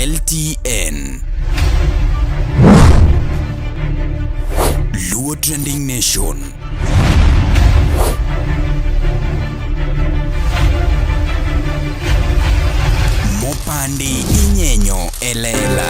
LTN Luo Trending Nation. Mopandi inyenyo elela.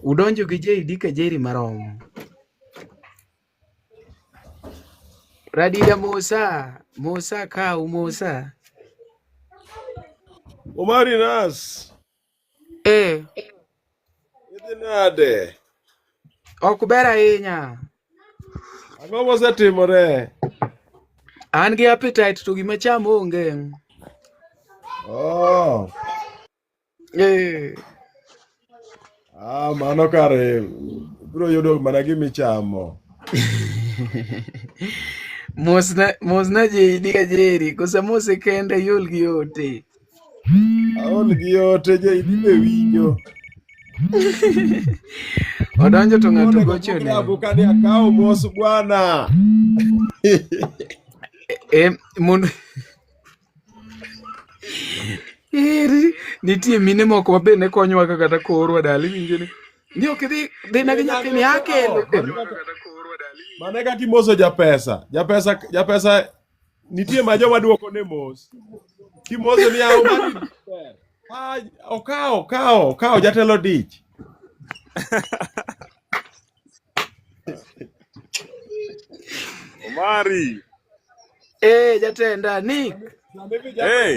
Udonjo gi JD Kajeri marom. Radida Musa kau Musa. Omari Nas. Idhi nade? Ok ber ahinya. Ang'o mosetimore? An gi appetite to gima cham onge. Oh. Mano kare bro yudo mana gimichamo. Mosna JD Kajeri kosa mose kende yul gi ote. Aol gi ote JD be winjo. Odonjo to ng'ato gocho ne. Abukani akao mos bwana. Nitie mine moko mabe ne konyowa kata korwa dali winjo ni. Ni ok dhi na gi nyathini yake. Mane kaka imoso japesa nitie ma joma duoko ne mos. Kimoso ni ao mari. Okao jatelo dich. Omari. Jatenda Nick.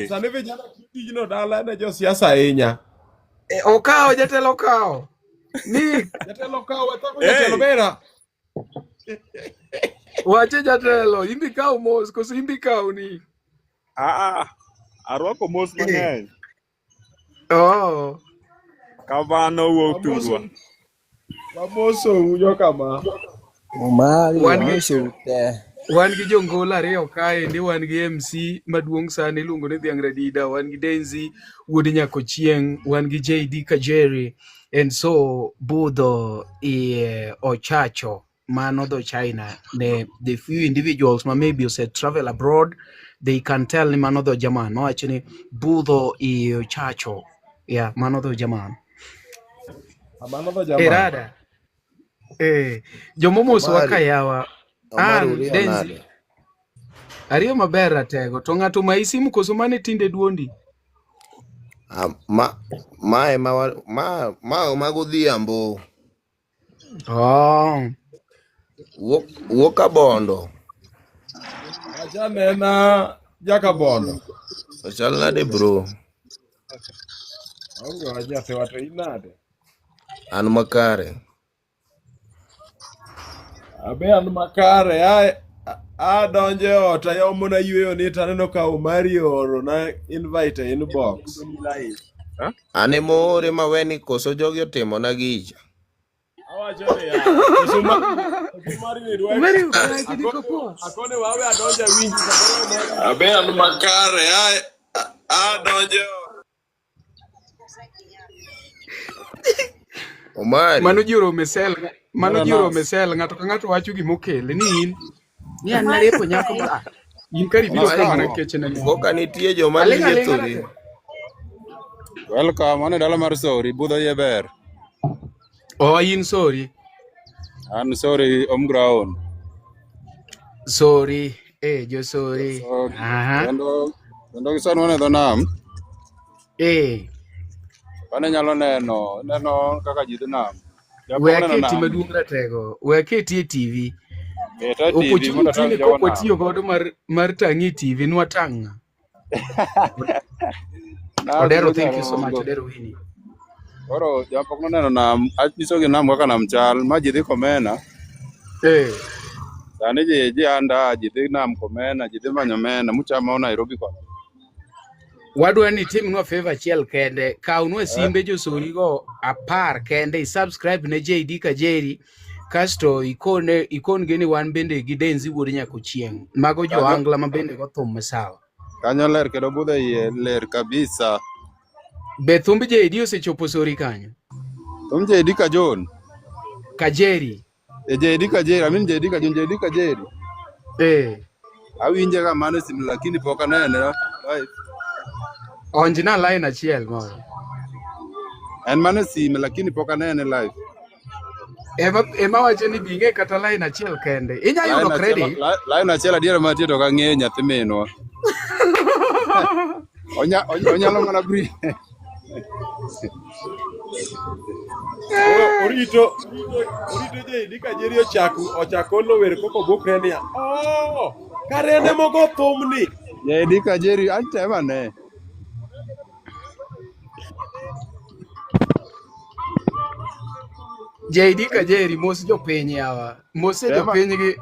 Sani vijana tijno dala ne jo siasa ahinya. Okao jatelo okao. Nick. Jatelo okao jatelo bera. Wache jatelo, imbi kao mos, koso imbi kao ni. Arwako mos mang'eny. Oh. Kamano wuok turwa. Mamoso unyo kama. Omari wan gi jongola ariyo kae, ndi wan gi MC maduong' sana iluongo ni Dhiang' Radida, wan gi Denzi wuod Nyakochieng', wan gi JD Kajeri, and so Budho Ochacho mano dho China. The few individuals ma maybe said travel abroad, they can tell ni mano dho Jaman. No actually Budho Ochacho. Yeah, mano dho Jaman. Mano dho Jaman. Rada. Jomomoso wakayawa. Denzi. Ariyo maber ratego. To ng'ato ma isimu koso mane tinde duondi? Magodhiambo. Oh. Wuok Abondo. Acha nena Jakabondo. Ochal nade bro? Onge wacha sewato inade. An makare. Abe an makare. Donje ota yomona yweyo ni taneno ka Omari oro na invite inbox. Ane more maweni koso jogi otimo na gicha. Awacho ni ya. Omari ni dwa. Akone wawe adonja winji samoro. Abe an makare. Donje. Omari. Mano jiro mesel ng'ato ka ng'ato wacho gimokele ni in. Ni an narepo nyako ba. In kari biro kama na kechene ni. Koka nitie joma liethori. Welcome, ane dala mar Sori, Budho Yeber. Oh, in sorry. An Sori ground. Sorry. Jo sorry. Kendo gisan wane dho nam. Wane nyalo neno kaka ji dhi nam. Weketi maduong' ratego. Weketi e TV. Opportunity ni koko tiyo godo mar tangi TV nwa tanga. Odero, thank you so much. Odero wini. Oro japok no neno nam, achiso gi nam kaka nam chal, ma ji dhi komena. Sani ji anda, ji dhi nam komena, ji dhi manyo mena, muchama Nairobi kono. Wadwa ni tim nwa favor achiel kende, kaunwa simbe jo Sori go 10 kende, subscribe ne JD Kajeri, kasto ikon gini wan bende gi Denzi wuod Nyakochieng. Mago jo angla ma bende go thum masawa. Kanyo ler kendo budho iye ler kabisa. Be thumb JD osechopo sori kanyo? Thum JD Kajon. Kajeri. JD Kajeri, amin JD Kajon, JD Kajeri. Awinje ga mano sim lakini pok anene. Onjina line achiel moro. En mano sim lakini pok anene live. Ema wacho ni binge kata line achiel kende. Inya yudo credit. Line achiel adiera matie to kang'eyo nyathi minwa. Onyalo mana bri. Orito JD Kajeri ochako lower koko bukrenia. Karene mogo thumni. JD Kajeri antema ne. JD Kajeri mos jopiny yawa. Mos jopiny gi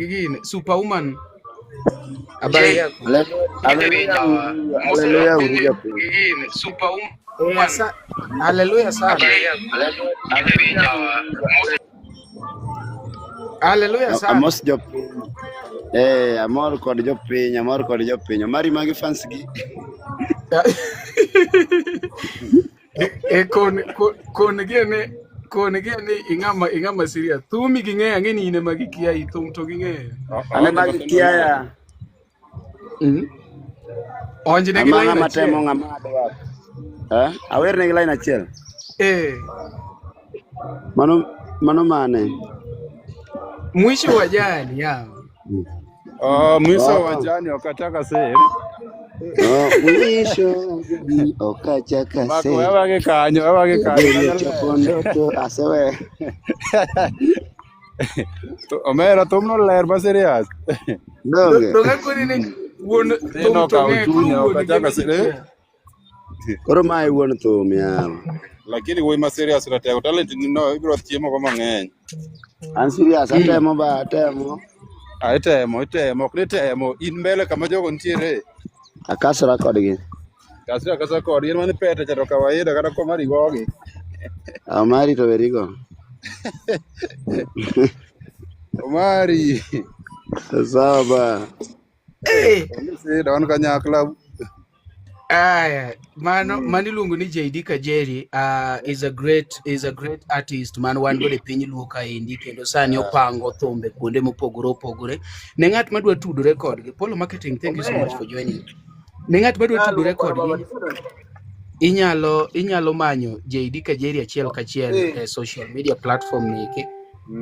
gine Superwoman. Habari yako? Haleluya gine Superwoman. Haleluya sana. Haleluya sana. Amos jopiny. Amor kod jopiny. Mari magi fans gi. Kone gene ingama serious. Thumi ging'eyo ang'e ni ine magi kia thum to ging'eyo. Ane magi kia ya. Onjine gi line matemo ng'ama adwa. Awer ne gi line achiel. Mano mane. Mwisho wa jani ya. Mwisho wa jani wakataka seri. Mwisho okachaka Mako wabage kanyo. Chopondo asewe. Omera thumno ler ba serious. Doga kuri ni won thum to ne okachaka seri. Koro mai won thum ya. Lakini we ma serious ratego talent ni no ibro chiemo go mang'eny. An serious atemo ba atemo. Itemo ok ni temo in mbele kama jogo ntiere. Akasra kodgi. Kasa kodgi en mani pete chato kawaida kata ko mari gogi. Amari to verigo. Omari. Sawa ba. Don kanyakla. Mani luongo ni JD Kajeri is a great artist man wan go de piny luo kaendi kendo sani opango thumbe kuonde mopogore. Ne ng'at madwa tudore kodgi, Polo Marketing, thank you so much for joining. Ne ng'at madwa tudore kodgi inyalo manyo JD Kajeri achiel kachiel social media platform niki.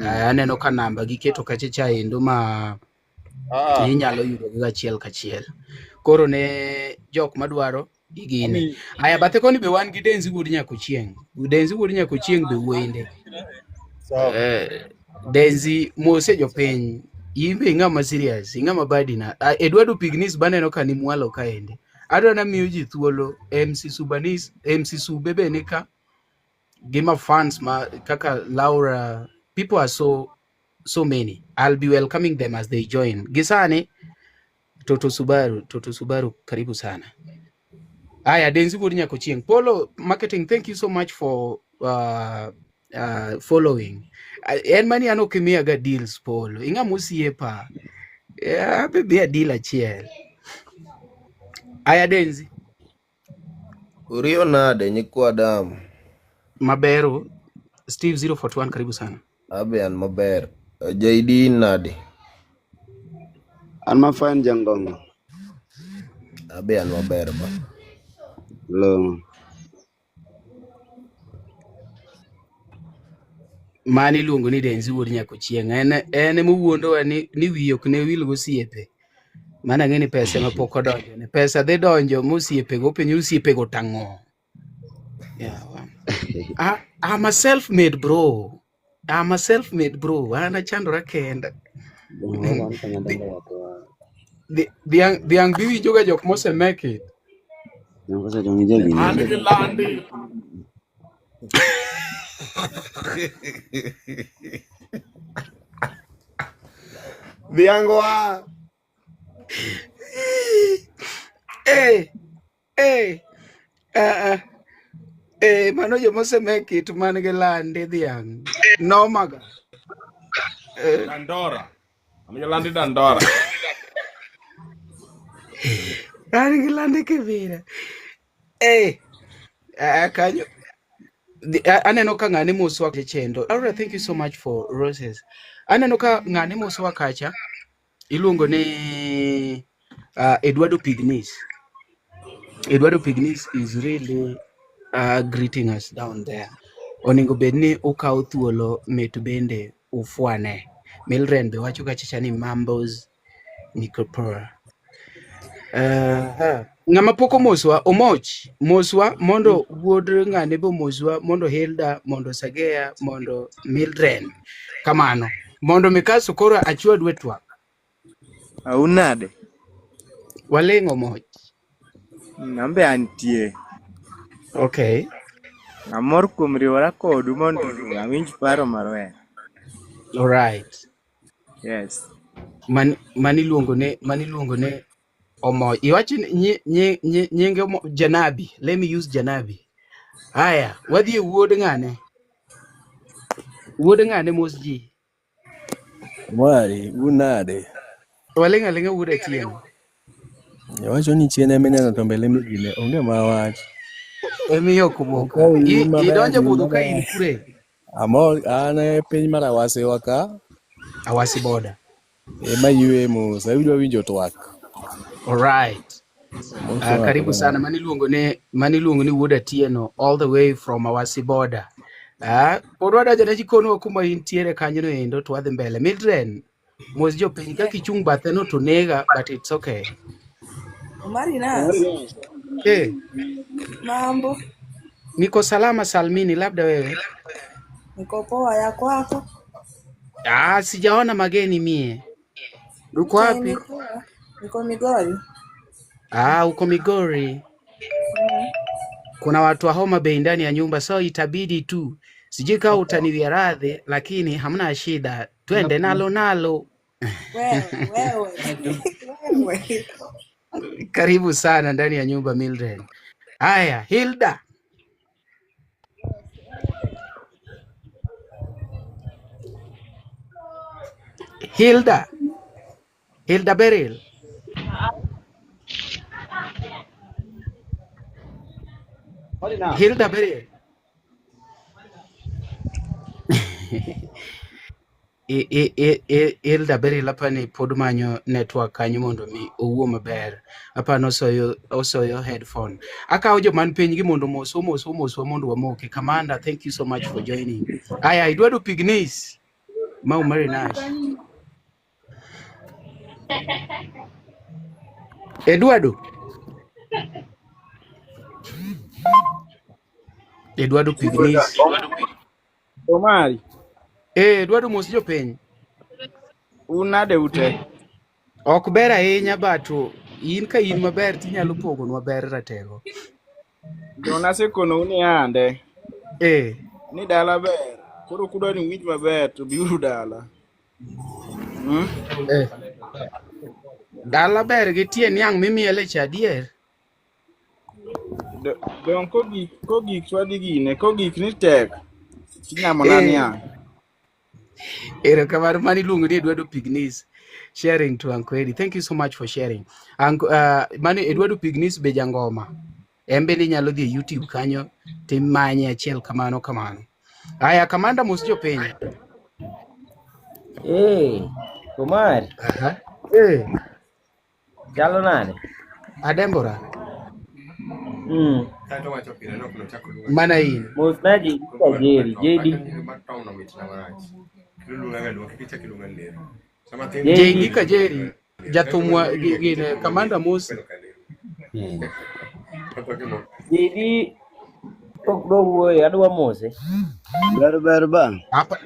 Aneno ka namba giketo kache chaendo ma inyalo yudo gi achiel kachiel. Koro ne jok madwaro igine. Aya bathe koni be wan gi Denzi wuod Nyakochieng. Denzi wuod Nyakochieng be wende. Denzi mose jopiny. Imbe ng'ama serious, ng'ama badina. Eduardo Pignis baneno ka ni mwalo kaende. Adwa na miyo ji thuolo MC Subebe nika Gima fans ma kaka Laura. People are so many. I'll be welcoming them as they join. Gisane Toto Subaru karibu sana. Aya Denzi wuod Nyakochieng. Polo Marketing, thank you so much for following. En mani ano kimia ga deals Polo. Inga musiepa. Bebe a deal achiel. Aya Denzi. Urio nade nyikwa damu. Maberu. Steve 041 karibu sana. Abe an maber. JD nade. An mafan jangongo. Abe an maber ba. Lo. Mani luongo ni Denzi wuod Nyakochieng. En muwuondo ni wiyo kne wil gosiepe. Mana ngeni pesa ma pok odonjo. Ne pesa dhi donjo mosiepe go penyo osiepe go tang'o. Yeah. I'm a self-made bro. Ana chandora kenda. Dhiang' biwinjo ga jok mose make it. Landi. Dhiang'wa. Mano jo mose make it man gi landi dhiang'. Nomaga. Dandora. Amilandi Dandora. An gilande Kibera. Kanyo. Aneno ka ng'ane moswa chendo. Aura, thank you so much for roses. Aneno ka ng'ane moswa kacha. Iluongo ne Eduardo Pignis. Eduardo Pignis is really greeting us down there. Oningo bedni ukao thuolo metu bende ufwane. Mildred be wacho kachicha ni Mambos Nicopora. Ng'ama poko moswa omoch moswa mondo wuod ng'ane bo moswa mondo Hilda mondo Sagea mondo Mildred kamano mondo mikaso koro achwa dwetwa aunade walengo moch nambe antie okay amor kuom riwora kodu mondo awinj paro marwer. All right. Yes. Mani luongo ne omo iwachi nyenge Janabi. Let me use Janabi. Haya, wadhi wuod ng'ane mosji. Mwari, unade? Walenga wuod Atieno. Yawacho ni chien emineno to mbele migine onge mawach. Emiyo kumoko. Idonjo budho ka in kure. Amor ane piny mar Awasi waka. Awasi border. Ema yue mos, awidwa winjo twak. All right. Karibu sana mani luongo ni wuod Atieno all the way from Awasi border. Podwada jana jikono kuma intiere kanyo no endo to wadhi mbele. Mildred, mos jo piny ka kichung' bathe no to nega, but it's okay. Marinas. Mambo. Niko salama salmini, labda wewe? Niko poa, ya kwako? Sijaona mageni mie. Uko wapi? Niko Migori. Uko Migori. Kuna watu wa Homa Bay ndani ya nyumba, so itabidi tu. Sijui kama utaniwia radhi, lakini hamna shida. Twende nalo. Wewe. Karibu sana ndani ya nyumba Mildred. Haya, Hilda. Hilda Beryl. Hilda Beryl. Hilda Beryl apani pod manyo network kanyo mondo mi owuo maber. Apano osoyo headphone. Akawo jo man piny gi mondo mos mondo wamoke. Commander, thank you so much for joining. Aya, Eduardo Pignis. Mau Marinash. Eduardo Pignis. Omari. Eduardo mos jo piny. Unade ute? Ok ber ahinya bato in ka in maber tinyalo pogonwa ber ratego. Dona sekono uni ande. Ni dala ber. Koro kudo ni winj maber to biuru dala. Dala ber gi tie niang' mimiele cha dier. Don kogik swadi gine, kogik ni tek. Chinyamo nani ya. Kamar mani luongo ni Eduardo Pignis sharing to Ankweri. Thank you so much for sharing. Mani Eduardo Pignis be jangoma. Embe ni nyalo dhi YouTube kanyo timanye achiel kamano. Aya, Kamanda mos jo piny. Kumari. Chalo nade? Adembora. Mana in. Mos naji Kajeri, JD. JD Kajeri. Jatumwa gine Kamanda mos. JD pok do wuoyo adwa mose. Ber ba. Apa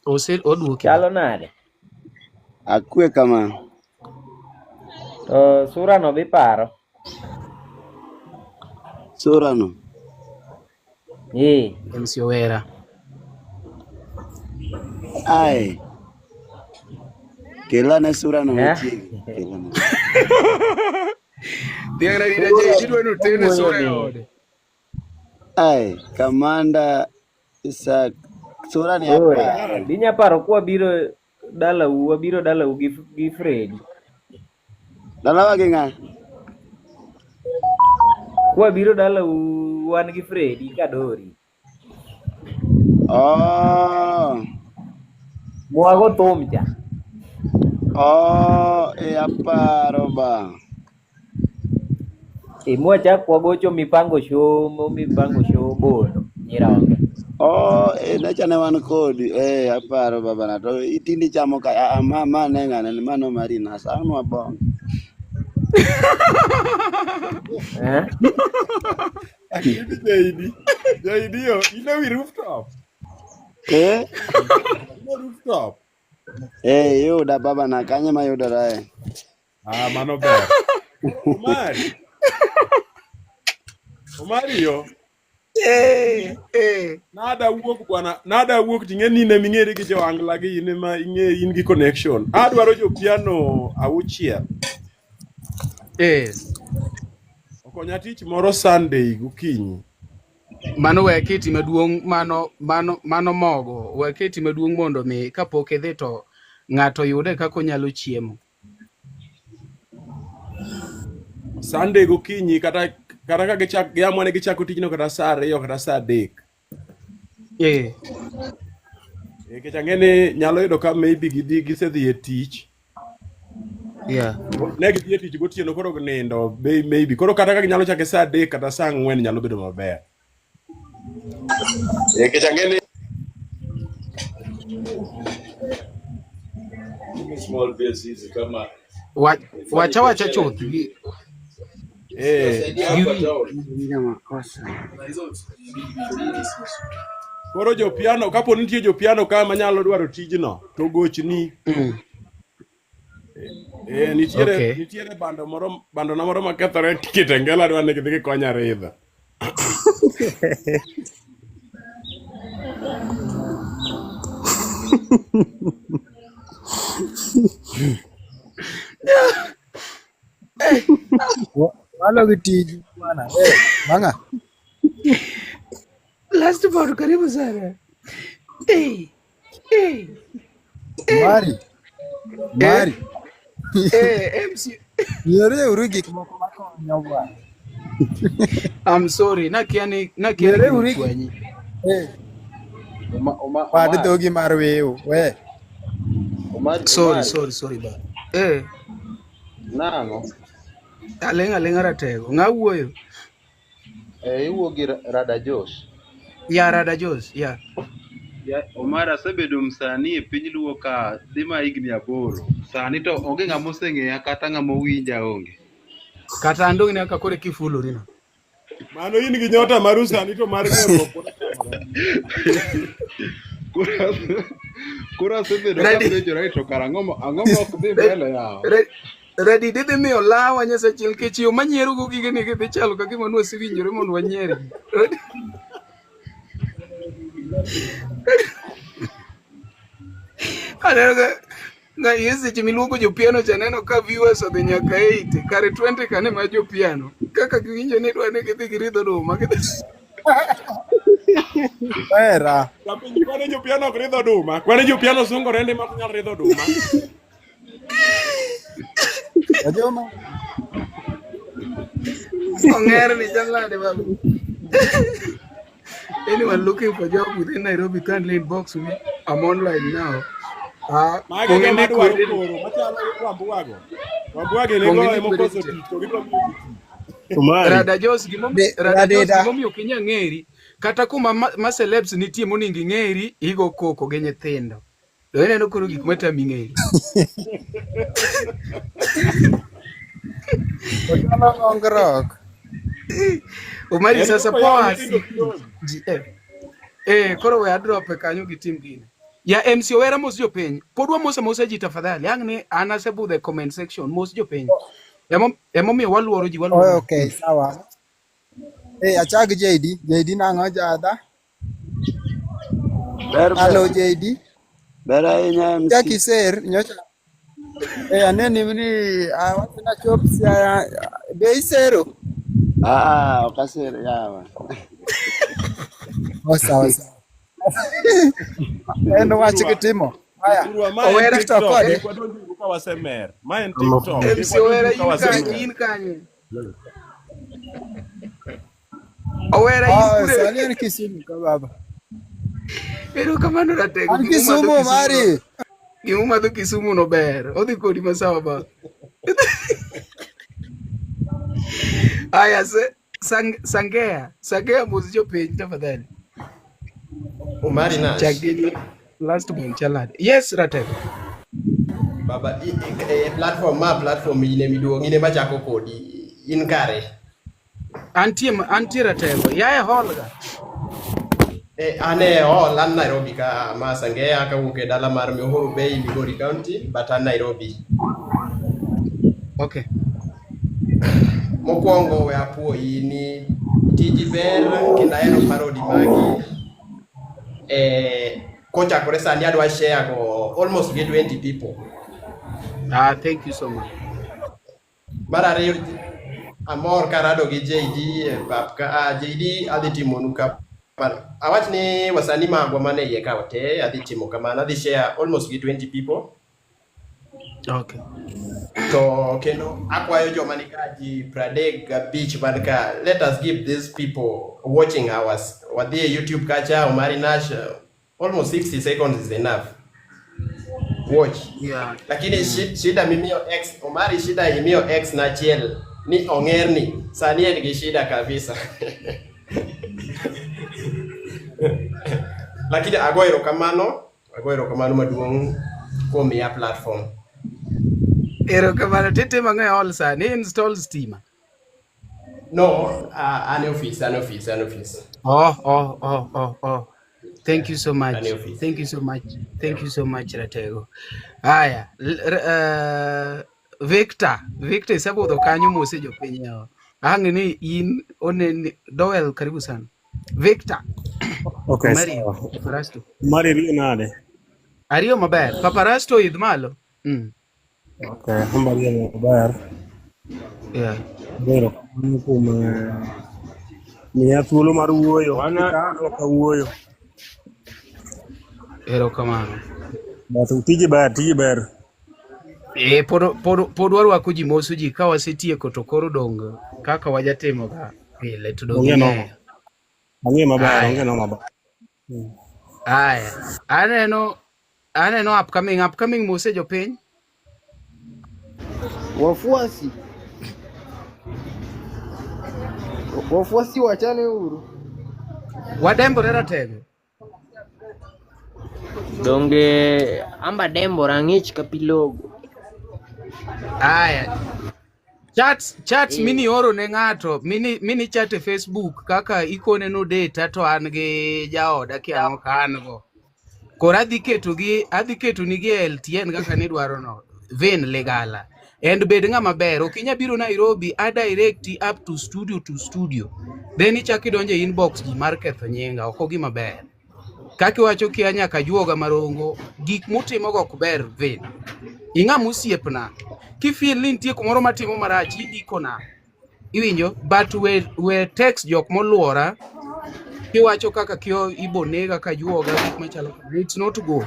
ose oduoki. Chalo nade? Akwe kama. Sura no biparo. Sura no. Ensio era. Ai. Kelana sura no mchi. Kelana. Dia na ida je no tene sura yode. Ai, Kamanda Isaac sura ni hapa. Dinya paro kwa biro dalau, wabiro dalau gi Fredi. Dalawa gi ng'a? Wabiro dalau wan gi Fredi Kadori. Oh. Mwago thum cha. Oh, aparo ba. Mwachak wagocho mipango show bono Nyiraonge. Oh, nacha ne wan kodi. Aparo baba na to itindi chamo ka mama ne ng'ane ni mano Marina sanwa bong. JD yo, wi rooftop. Rooftop. Yuda baba na kanye mayudore. Mano ber. Omari yo. Nada wuok bwana, nada wuok ting'eni ne ming'ere gi jo Angla gi in ma in gi connection. Adwaro jo piano auchiel. Okonya tich moro Sunday gokinyi. Mano we kiti maduong' mano mogo we kiti maduong' mondo mi kapok idhi to ng'ato yude kako nyalo chiemo. Sunday gokinyi kata ka giamwane gichako tijno kata saa 2 kata saa 3. Nikech ang'eni nyalo yudo ka maybe gisedhi e tich. Ne gidhi e tich gotieno koro ginindo maybe koro kata ka ginyalo chake saa 3 kata saa 4 nyalo bedo maber. Nikech ang'eni small business kama wacha chuth koro jo piano kapo nitie jo piano ka manyalo dwaro tijno to gochni. Nitiere bando na moro makethore Kitengela dwa ni gidhi konya ridho. Walo gitiji bwana. Manga. Last part karibu sana. Mari. MC. Yere urigi moko makonyo bwana. I'm sorry. Nakiani urigi. Padi dogi marweo. We. Sorry ba. Nango. Alenga ratego. Ngawuoyo. Iwuo gi Rada Josh. Rada Josh, Ya Omar asebedo msanii e piny luo ka dhima higni 8. Sani to onge ng'ama oseng'eya kata ng'ama owinja onge. Kata andong ne aka kore kifulori no. Mano in gi nyota mar sani to mar ng'ero. Kura asebedo ka penjora to karang'o ok dhi mbele yao. Ready didhi miyo lawa Nyasachiel kechiyo manyiero go gige ne gidhi chalo ka gima nwasi winjore mondo wanyieri. Na yesi chimiluongo jo piano chaneno ka viewers odhi nyaka 8 kare 20 kane ma jo piano kaka giwinjo ni dwa ne gidhi giridho duma Era. Kwani jo piano ok ridho duma? Kwani jo piano sungore ndi ma nyalo ridho duma? Ajoma. Ong'er ni jalade babu. Anyone looking for job within Nairobi kindly inbox me. I'm online now. Rada Josh gimomiyo kinya ng'eri kata kuma ma celebs nitie moningi ng'eri igo koko gi nyithindo. Do ineno koro gik matami ng'eri. Omari sasa poa. Koro we drop kanyo gi team gine. Ya MC Owera mos jo piny. Podwa mose ji tafadhali. Ang ni anasebu the comment section mos jo piny. Emo mi waluoro ji waluoro. Okay, sawa. Achag JD nango jada. Hello JD. Bera inya MC. Jaki ser nyocha. Aneni ni watina chops ya bei zero. Okasero yawa. Sawa. Endo wachi kitimo. Aya. Urwa ma en Owera TikTok. kode. Kwa donjo ka wasemer. Ma en TikTok. MC Owera in kanye. Owera in kure. Sani en Kisumu ka baba. Pero kamano Ratego. An Kisumu Omari. Gimuma dho Kisumu no ber. Odhi kodi masawa ba. Aya Sangea mos jopiny tafadhali. Omari Nash. Chagini last one chalad. Yes Ratego. Baba platform ine miduong' ine machako kodi in kare. Antie Ratego. Yae Holga. Ane all an Nairobi ka ma Sangea ka wuok e dala mar Uhuru Bay, Migori County, but an Nairobi. Okay. Mokwongo we apuoyi ni tiji ber kendo ahero parodi magi. Kochakore sani adwa share go almost 20 people. Thank you so much. Mar ariyo amor karado gi JD papka JD adhi timonu ka awach ni wasani magwa mane iye ka te adhi timo kamano, adhi share almost 20 people. Okay. To kendo akwayo joma nikaji pradeg beach banka, let us give these people watching hours wadhi e YouTube kacha Omari Nash, almost 60 seconds is enough. Watch. Yeah. Lakini shida mimio X Omari, shida imio X na chiel ni ongerni sani en gi shida kabisa. Lakini agoero kamano maduong' kuom ya platform. Ero kamano tete mang'e all sani install Steamer. No, an office. Oh. Thank you so much. Thank you so much Ratego. Haya, Victor isabudho kanyo mose jopiny yao. Ang' ni in onen Dowel karibu sana. Victor. Okay. Paparasto. Mari rio nade? Ariyo maber. Paparasto idh malo. Okay, Mario maber. Yeah. Vero, kuom miya thuolo mar wuoyo. Ka wuoyo. Ero kamano. Bato tije ber. Pod warwako ji moso ji ka wasetieko to koro dong kaka wajatimo ga pile to dong ng'eyo. Ang'e maber. Aya, aneno upcoming mose jopiny. Wafuasi wachane huru. Wadembore Ratego. Donge amba dembora ng'ich kapilogo. Aya. Chats mini oro ne ng'ato, mini chat e Facebook kaka ikone no data to an gi jaoda kiano ka an go. Kora adhi keto nigi LTN kaka nidwaro no. Vein legala. And bed ng'ama ber, okinya biro Nairobi a direct up to studio. Then ichaki donje inbox ji mar ketho nyinga, ok gima ber. Kaki wacho kia nyaka juoga marongo, gik mutimo go ok ber vein. Ing'a musiepna. Kifeel ni nitie kumoro matimo marach idikona. Iwinjo, but we text jok moluora kiwacho kaka kio ibonega ka juoga gik machalo. It's not go.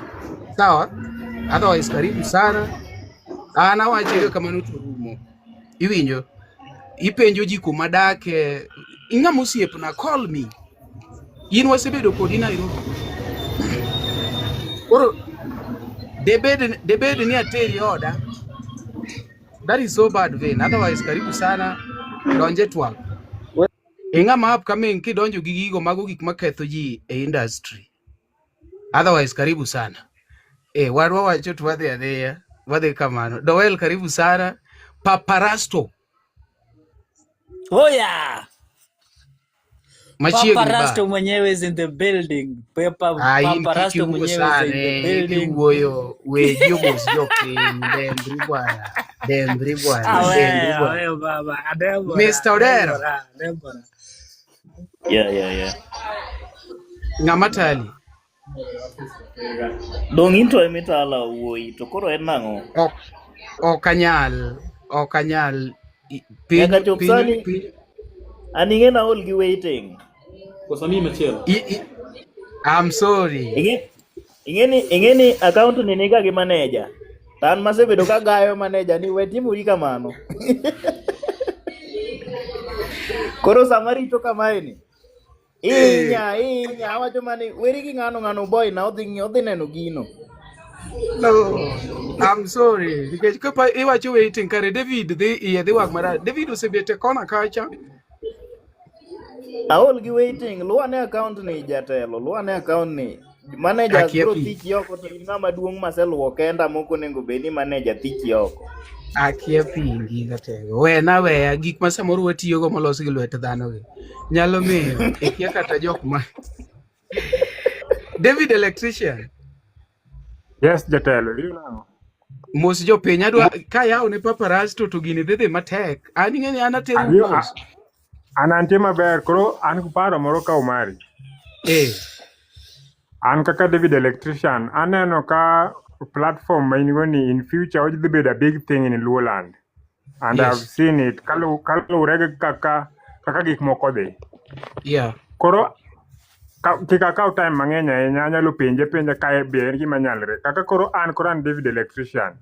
Sawa? Otherwise karibu sana. Ana wacho kamano to rumo. Iwinjo, ipenjo ji kuma dake. Ing'a musiepna, call me. In wasebedo kodi Nairobi. Oro debed ni ateri oda. That is so bad vein. Otherwise karibu sana donje twak. Ing'a ma upcoming kidonjo gi gigo mago gik maketho ji e industry. Otherwise karibu sana. Warwa wacho to wadhi kamano. Dowel karibu sana. Paparasto. Oya. Paparasto mwenyewe is in the building. Paparasto mwenyewe is in the building. Uoyo wejo mosjoki Dembri bwana. Mr. Odero. Yeah. Ng'ama tali? Dong into emitala wuoi to koro en nang'o? Okanyal. Nyaka chop sani aning'e na all gi waiting. I'm sorry. ingeni account ni nika gi manager. Tan masebedo ka gayo manager ni wetimuri kamano. Koro samari to kamaeni. Inya wacho mani weri gi ngano boy na odhi neno gino. No, I'm sorry. Because kapa iwacho waiting kare David the wag mara. David osebete kona kacha. Aol gi waiting luane account ni jatelo, luane account ni manager bro tich yoko to ngama duong maseluwo kenda moko nengo beni manager tich yoko. Akia pingi gatego. We na we gik ma samoro watiyo go molos gi lwet dhano gi. Nyalo miyo ikia kata jok ma. David electrician. Yes, jatelo, you know. Mos jo piny adwa ka yawo ne paparazzi to gini dhedhe matek. An ing'eni an atero mos. An antie maber, koro an kuparo moro ka Omari. An kaka David electrician, aneno ka platform maingo ni in future which will be a big thing in Luoland. And yes. I've seen it. Kalu rege kaka gik moko dhi. Yeah. Koro kika kao time mang'eny nyalo penje kae be en gima nyalre. Kaka koro an David electrician.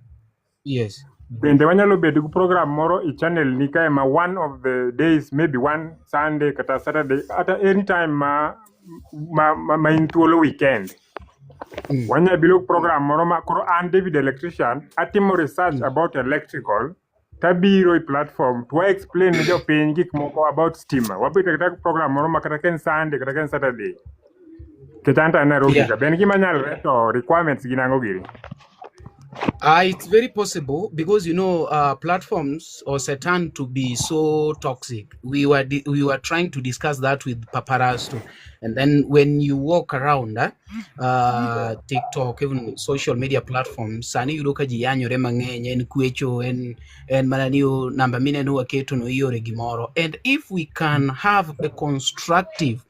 Yes. Bende wanyalo bedo gi program moro i channel ni kae ma one of the days, maybe one Sunday kata Saturday, at any time ma in thuolo weekend. Wanya bilo program moro ma koro an David electrician atimo research about electrical tabiro i platform to explain ni jo piny gik moko about stima. Wabito kata program moro ma kata ken Sunday kata ken Saturday. Ketanta na rogi ka ben gima nyalre to requirements ginango giri. It's very possible because platforms are certain to be so toxic. We were trying to discuss that with paparazzi too. And then when you walk around TikTok, even social media platforms, sani yudoka jiyanyo re mang'eny en kwecho en mananiyo namba mine no waketo no yore gimoro. And if we can have a constructive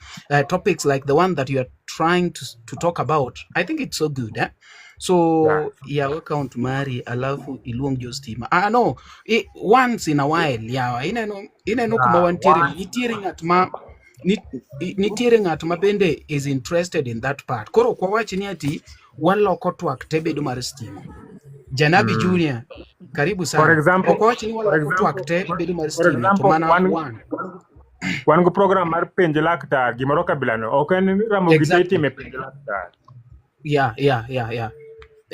topics like the one that you are trying to talk about, I think it's so good. So account mari alafu iluong jo stima. No, once in a while ineno kuma wantiere nitiere ng'at ma bende is interested in that part. Koro kwa wachi ni ati waloko twak tebedo mar stima. Janabi Junior, karibu sana. For example, kwa wachi ni waloko twak tebedo mar stima. One program mar penje laktar gimoro kabilano. Okay, Ramogi exactly. Me penje laktar. Yeah.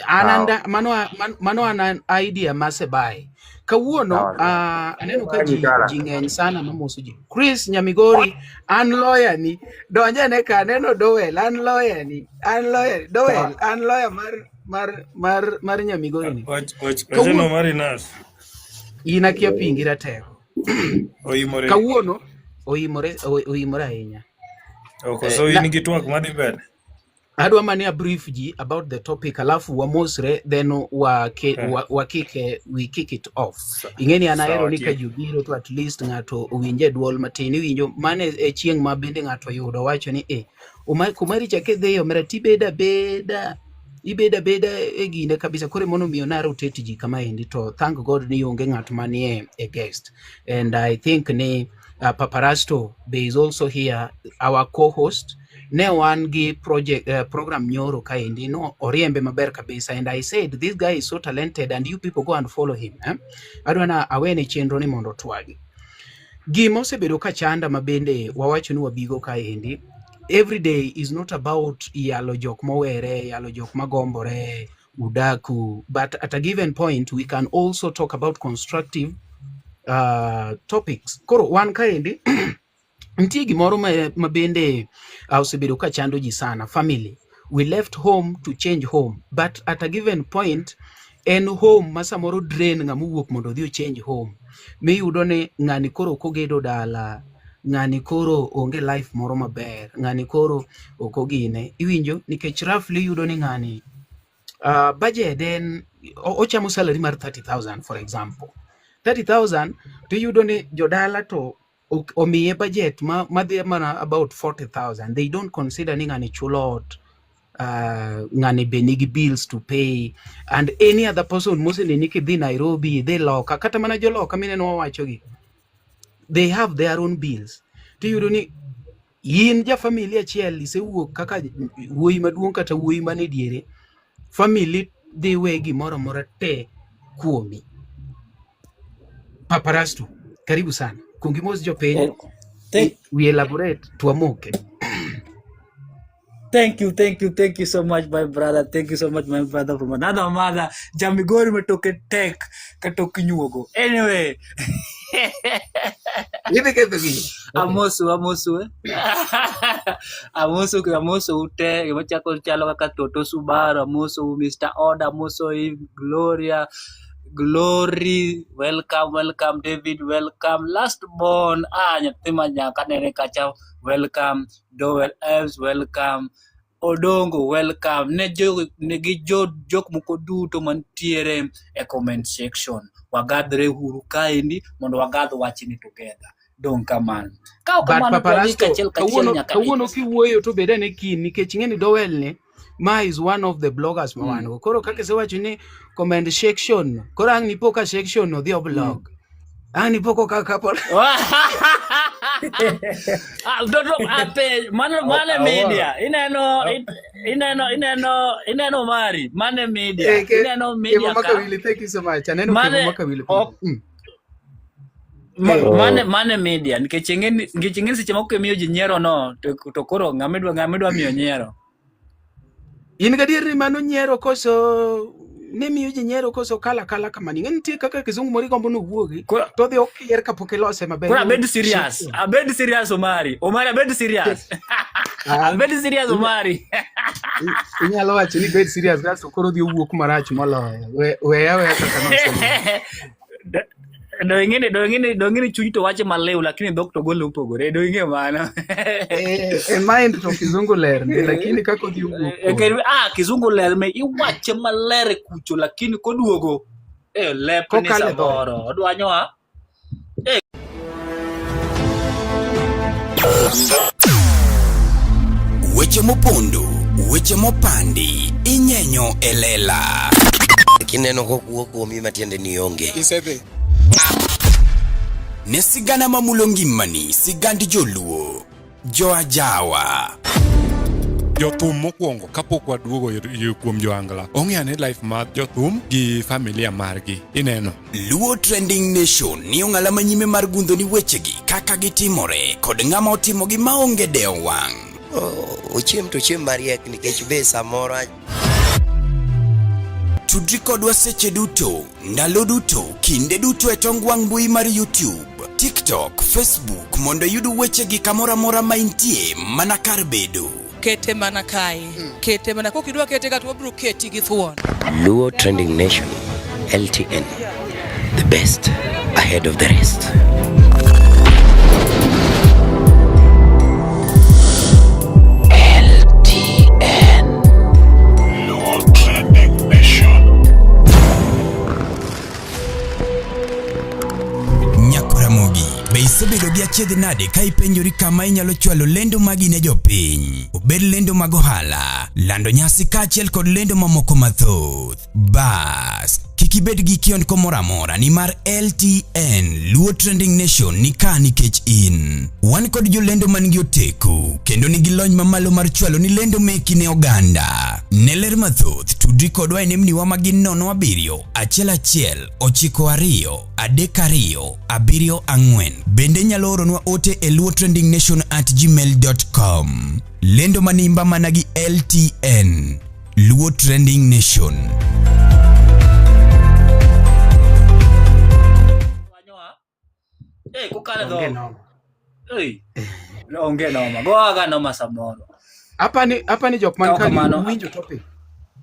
Ananda mano an idea masebai. Kawuono aneno ka ji ng'eny sana mamoso ji. Chris Nyamigori, an lawyer ni. Donja ne ka aneno Dowell, an lawyer ni. Dowell, an lawyer mar Nyamigori ni. Wacheno Marinas. Inakia pingi rateko. Oimore. Kawuono oimore ahinya. Okay, so in gitwak madhi bed. Adwa mani a brief ji about the topic alafu wamosre then we kick it off. Ingeni anaero nika jubiro to at least ngato uwinje duol matini winjo mane chieng ma bende ngato yudo wacho ni kumari chake dheyo mera tibeda egine kabisa kore mono mionaro uteti ji kama endi to thank God ni yonge ngato manie a guest. And I think ni Paparasto is also here, our co-host. Ne one gi program nyoro kaindi no oriembe maber kabisa, and I said this guy is so talented and you people go and follow him. Adwana awene chenro ni mondo twagi. Gimo sebedo ka chanda mabende wawacho ni wabigo kaindi. Every day is not about yalo jok mowere, yalo jok magombore, udaku, but at a given point we can also talk about constructive topics. Koro one kaindi ntie gimoro mabende osebedo ka chando ji sana. Family, we left home to change home, but at a given point en home masamoro drain ng'amu wuok mondo dhi change home. Miyudo ni ng'ani koro kogedo dala, ng'ani koro onge life moro maber, ng'ani koro okogine iwinjo nikech roughly yudo ni ng'ani budget then ochamo salary mar 30,000 for example. 30,000 to yudo ni jodala to omiye budget madhi mana about 40,000. They don't consider ni ng'ani chulot, ng'ani benigi bills to pay, and any other person mostly niki dhi Nairobi, they loka kata mana joloka mineno wawacho gi, they have their own bills. To yudo ni in ja familia achiel isewuok kaka wuoyi maduong' kata wuoyi mane diere, family dhi we gimoro amora te kuomi. Paparasto, karibu sana. Kungimos jopiny, we elaborate tuamoke. Thank you so much, my brother. Thank you so much, my brother from another mother. Jamigori metoke tek katoki nyuogo. Anyway. Amosu amosu ute gimachako chalo kaka Toto Subaru, amosu Mr. Order, amosu Glory, welcome David, welcome last born, nyathi manyaka nene kacha, welcome Dowell Elves, welcome Odongo, welcome ne jok moko duto mantiere e comment section. Wagadre huru kaendi mondo wagadh wachni together. Don't come on. Kawuono kiwuoyo to beda ne kin nikech ng'eni Dowell ne ma is one of the bloggers mawano. Koro kaka sewacho ni comment section. Koro ang ni poka section no dhio blog. Ang ni poko kaka pol. Mane media. Ineno mari. Mane media. Ineno media ka. Thank you so much. Mane media. Nikech ng'eni seche moko miyo ji nyiero no. To koro ng'amedwa miyo nyiero. In gadier ni mano nyiero koso ne miyo ji nyiero koso kala kamani. Ng'eni nitie kaka kizungu moro gombo no wuogi to dhi okier kapok ilose maber. Koro abed serious Omari abed serious. Abed serious Omari. Inyalo wacho ni bed serious gasto koro dhi owuok marach moloyo. Weya kaka no. Do ing'eni chuny to wache malew lakini dhok to golo upogore. Do ing'e mano. Mind to kizungu ler lakini kako dhi owuok. Kizungu ler me iwache malere kucho lakini koduogo lepni saboro. Odwanyo Weche mopondo, weche mopandi, inyenyo elela. Kineno kokuo kuomi matiende ni onge. Isebe. Ne sigana mamulo ngimani, sigand joluo, joajawa. Jothum mokwongo kapok waduogo kuom joangla. Ong'eane life mar jothum gi familia margi. Ineno. Luo Trending Nation ni ong'ala manyime mar gundho ni wechegi kaka gitimore kod ng'ama otimogi maonge deo wang'. Ochiem to chiem mariek nikech be samoro. Tudri kodwa seche duto, ndalo duto, kinde duto e tong wang' mbui mar YouTube, TikTok, Facebook mondo yudu wechegi kamora mora maintie mana kar bedo. Kete mana kae. Kete mana kokidwa kete ka to bro keti gi thuon. Luo Trending Nation, LTN, the best ahead of the rest. Isebedo gi achiedh nade ka ipenjori kama inyalo chwalo lendo magi ne jopiny. Obed lendo mag ohala, lando nyasi kaachiel kod lendo mamoko mathoth. Bas, kik ibed gi kiondko moro amora nimar LTN Luo Trending Nation ni ka nikech in. Wan kod jolendo man gi oteku kendo nigi lony mamalo mar chwalo ni lendo meki ne oganda. Ne ler mathoth tudri kodwa e nembniwa magin 07 11 92 32 74. Bende nyalo oronwa ote e luotrendingnation@gmail.com. Lendo manimba managi LTN Luo Trending Nation. Kukale do. Onge noma. Goaga noma samoro. Hapa ni jok man ka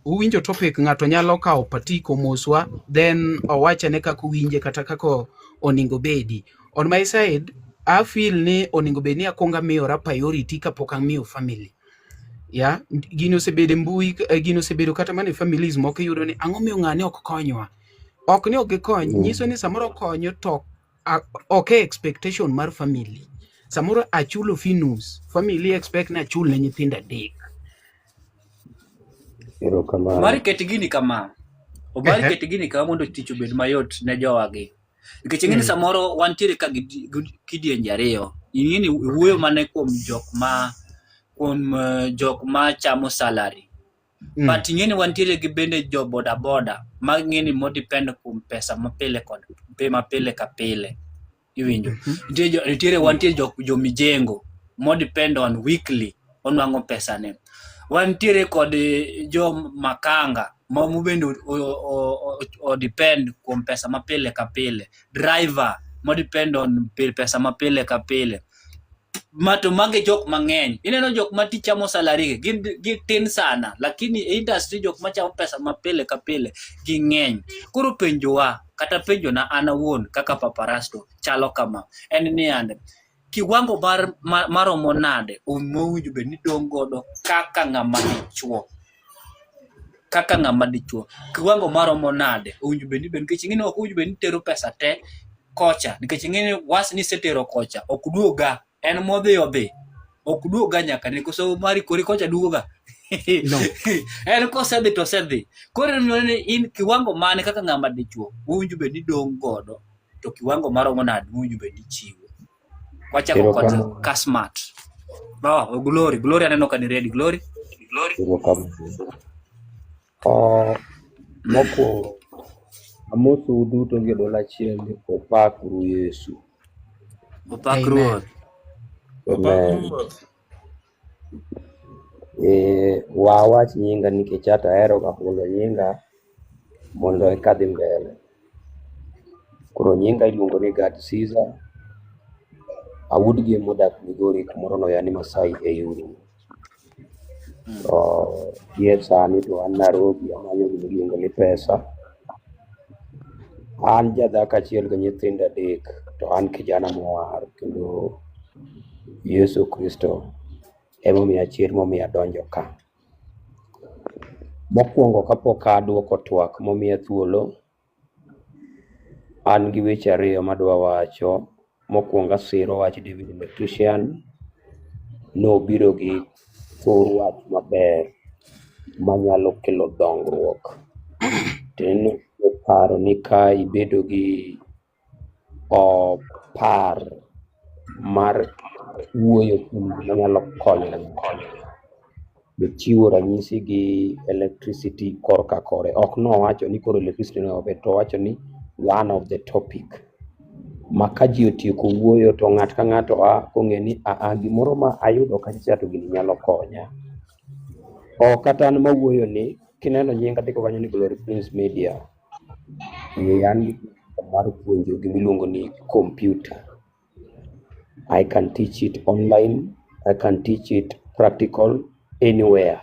uwinjo topic ng'ato nyalo kawo patiko moswa then owacha ne kako winje kata kako oningo bedi. On my side, I feel ni oningo bedi akonga miyo priority kapok amiyo family. Ya, gino sebedo mbui, gino sebedo kata mane families moko yudo ni ang'o miyo ng'ane ok konywa. Ok ni ok gikony, nyiso ni samoro konyo to okay expectation mar family. Samoro achulo finus, family expect na achul ne nyithindo adek. Mari keti gini kama. Obari keti gini kama mondo tich obed mayot ne jowagi. Nikech ing'eni samoro wantiere ka kidienje ariyo. Ing'eni wuoyo mane kuom jok ma chamo salary. But ing'eni wantiere gi bende jo boda boda ma ing'eni mo depend kuom pesa mapile kod mapile ka pile. Iwinjo. Nitiere wantiere jo mijengo mo depend on weekly onwang'o pesa ne. Wantiere kod jo makanga mo bende o depend kuom pesa mapile ka pile. Driver mo depend on pesa mapile ka pile. Mato mage jok mang'eny. Ineno jok ma tichamo salary gi tin sana, lakini industry jok ma chamo pesa mapile ka pile gi ng'eny. Koro penjowa kata penjona an awuon kaka Paparasto chalo kama. En ni ande kiwango maromo nade mowinjo bed ni dong' godo kaka ng'ama dichuo. Kiwango maromo nade owinjo bed ni nikech ing'eni ok owinjo bed ni tero pesa te kocha, nikech ing'eni was ni setero kocha ok duoga. En modhi ok duoga nyaka ni koso mari kori kocha duoga. En kosedhi to sedhi. Koro in kiwango mane kaka ng'ama dichuo owinjo bed ni dong' godo, to kiwango maromo nade owinjo bed ni chiwo. Wachako kod Kasmat. Glory aneno ka ni ready. Glory. Mokwongo amosu duto gi dola achiel ni opakru Yesu. Opakru. Wawach nyinga nikech hata ahero ga hulo nyinga mondo ikadhi mbele. Koro nyinga iluongo ni Gad Caesar. Awuod gi modak Migori kumoro no yani Masai e yuri. Gie sani to an Nairobi amanyo giluongo ni pesa. An jadhako achiel gi nyithindo 3 to an kijana mowar kendo Yesu Kristo emomiyo achiel momiyo adonjo ka. Mokwongo kapok aduoko twak momiyo thuolo, an gi weche 2 madwa wacho. Mokwongo asiro wach David Electrician nobiro gi thor wach maber manyalo kelo dongruok. Teno paro ni ka ibedo gi par mar wuoyo kuom manyalo konyo chiwo ranyisi gi electricity korka kore. Ok no wacho ni koro electricity no obet, to wacho ni one of the topic maka ji otieko wuoyo to ng'at ka ng'ato kong'e ni gimoro ma ayudo kacha to gini nyalo konya. Kata an mawuoyo ni kineno nyinga ndiko kanyo ni Glory Prince Media. An mar puonjo gimiluongo ni computer. I can teach it online, I can teach it practical anywhere.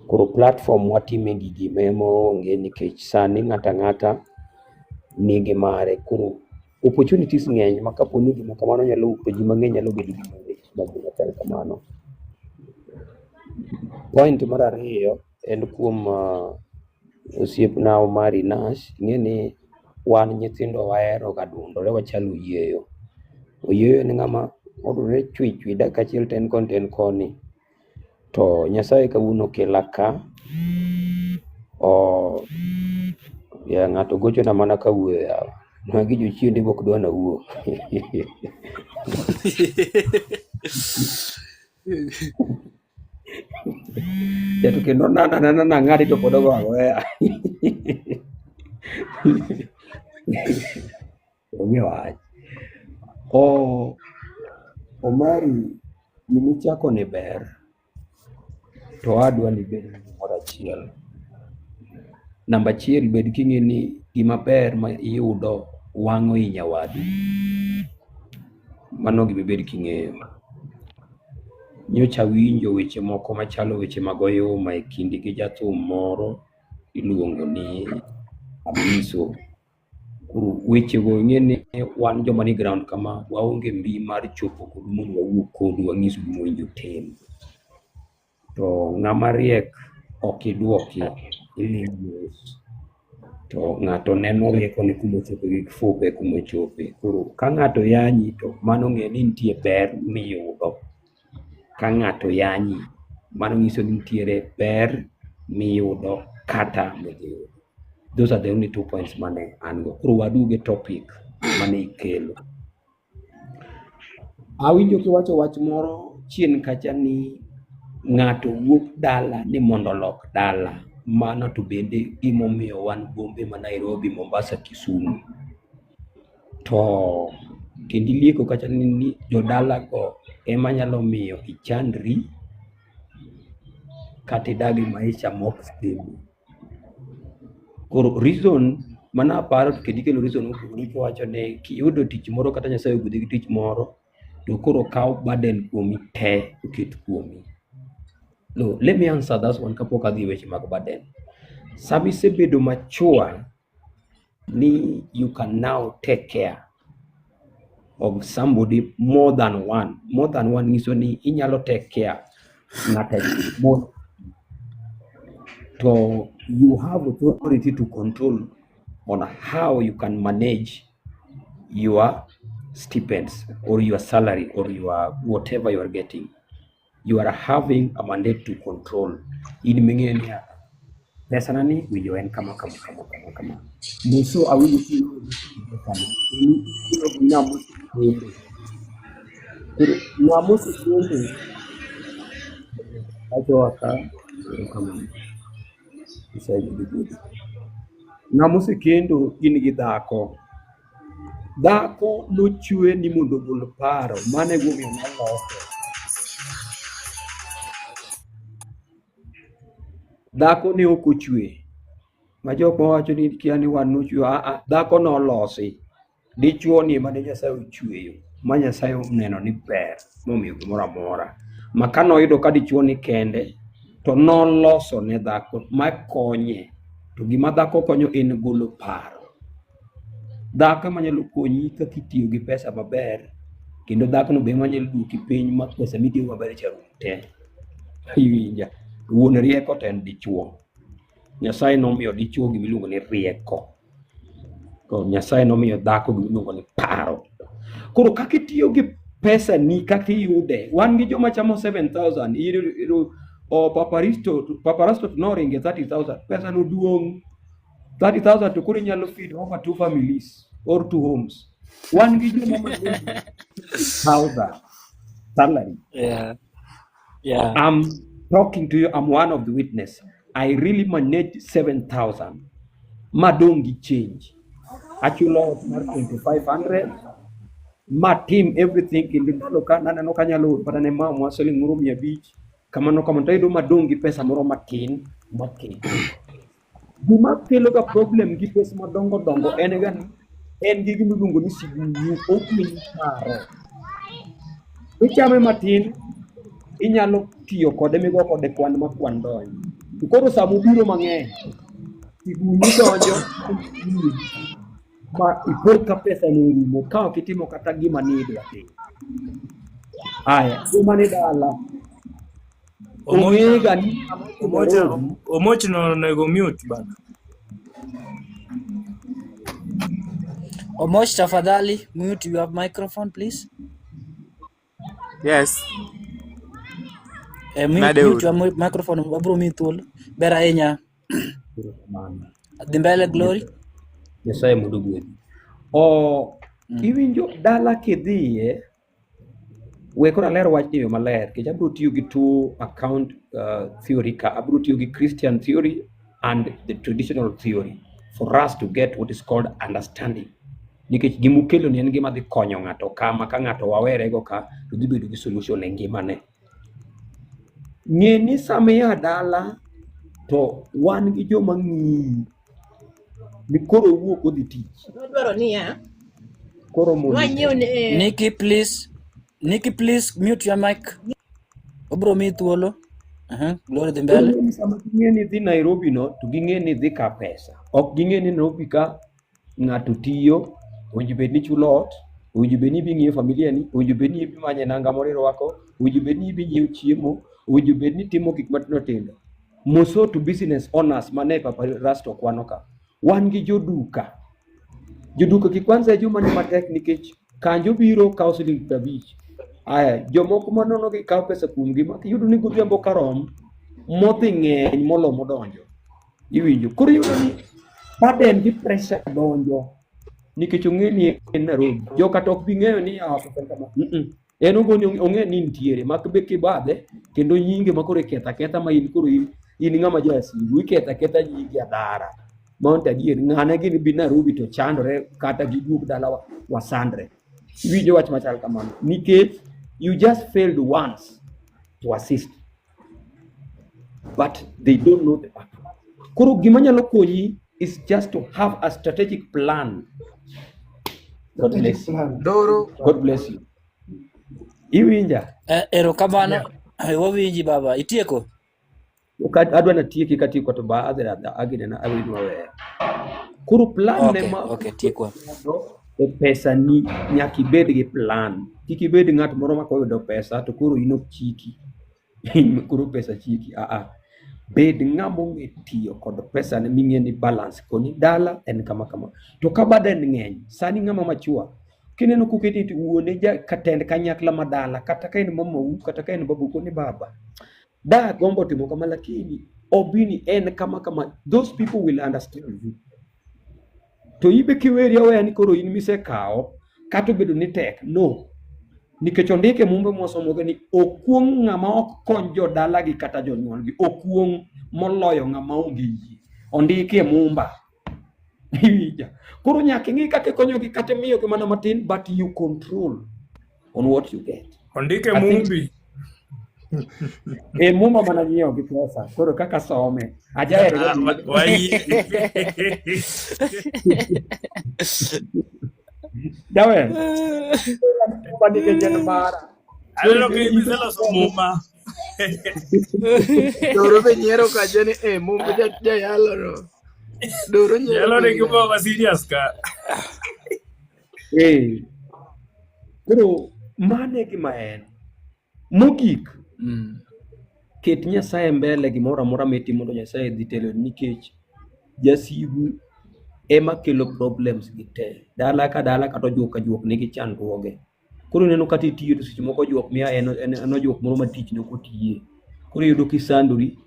Koro platform watime gigi memo onge nikech sani ng'ata nigi mare. Koro opportunities ng'eny ma kapo ni gima kamano nyalo wuok to ji mang'eny nyalo bedo gi machal kamano. Point mar 2 en kuom osiepna Omari Nash. Ng'eni wan nyithindo wahero ga dundore wachalo oyieyo. Oyieyo ni ng'ama odure chwi dakika achiel ten koni. To Nyasaye kawuono kela ka. Ng'ato gocho na mana kawuoyo yawa. Magi jochiende bok dwa na wuo. Jato kendo na ng'adi to podogo agoya. Onge wach. Omari gimichako ni ber. To adwa ni bed moro achiel. Namba 1 bed king'e ni gima ber ma iyudo wang'o i nyawadu. Mano gibed king'eyo. Nyocha winjo weche moko machalo weche mag oyuma e kindi gi jathum moro iluongo ni Abiso. Weche go ng'eni wan joma ni ground kama waonge mbi mar chopo kod mondo wawuo kodu wang'isu gima owinjo tim. To ng'ama riek ok idwoki ilingo. To ng'ato neno rieko ni kumochope gi fupe kumochope. Koro ka ng'ato yanyi to mano ng'e ni nitie ber miyudo. Ka ng'ato yanyi mano nyiso ni nitiere ber miyudo kata miyudo. Those are the only 2 points mane an go. Koro waduge topic mane ikelo. Awinjo kiwacho wach moro chien kacha ni ng'ato wuok dala ni mondo olok dala, mano to bende gimomiyo wan bombe ma Nairobi, Mombasa, Kisumu to kendo ilieko kacha ni jodala go ema nyalo miyo ichandri kata idagi maisha mok stable. Koro reason mana paro kendo ikelo reason kiwacho ni kiyudo tich moro kata Nyasaye ogudhi gi tich moro to koro kaw burden kuomi te oket kuomi. No, let me answer that one kapok adhi weche mag burden. Sami sebedo mature ni you can now take care of somebody more than one. More than one ngiso ni inyalo take care ng'ato more. So you have authority to control on how you can manage your stipends or your salary or your whatever you are getting. You are having a mandate to control. In mingine pesa nani wiyo en kama. Muso awili kiyo namusi kiyo ajo waka kama namusi kendo in gi dhako nochwe ni mondo gol paro mane gumiyo noloko. Dhako ne ok ochwe ma jok mawacho ni kia ni wan nochwe, dhako nolosi. Dichuo ni ema ne Nyasaye ochweyo ma Nyasaye oneno ni ber momiyo gimoro amora ma kanoyudo ka dichuo ni kende to noloso ne dhako makonye. To gima dhako konyo en golo paro. Dhako manyalo konyi kaka itiyo gi pesa maber, kendo dhako no be manyalo duoki piny ma pesa mitiyo maber charum te. Iwinja wuon rieko to en dichuo. Nyasaye nomiyo dichuo gimiluongo ni rieko, to Nyasaye nomiyo dhako gimiluongo ni paro. Koro kaka itiyo gi pesa ni, kaka iyude, wan gi joma chamo 7,000 Paparasto noringe 30,000 pesa no duong 30,000 to koro nyalo feed over 2 families or 2 homes. Wan gi joma 1,000 salary. Yeah. I'm talking to you, I'm one of the witness. I really manage 7,000. Madongi change. Actually, 2,500. My team, everything in the local, no kanyalo, but an imam was selling Murumia Beach. Kamano do madongi pesa moro matin. Gima kelo ga problem gi pesa madongo en gan en gi gimulungo ni sigunyu okni paro. Ichame matin inyalo tiyo kode migo kode kwan ma kwan donyo. Koro samu biro mang'eny sigunyu donjo ma ipor ka pesa ni rumo ka kitimo kata gima ni idwa timo. Aya, gima ni dala Omoch no nego mute bana. Omoch tafadhali mute your microphone please. Yes. Mute your microphone abro mitul bera enya. Dimbele glory. Nyasaye mondo gwedhi. Iwinjo dala kidhiye we kora lero wach ni yo maler ke abro tiyo gi two account theory ka abro tiyo gi Christian theory and the traditional theory for us to get what is called understanding. Nikech gimukelo ni en gima dhi konyo ng'ato kama ka ng'ato wawere go ka to dhi bedo gi solution e ngimane. Ng'e ni samiya dala to wan gi joma ng'i ni koro wuok odhi tich. Dwaro ni ya. Koro mo. Nikki, please mute your mic. Obro mi thuolo. Glory dhi mbele. Sama ging'e ni dhi Nairobi no, to ging'e ni dhi ka pesa. Ok ging'e ni Nairobi ka ng'ato tiyo, owinjo bed ni chulo ot, owinjo bed ni bi ng'iyo familia ni, owinjo bed ni bi manye nanga moro irwako, owinjo bed ni bi nyiewo chiemo, owinjo bed ni timo gik matindo tindo. Moso to business owners mane Paparasto kwano ka. Wan gi joduka. Joduka ki kwanza joma ni matek nikech kanjo biro kawo siling 50. Aya, jomoko manono gi kawo pesa kuom gi ma yudo ni godhiambo karom modhi ng'eny molo modonjo. Iwinjo. Koro yudo ni burden gi pressure donjo. nikech ong'e ni en Nairobi. Joka to ok bi ng'eyo ni en ong'e ni nitiere mak be kibadhe kendo nyinge makoro ketha ma in koro in ng'ama jasigu iketha nyinge adara maonte adier ng'ane gini bi Nairobi to chandore kata giduog dala wasandre. Winjo wach machal kamano nikech you just failed once to assist but they don't know the background. Koro gima nyalo konyi is just to have a strategic plan. God bless you. Doro. God bless you. Iwinja? Erokamano. Wawinji baba. Itieko? Adwa natieki katieko to ba aginena awinjo maber. Koro plan ne ma tieko. E pesa ni nyaka ibed gi plan. Kik ibed ng'at moro ma koyudo pesa to koro in ok chiki. Koro pesa chiki. Bed ng'ama ong'e tiyo kod pesa ne ming'e ni balance koni dala en kama. To ka baden ng'eny, sani ng'ama machua. Kineno kuketi wuone katend kanyakla madala, kata ka en mamau, kata ka en babu koni baba. Da gombo timo kama lakini obini en kama. Those people will understand you. To ibe kiweri aweya ni koro in misekao, kata bedo ni tek. No. Nikech ondike mumbe mosomoge ni okuong ng'ama ok kony jodala gi kata jonyuol gi okuong moloyo ng'ama onge yie. Ondike mumba. Koro nyaka ing'i kaka konyo gi kata miyo gi mana matin but you control on what you get. Ondike mumbi. Mumba mana nyiewo gi pesa. Koro kaka some. Ajaero. Dawen. Bandike jen mara. Allo que mi se lo sumuma. Doro be nyero ka jeni mumba ja yalo ro. Doro nyero. Yalo ne kupo ba serious ka. Koro mane gima en. Mogik. Ket Nyasaye mbele gimoro amora mitimo mondo Nyasaye dhi telo nikech jasigu ema kelo problems gite. Dala ka to juok nigi chandruoge. Koro neno kata itiyo to seche moko juok miya en juok moro matich ne kotiye. Koro yudo kisandori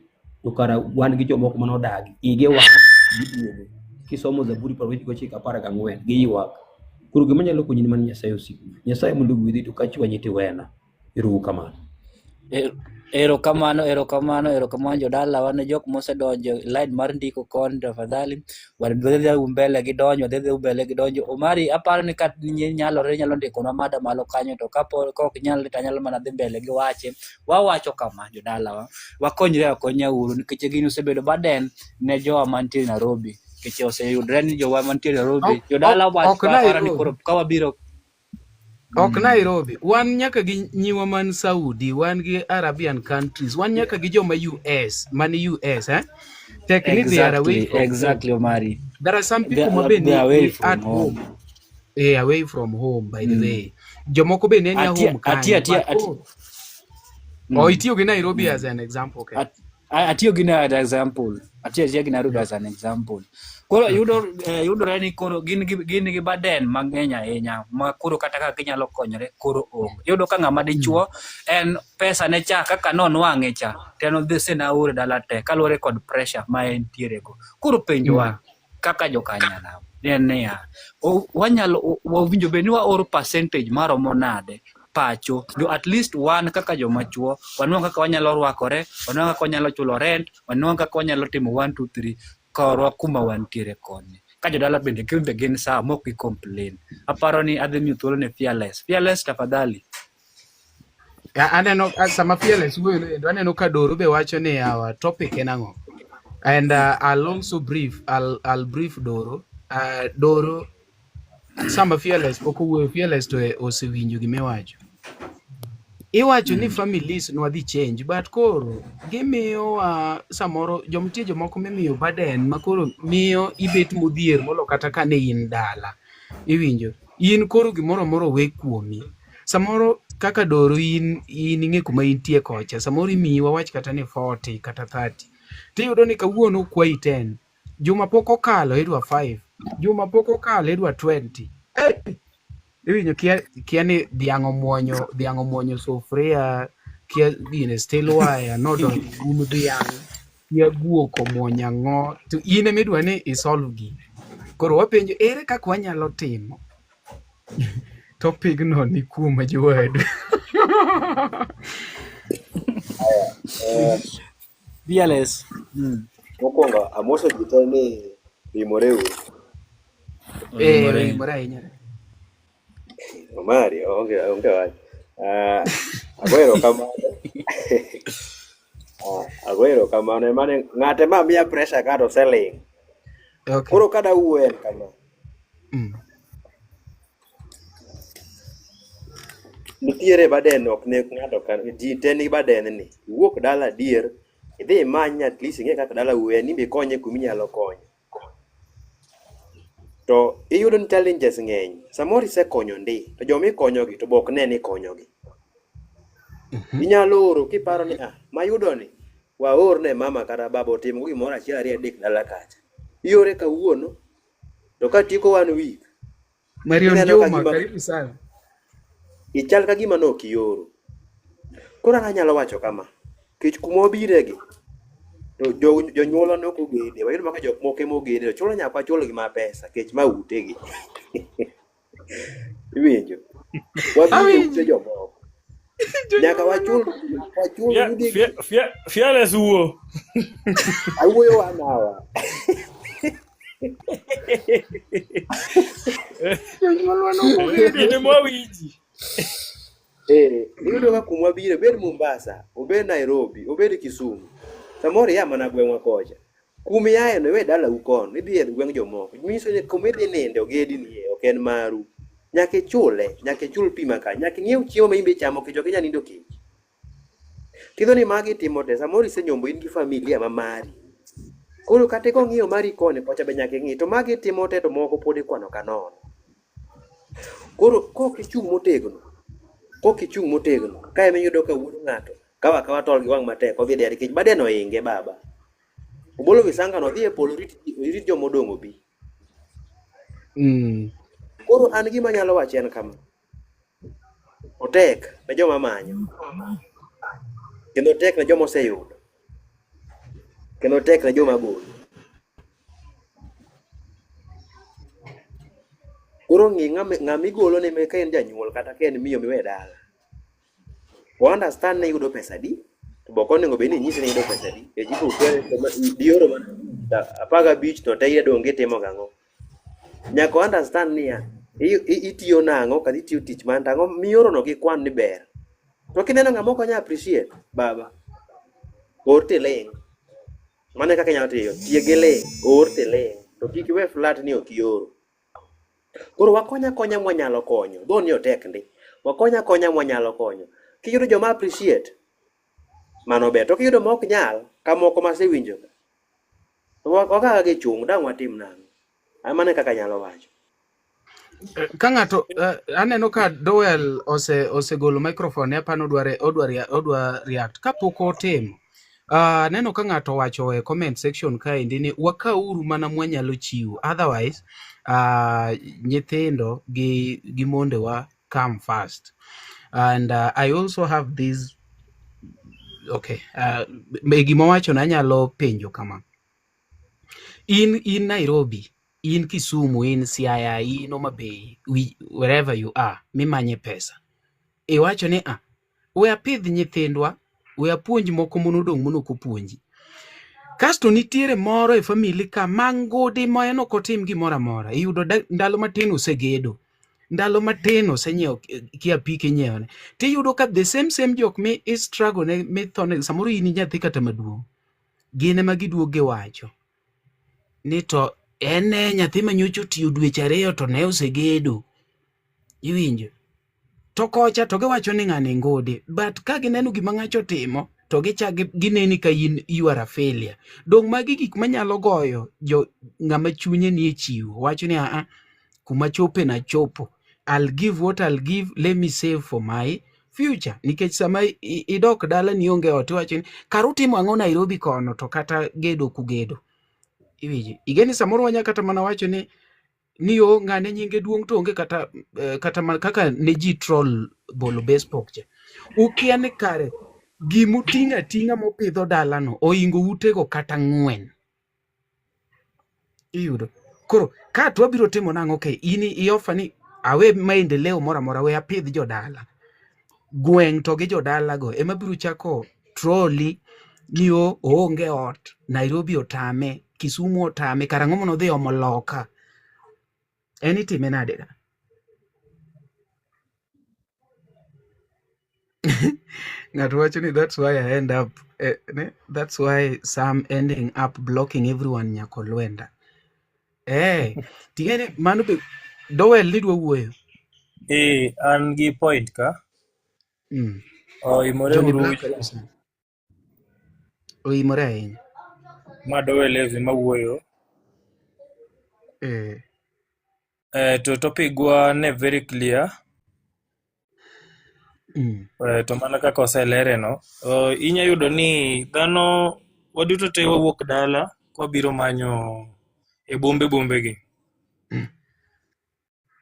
to kara wan gi jomoko mano dagi. Ige wang giduogo. Kisomo Zaburi 19:14 gi ywak. Koro gima nyalo konyi man Nyasaye osiku. Nyasaye mondo gwedhi to kachwa nyiti wena. Erokamano. Erokamano jodala wan jok mosedonjo line mar ndiko kon tafadhali wadhi mbele gidonjo Omari aparo ni kat nyalo ndiko na mada malo kanyo to kapo ok nyalo mana dhi mbele gi wache wawacho kama jodala wakonyre akonya uru nikech gini osebedo baden ne jowa mantie Nairobi nikech oseyudre ni jowa mantie Nairobi jodala wacho ni koro ka wabiro ok Nairobi, wan nyaka gi nyiwa man Saudi, wan gi Arabian countries, wan nyaka gi joma US, Technically they are away from exactly, Omari. There are some people who are away at home. Away from home, by the way. Jomoko be nenya home. Itiyo gi Nairobi as an example. Atiyo gi Nairobi as an example. Koro yudore ni koro gin gi baden mang'eny ahinya ma koro kata ka ginyalo konyore koro onge. Yudo ka ng'ama dichuo en pesa ne cha kaka nonwang'e cha teno dhi sena ore dala te kaluwore kod pressure ma entiere go. Koro penjowa kaka jokanyala niya wanyalo wawinjo be ni waoro percentage maromo nade pacho do at least one kaka jomachuo wanwang' kaka wanyalo rwakore, wanwang' kaka wanyalo chulo rent, wanwang' kaka wanyalo timo 1 2 3 korwa kuma wantiere koni. Ka jodala bende gin saa mok gi complain. Aparo ni adhi miyo thuolo ne Fearless tafadhali. Aneno sama Fearless wuoyo aneno ka Doro be wacho ni our topic en ang'o. And I'll also brief Doro. Doro sama Fearless pok owuoyo Fearless to osewinjo gimiwacho. Iwacho ni families no dhi change but koro gimiyo samoro jomtie jomoko mimiyo baden makoro miyo ibet modhier molo kata kane in dala. Iwinjo in koro gimoro moro we kuomi samoro kaka Doro in ng'e kuma intie kocha samoro imiyi wawach kata ni 40 kata 30 tiyudo ni kawuono kwayi 10 juma pok okalo idwa 5 juma pok okalo idwa 20. Iwinjo kia ni dhiang' omwonyo sufria kia gine still wire nodo dhiang' kia guok omwonyo ang'o to in emidwa ni isolve gi Koro wapenjo ere kaka wanyalo timo. Topic no ni kuom jowadu. Fearless. Mokwongo amoso ji te ni rimore uru. Rimore ahinya. Omari onge wach. Agwero kamano mane ng'ate ma miya pressure ka to selling. Okay. Koro kada wuoyo kama. Nitiere baden ok ne ng'ato kan ji te ni baden ni. Wuok dala dier idhi manya at least ing'e kaka dala wuoyo ni be konye kuminyalo konyo. To iyudo ni challenges ng'eny. Samoro isekonyo ndi to jomi konyogi to bok ne ni konyogi. Inyalo oro kiparo ni mayudo ni waor ne mama kata baba otimo gimoro achiel ariyo adek dala kacha. Iore kawuono to katieko 1 week. Marion Juma, karibu sana. Ichal ka gima no kioro. Koro anyalo wacho kama. Kech kuma obiregi to jonyuolo no kogede. Wayudo maka jok moko mogede. Chulo nyaka chulo gi ma pesa kech ma utegi. Iwinjo. Wabiro jomoko. Nyaka wachul Fearless wuo. Awuoyo wanawa. Ine mwawiji. Iyudo ka kuma biro bed Mombasa, obed Nairobi, obed Kisumu. Samoro ya mana gweng'wa kocha. Kuma yae no we dala ukon, idhi e gweng' jomoko. Miso ni kuma idhi ninde ogedi ni ok en maru. Nyaka chul pi maka, nyaka ng'iew chiemo ma imbe chamo kech ok inyal nindo kech. Kidho ni magi timo te, samoro isenyombo in gi familia ma mari. Koro kate ko ng'iyo mari kone kocha be nyaka ng'i to magi timo te to moko pod ikwano kanono. Koro kokichung' motegno, ka eme yudo ka wuodo ng'ato, kawa tol gi wang' matek, odhi deri kech badeno inge baba. Obolo visanga no dhi e polo rit jomodong' obi. Koro an gima nyalo wacho en kama. Otek na joma manyo. Kendo tek na joma oseyudo. Kendo tek na joma golo. Koro ng'i ng'ami golo ne me ka en janyuol kata ka en miyo miwe dala. O understand ne yudo pesa di, to boko nego be ni nyisi ne yudo pesa di. E jipo kwere dioro man 15 to te donge timo gang'o. Nyaka understand ni ya itiyo nang'o kata itiyo tich man tang'o mioro no gi kwan ni ber. To kineno ng'ama ok nya appreciate baba. Or teleng. Mane kaka nyalo tiyo, tiege le, or teleng. To kik iwe flat ni ok ioro. Koro wakonya mwanyalo konyo. Dho ni otek ndi. Wakonya mwanyalo konyo. Kiyudo joma appreciate mano ber. To kiyudo ma ok nyal, kamoko masewinjo. Wakaga gi chung' dang' watim nang'o. Amane kaka nyalo wacho. Ka ng'ato aneno ka Dowell osegolo microphone ya pan odwa react kapok otimo. Neno ka ng'ato wacho e comment section kaendi ni wakauru mana mwanyalo chiwo, otherwise nyithindo gi monde wa come first. And I also have this gima wacho na nyalo penjo kama. In Nairobi, in Kisumu, in Siaya, in Homa Bay, wherever you are, mimanye pesa. Iwacho ni we apidh nyithindwa, we apuonj moko monodong' monoko puonji. Kasto nitiere moro e family ka mangodi ma en ok otim gimoro amora. Iyudo ndalo matin osegedo. Ndalo matin osenyiewo kia pike nyiewone. Tiyudo ka the same jok mi struggle ne mithone samoro in nyathi kata maduong'. Gine ma giduogo gi wacho. Ni to ene nyathi manyocho tiyo dweche 2 to ne osegedo. Iwinjo. To kocha to giwacho ni ng'ane ngode. But ka gineno gima ng'acho timo, to gineni ka you are a failure. Dong magi gik manyalo goyo ng'ama chunye ni e chiwo. Wacho ni kuma chope na chopo. I'll give what I'll give. Let me save for my future. Nikech sama idok dala ni onge ot wacho ni karutimo ang'o Nairobi kono to kata gedo kugedo. Iwinjo. Igeni samoro wanya kata mana wacho ni yo ng'ane nyinge duong' to onge kaka ne ji troll bolo bespoke cha. Ukia ne kare gimutinga mopidho dala no oingo utego kata 4. Iyudo. Koro ka to biro timo nang'o ke in iofa ni awe maendeleo mora mora we apidh jodala. Gweng' to gi jodala go ema biro chako troli ni oonge ot, Nairobi otame, Kisumu otame, karang'o mondo dhi omo loka. En itime nade da? Ng'ato wacho ni that's why I end up that's why some ending up blocking everyone nyako Lwenda. Tingene mano be Dowel ni dwa wuoyo. An gi point ka. Imore Johnny uru Black oimore ahinya. Ma Dowel ezi ma wuoyo. To topic gwa ne very clear. To mana kaka oselere no. Inya yudo ni dhano waduto te wawuok dala kwa biro manyo e bombe gi.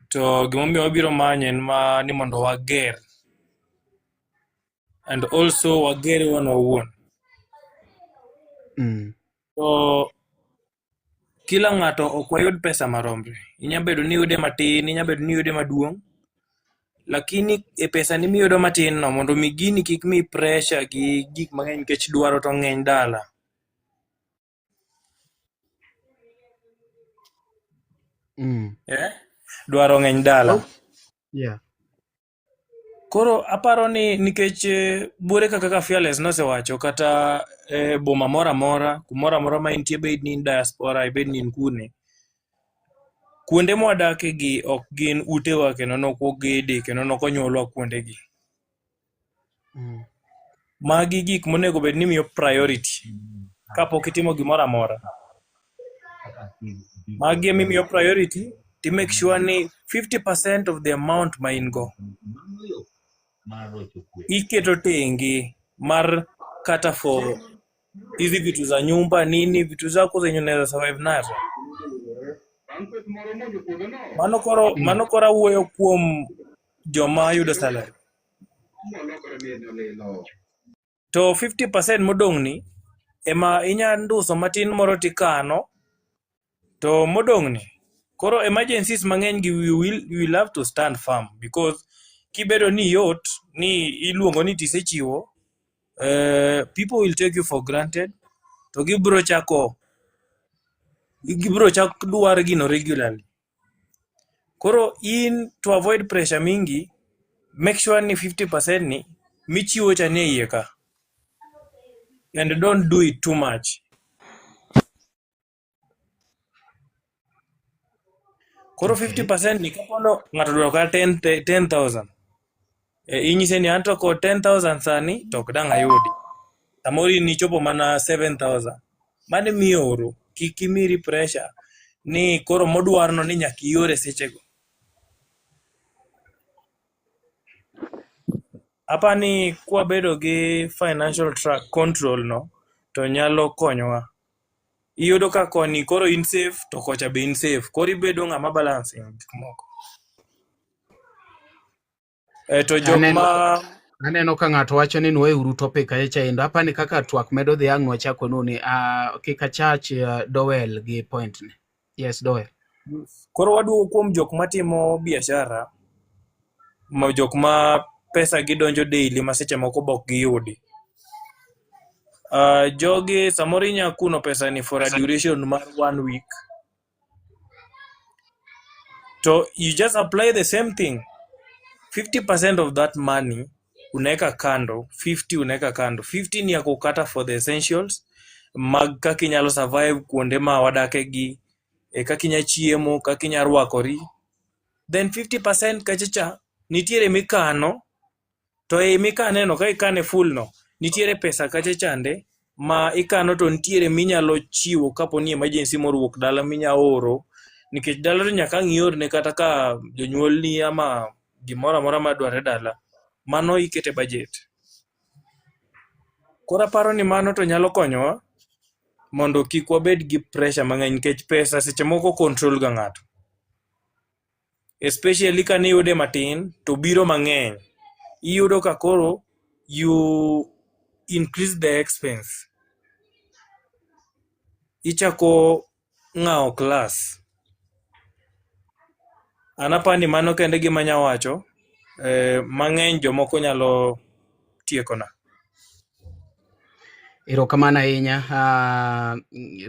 To gimomiyo wabiro manyo en ma ni mondo wager. And also wager wan wawuon. So kila ng'ato ok wayud pesa maromre. Inya bedo ni yude matin, inya bedo ni yude maduong'. Lakini e pesa ni miyudo matin no mondo mi gini kik mi pressure gi gik mang'eny nikech dwaro to ng'eny dala. Dwaro ng'eny dala. Koro aparo ni nikech buore kaka Fearless nosewacho kata boma mora mora, kumora mora ma intie bed ni diaspora, ibed ni kune. Kuonde mwadake gi ok gin utewa kendo nok ogede kendo nok onyuolwa kuonde gi. Magi gik monego bed ni miyo priority kapok itimo gimoro amora. Magi miyo priority to make sure ni 50% of the amount ma in go iketo tengi mar kata for hizi vitu za nyumba nini, vitu zako zenye unaweza survive nazo. Mano kora wuoyo kuom joma yudo salary. To 50% modong' ni ema inya nduso matin moro tikano. To modong' ni koro emergencies mang'eny gi we will have to stand firm because kibedo ni yot ni iluongo ni tisechiwo, people will take you for granted. To gibro chako dwar gino regularly. Koro in to avoid pressure mingi, make sure ni 50% ni michiwo cha ne iye ka. And don't do it too much. Koro 50% ni kapono ng'ato dwaro ka 10,000. Inyise ni anto ko 10,000 sani tok dang' ayudi. Samori ni chopo mana 7,000. Mane miyo oro kikimiri pressure ni koro modwarno ni nyaki yore sechego. Apa ni kwa bedo gi financial track control no to nyalo konyowa. Iyudo ka koni koro in safe to kocha be in safe. Koro ibedo ng'ama balancing gik moko. To jokma aneno ka ng'ato wacho ni nweuru topic ayecha endo. Apa ni kaka twak medo dhiang' nwachako nuni. Kika chach Dowel gi point ni. Yes, Dowel. Koro waduogo kuom jok matimo biashara. Jok ma pesa gidonjo daily ma seche moko bok giyudi. Jogi samori nya kuno pesa ni for a duration mar 1 week. So you just apply the same thing. 50% of that money unaweka kando, 50 unaweka kando. 50 ni ya kukata for the essentials. Mag kakinyalo survive kuonde ma wadake gi, kakinya chiemo, kakinya rwakori. Then 50% kachacha nitiere mikano. To mikane no ka ikane full no. Nitiere pesa kachachande ma ikano to nitiere minyalo chiwo kapo ni emergency moro wuok dala minya oro. Nikech dala to nyaka ng'ior ne kata ka jonyuol ni ama gimora mora ma dware dala. Mano ikete budget. Kora paro ni mano to nyalo konyowa mondo kik wabed gi pressure mang'eny nikech pesa seche moko control ga ng'ato. Especially ka ni yude matin to biro mang'eny. Iyudo ka koro you increase the expense. Ichako ng'ao class. Anapani mano kende gima nya wacho mang'eny jomoko nyalo tiekona. Erokamano ahinya.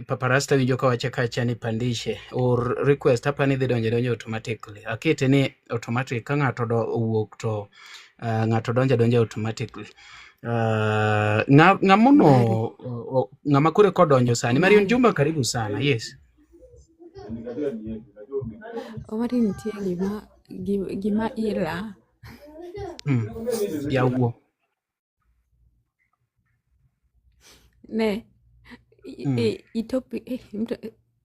Papa Rasta winjo ka wacha kacha ni pandishe or request hapa ni dhi donjo automatically. Akete ni automatic ka ng'ato owuok to ng'ato donjo automatically. Ng'ama kure kodonjo sani. Marion Juma, karibu sana. Yes. Omari nitie gima ila. Yawuo. Ne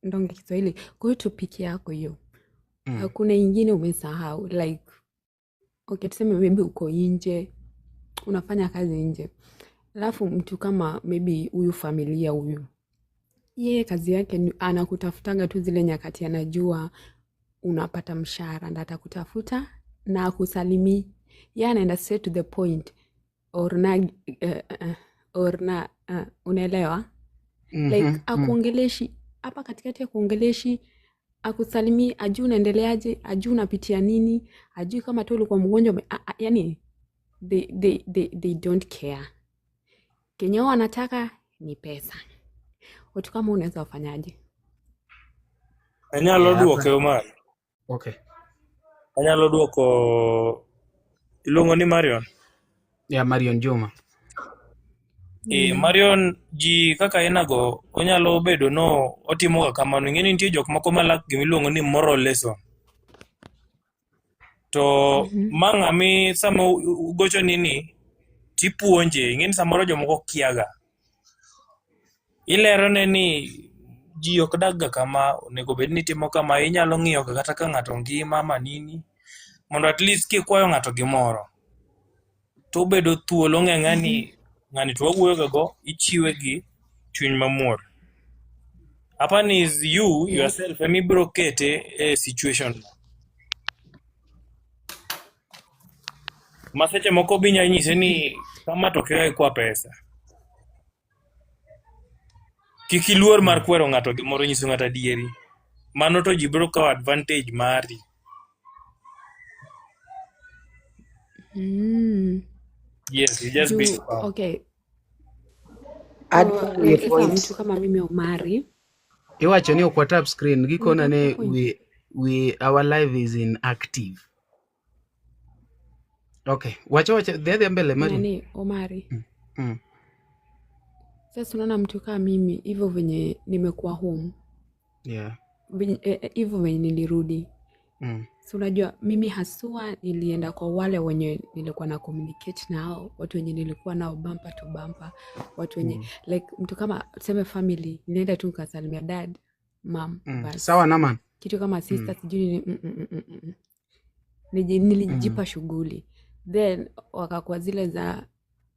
ndonge Kiswahili kwa hiyo topic yako hiyo kuna ingine umesahau like okay tuseme maybe uko nje unafanya kazi nje alafu mtu kama maybe huyu familia huyu yeye kazi yake anakutafutanga tu zile nyakati anajua unapata mshahara ndio atakutafuta na akusalimi yeye anaenda straight to the point or na unaelewa like akuongeleshi hapa katikati ya kuongeleshi akusalimii ajui unaendeleaje ajui unapitia nini ajui kama tu ulikuwa mgonjwa yani they don't care kenye wanataka ni pesa watu kama unaweza wafanyaje anyalo duoke Omar okay anyalo duoko ilongo ni Marion Marion Juma Marion ji kaka enago onyalo bedo no otimo kamano ngeni nitie jok moko malak gimiluongo ni moral lesson to mang'ami sama ugocho nini tipuonje ngeni samoro jomoko kiaga ilero ne ni ji ok daga kama onego bed ni timo kama inyalo ng'iyo kata ka ng'ato ngima manini mondo at least kikwayo ng'ato gimoro to bedo thuolo ng'ani to wuoyo go ichiwe gi chuny mamuor apani is you yourself emi bro kete situation maseche moko binya nyise ni kama to kaya kwa pesa kikiluor mar kwero ng'ato gimoro nyiso ng'ata dieri mano to ji bro kawo advantage mari yes you just be okay mtu kama mimi Omari iwacho ni okwa tap screen gikona ne we our live is inactive okay wacha the mbele Mari nani Omari sasa unaona mtu kama mimi hivyo venye nimekuwa home hivyo venye nilirudi so unajua mimi haswa nilienda kwa wale wenye nilikuwa na communicate nao watu wenye nilikuwa nao bumper to bumper watu wenye like mtu kama tuseme family nilienda tu nikasalimia dad mom sawa na man kitu kama sister sijui nilijipa shughuli then wakakuwa zile za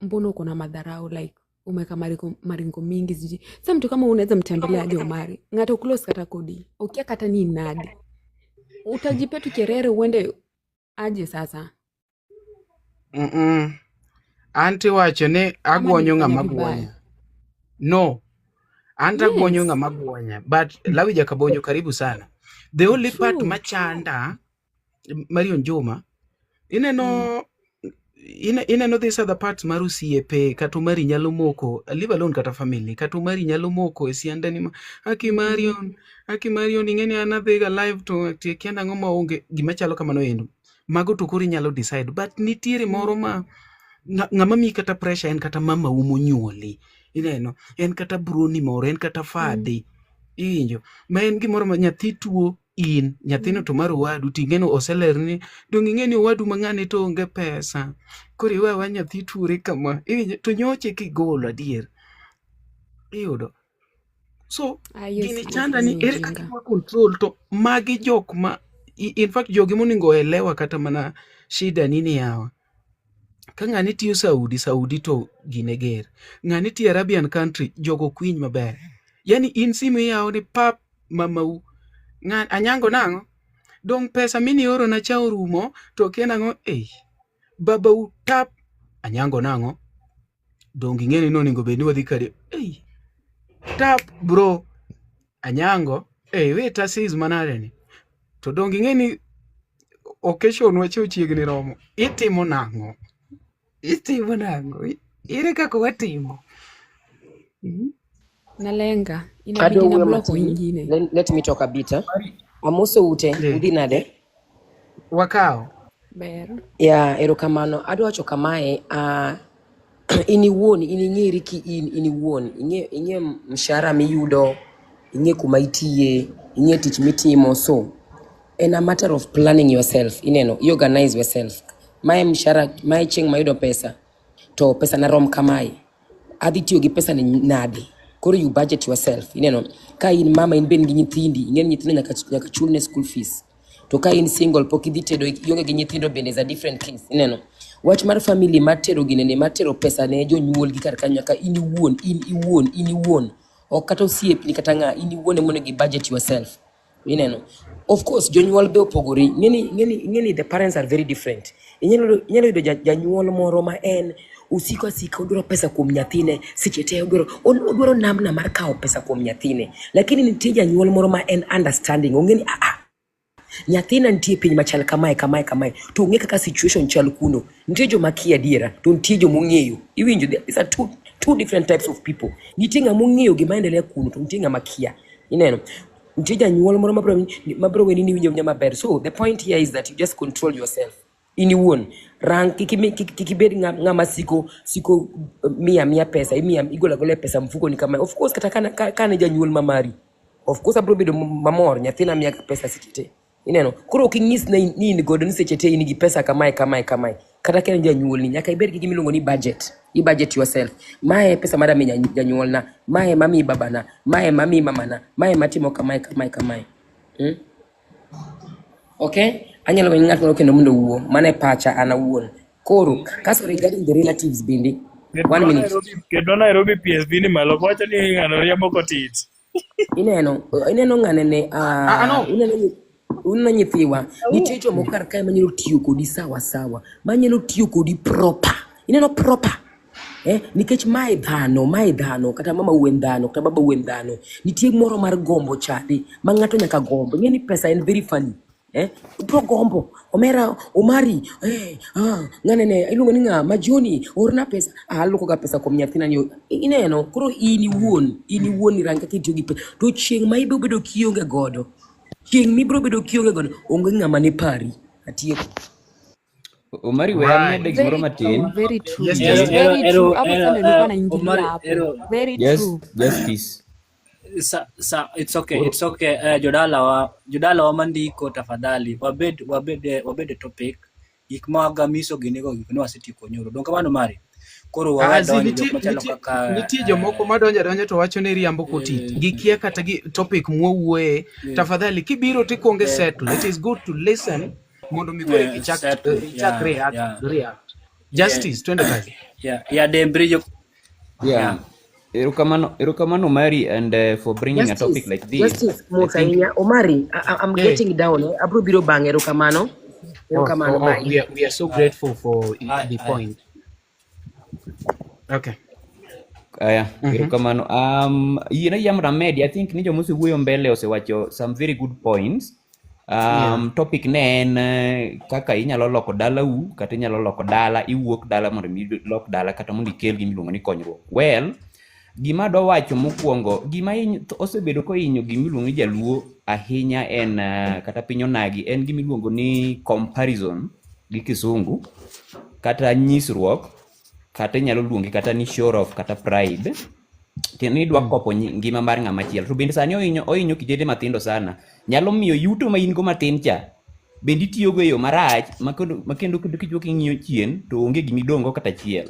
mbona uko na madharau like umeka maringo mingi ziji sasa mtu kama unaweza mtembelea aje Omari ngata close kata kodi ukia kata ni nadi utajipe tu kerere uende aje sasa anti wacho ne agwonyo ng'ama gwonyo no anta gwonyo ng'ama gwonyo but Lawija Kabonyo karibu sana the only part machanda Marion Juma ineno these other parts mar osiepe kata mari nyalo moko leave alone kata family kata mari nyalo moko esiandani Aki Marion ingeni anadhiga live to kienda ng'oma onge gima chalo kamano endo mago to kuri nyalo decide but nitiere moro ma ng'ama mi kata pressure en kata mama umonyuoli ineno en kata broni moro en kata fade injo ma en gimoro ma nyathi tuo in nyathino to maro wadu tingeno oselerni dong ingeni wadu mang'ane to onge pesa kori wa nyathi tuore kama to nyoche kigolo adier iyudo so gini chanda ni ere kaka control to magi jok ma in fact jogi moningo elewa kata mana shida nini yawa ka ng'ani tiyo Saudi to gine ger ng'ani tiyo Arabian country jogo kwiny maber yani in simu yawo ni pap mamau anyango nango dong pesa mini oro na cha orumo to kenango baba utap anyango nango dong ingeni no ningo beni wadhi kade tap bro anyango wait asis manare ni to dong ingeni occasion wacho chiegni romo. Itimo nang'o? Ere kaka watimo? Nalenga inabidi na block wengine. Let me talk a bit. Amoso ute udhi nade? Wakao. Ber. Ya erokamano adwa wacho kamae iniwuon ing'eri ki iniwuon ing'e mshahara miyudo, ing'e kuma itiye, ing'e tich mitimo. So in a matter of planning yourself, you organize yourself. Mae mshahara mae chieng' mayudo pesa to pesa na rom kamae, adhi tiyo gi pesa ni nade? Koro you budget yourself. Ka in mama in ben gi nyithindi, ing'eni nyithindo nyaka chulne school fees. To ka in single pok idhi tedo ionge gi nyithindo bende is a different case. Wach mar family matero ginene matero pesa ne jonyuol gi kar kanyo nyaka in iwuon ok kata osiepni kata ng'a in iwuon mondo gi budget yourself. Of course jonyuol be opogore. Ng'eni the parents are very different. Inyalo yudo janyuol moro ma en usiko odwaro pesa kuom nyathine, seche te odwaro namna mar kawo pesa kuom nyathine. Lakini nitie janyuol moro ma en understanding. Ong'eni nyathina nitie piny machal kamae to ong'e kaka situation chal kuno. Nitie joma kia diera to nitie joma ong'eyo. Iwinjo, these are two different types of people. Nitie ng'ama ong'eyo gima endelea kuno to nitie ng'ama kia. Nitie janyuol moro mabro weni ni winjo maber. So the point here is that you just control yourself. Iniwuon rang kikibed ng'ama siko mia pesa igola pesa mfuko ni kama. Of course kata kana janyuol mamari, of course abro bedo mamor nyathina mia pesa sikite. Koro oking'is na in godo ni seche te in gi pesa kamae. Kata ka janyuol ni nyaka ibed gi gimiluongo ni budget. I budget yourself. Mae pesa madami janyuol na, mae mami babana, mae mami mamana, mae matimo kamae. Okay? Anyalo weyo ng'at moro kendo mondo wuo, mane pacha ana wuon. Koro kaso regarding the relatives bindi 1 minute. Kendo Nairobi PSV ni malo wacho ni ng'ano riambo kotit. Ineno ng'anene nyithiwa nitie joma kar kae manyalo tiyo kodi sawa manyalo tiyo kodi proper. Proper nikech mae dhano kata mama wuon dhano kata baba wuon dhano nitie moro mar gombo chadi ma ng'ato nyaka gombo. Ng'eni pesa en very funny. Bro gombo Omari ng'anene iluongo ni ng'a Majoni orna pesa aloko ga pesa kuom nyathina ni. Koro in iwuon ranka kitiyo gi pesa to chieng' ma ibiro bedo kionge godo onge ng'ama ne pari atieko. Omari we amede gimoro matin. Very true. Yes, Very true. Hapo sasa ndio nilikuwa naingilia hapo. Very true. Justice. It's okay. Jodala wa mandiko tafadhali wabede topic gik maga miso ginego gik no asetieko nyoro. Don kamano mari. Koro wadonjo jok machalo kaka nitie jomoko madonjo to wacho ni riambo kotit. Gikia kata gi topic mwuoe. Tafadhali kibiro tikonge settle. It is good to listen mondo mikore kichak react. Justice twende kazi. Dembri Erokamano Mari and for bringing a topic like this. Justice Mosainya Omari, I'm getting down. Abro biro bang erokamano. We are so grateful for the point. Okay. Erokamano. Yamra Medi, I think nijo musi wuyo mbele osewacho some very good points. Topic ne en kaka inyalo loko dala kata inyalo loko dala iwuok dala mondo lok dala kata mondo ikel gimiluongo ni konyruok. Well, gima do wacho mokwongo gima osebedo ko inyo gimiluongo ni jaluo ahinya en kata piny onagi en gimiluongo ni comparison gi kisungu kata nyisruok kata inyalo luongi kata ni show off kata pride. Tieni dwa kopo ngima mar ng'ama chielo. To bende sani oinyo kijende matindo sana. Nyalo miyo yuto ma in go matin cha bende itiyo go e yo marach makendo kichwo king'iyo chien to onge gimi dongo kata chiel.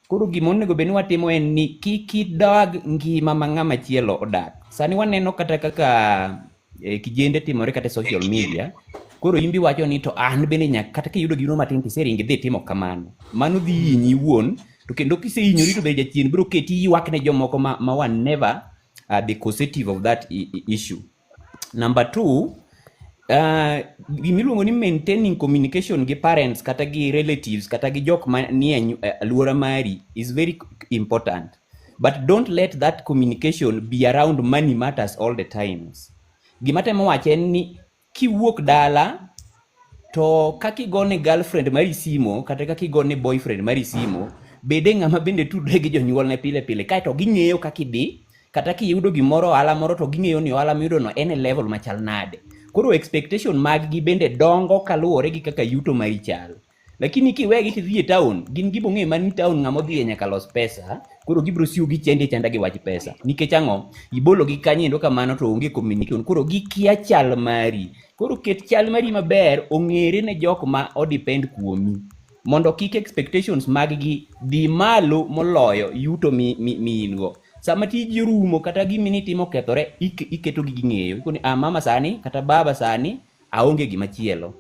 Koro gima onego bed ni watimo en ni kik idog ngima ma ng'ama chielo odak. Sani waneno kata kaka kijende timore kata social media. Koro imbi wacho ni to an bende nyaka kata kiyudo gino matin tiseringi dhi timo kamano. Mano dhi hinyi wuon. To kendo kisehinyori to be jachien biro keti ywak ne jomoko ma wan never be causative of that issue. Number 2, gimiluongo ni maintaining communication gi parents kata gi relatives kata gi jok ma nie alwora mari is very important. But don't let that communication be around money matters all the times. Gimatemo wacho en ni kiwuok dala to kaka igone girlfriend mari simo kata kaka igone boyfriend mari simo, bede ng'ama bende tudre gi jonyuolne pile pile, kaeto ging'eyo kaka idhi, kata kiyudo gimoro ohala moro to ging'eyo ni ohala miyudo no en e level machal nade. Koro expectation mag gi bende dongo kaluwore gi kaka yuto mari chal. Lakini kiwegi tidhi e town, gin gibo ng'e mani town ng'ama odhi nyaka los pesa, koro gibro siu gi chende chanda gi wach pesa. Nikech ang'o? Ibolo gi kanyendo kamano to onge communication, koro gikia chal mari. Koro ket chal mari maber ong'ere ne jok ma odepend kuomi, mondo kik expectations mag gi dhi malo moloyo yuto mi in go. Sama tiji rumo kata gimi nitimo kethore, iketo gi ging'eyo. Ikoni mama sani kata baba sani aonge gimachielo.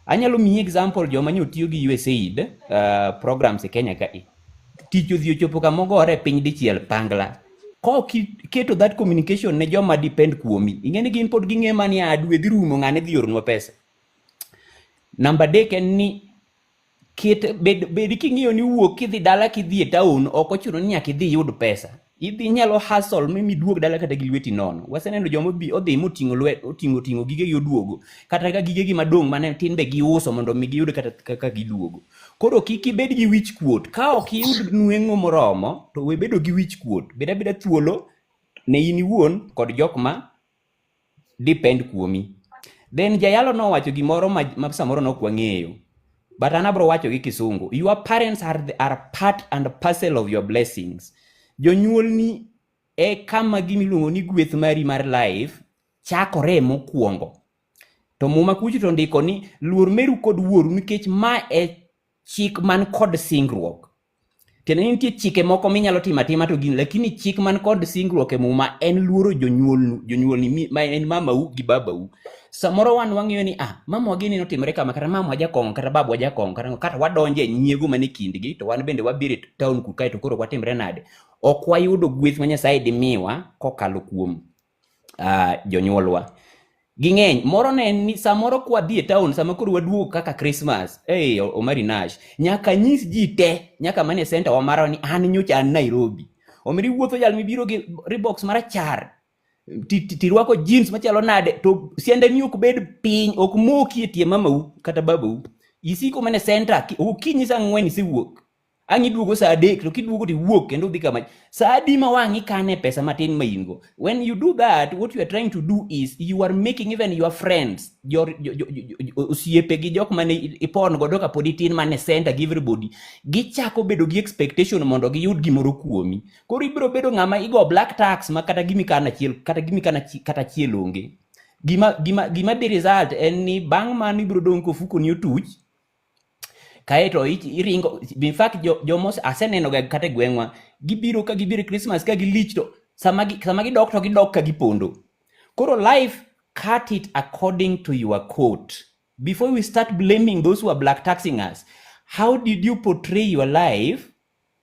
Anyalo miyi example joma nyotiyo gi USAID programs e Kenya kae. Tich odhi ochopo kamogore piny dichiel pangla. Ko keto that communication ne joma depend kuomi. Ing'eni gin pod ging'e mani adwe dhi rumo ng'ane dhi ornwa pesa. Namba dek en ni bed king'iyo ni wuok kidhi dala kidhi e town ok ochuno ni nyaka idhi yud pesa. Idhi nyalo hustle mimi duog dala kata gi lweti nono. Waseneno joma odhi moting'o oting'o gige gi oduogo. Kata ka gige gi madong' mane tin be giuso mondo mi giyud kaka giduogo. Koro kik ibed gi wich kuot. Ka ok iyud nweng'o moromo to we bedo gi wich kuot. Beda thuolo ne in iwuon kod jok ma depend kuomi. Then Jayalo nowacho gimoro ma samoro nok wang'eyo. But an abro wacho gi kisungu. Your parents are part and parcel of your blessings. Jonyuolni e kama gimiluongo ni gweth mari mar life chakore mokwongo. To muma kucho to ndiko ni luor meru kod wuoru nikech ma e chik man kod singruok. Tena nitie chike moko minyalo timo to gin, lakini chik man kod singruok e muma en luoro jonyuolni ma en mamau gi babau. Samoro wan wang'eyo ni mama wageni notimore kama, kata mama wajakong'o kata babu wajakong'o kata wadonje nyiego mane kindgi to wan bende wabiro e town ku kae to koro watimre nade. Ok wayudo gweth ma Nyasaye dimiwa kokalo kuom jonyuolwa. Ging'eny moro ne ni samoro kwa dhi e town sama koro waduogo kaka Christmas, Omari Nash, nyaka nyis ji te, nyaka mane center wa mara ni an nyocha an Nairobi. Omiri wuotho jal mibiro gi Reeboks marachar. Tirwako jeans machalo nade to siende ni ok bed piny, ok moki e tie mamau kata babau. Isiko mane center okinyi saa 4 isiwuok. Ang' iduogo saa 3 to kiduogo ti wuok kendo dhi kama. Saa adi ma wang' ikane pesa matin ma in go. When you do that, what you are trying to do is you are making even your friends, your osiepe gi jok mane ipon godo ka pod itin mane center give everybody. Gichako bedo gi expectation mondo giyud gimoro kuomi. Koro ibiro bedo ng'ama igo black tax ma kata gimi kana chiel kata gimi kana kata chiel onge. Gima the result en ni bang' man ibiro dong' kofuko ni otuch. Kaeto iringo, in fact jomos aseneno ga kata gweng'wa gibiro Christmas ka gilich to sama gidok to gidok ka gipondo. Koro life cut it according to your quote. Before we start blaming those who are black taxing us, how did you portray your life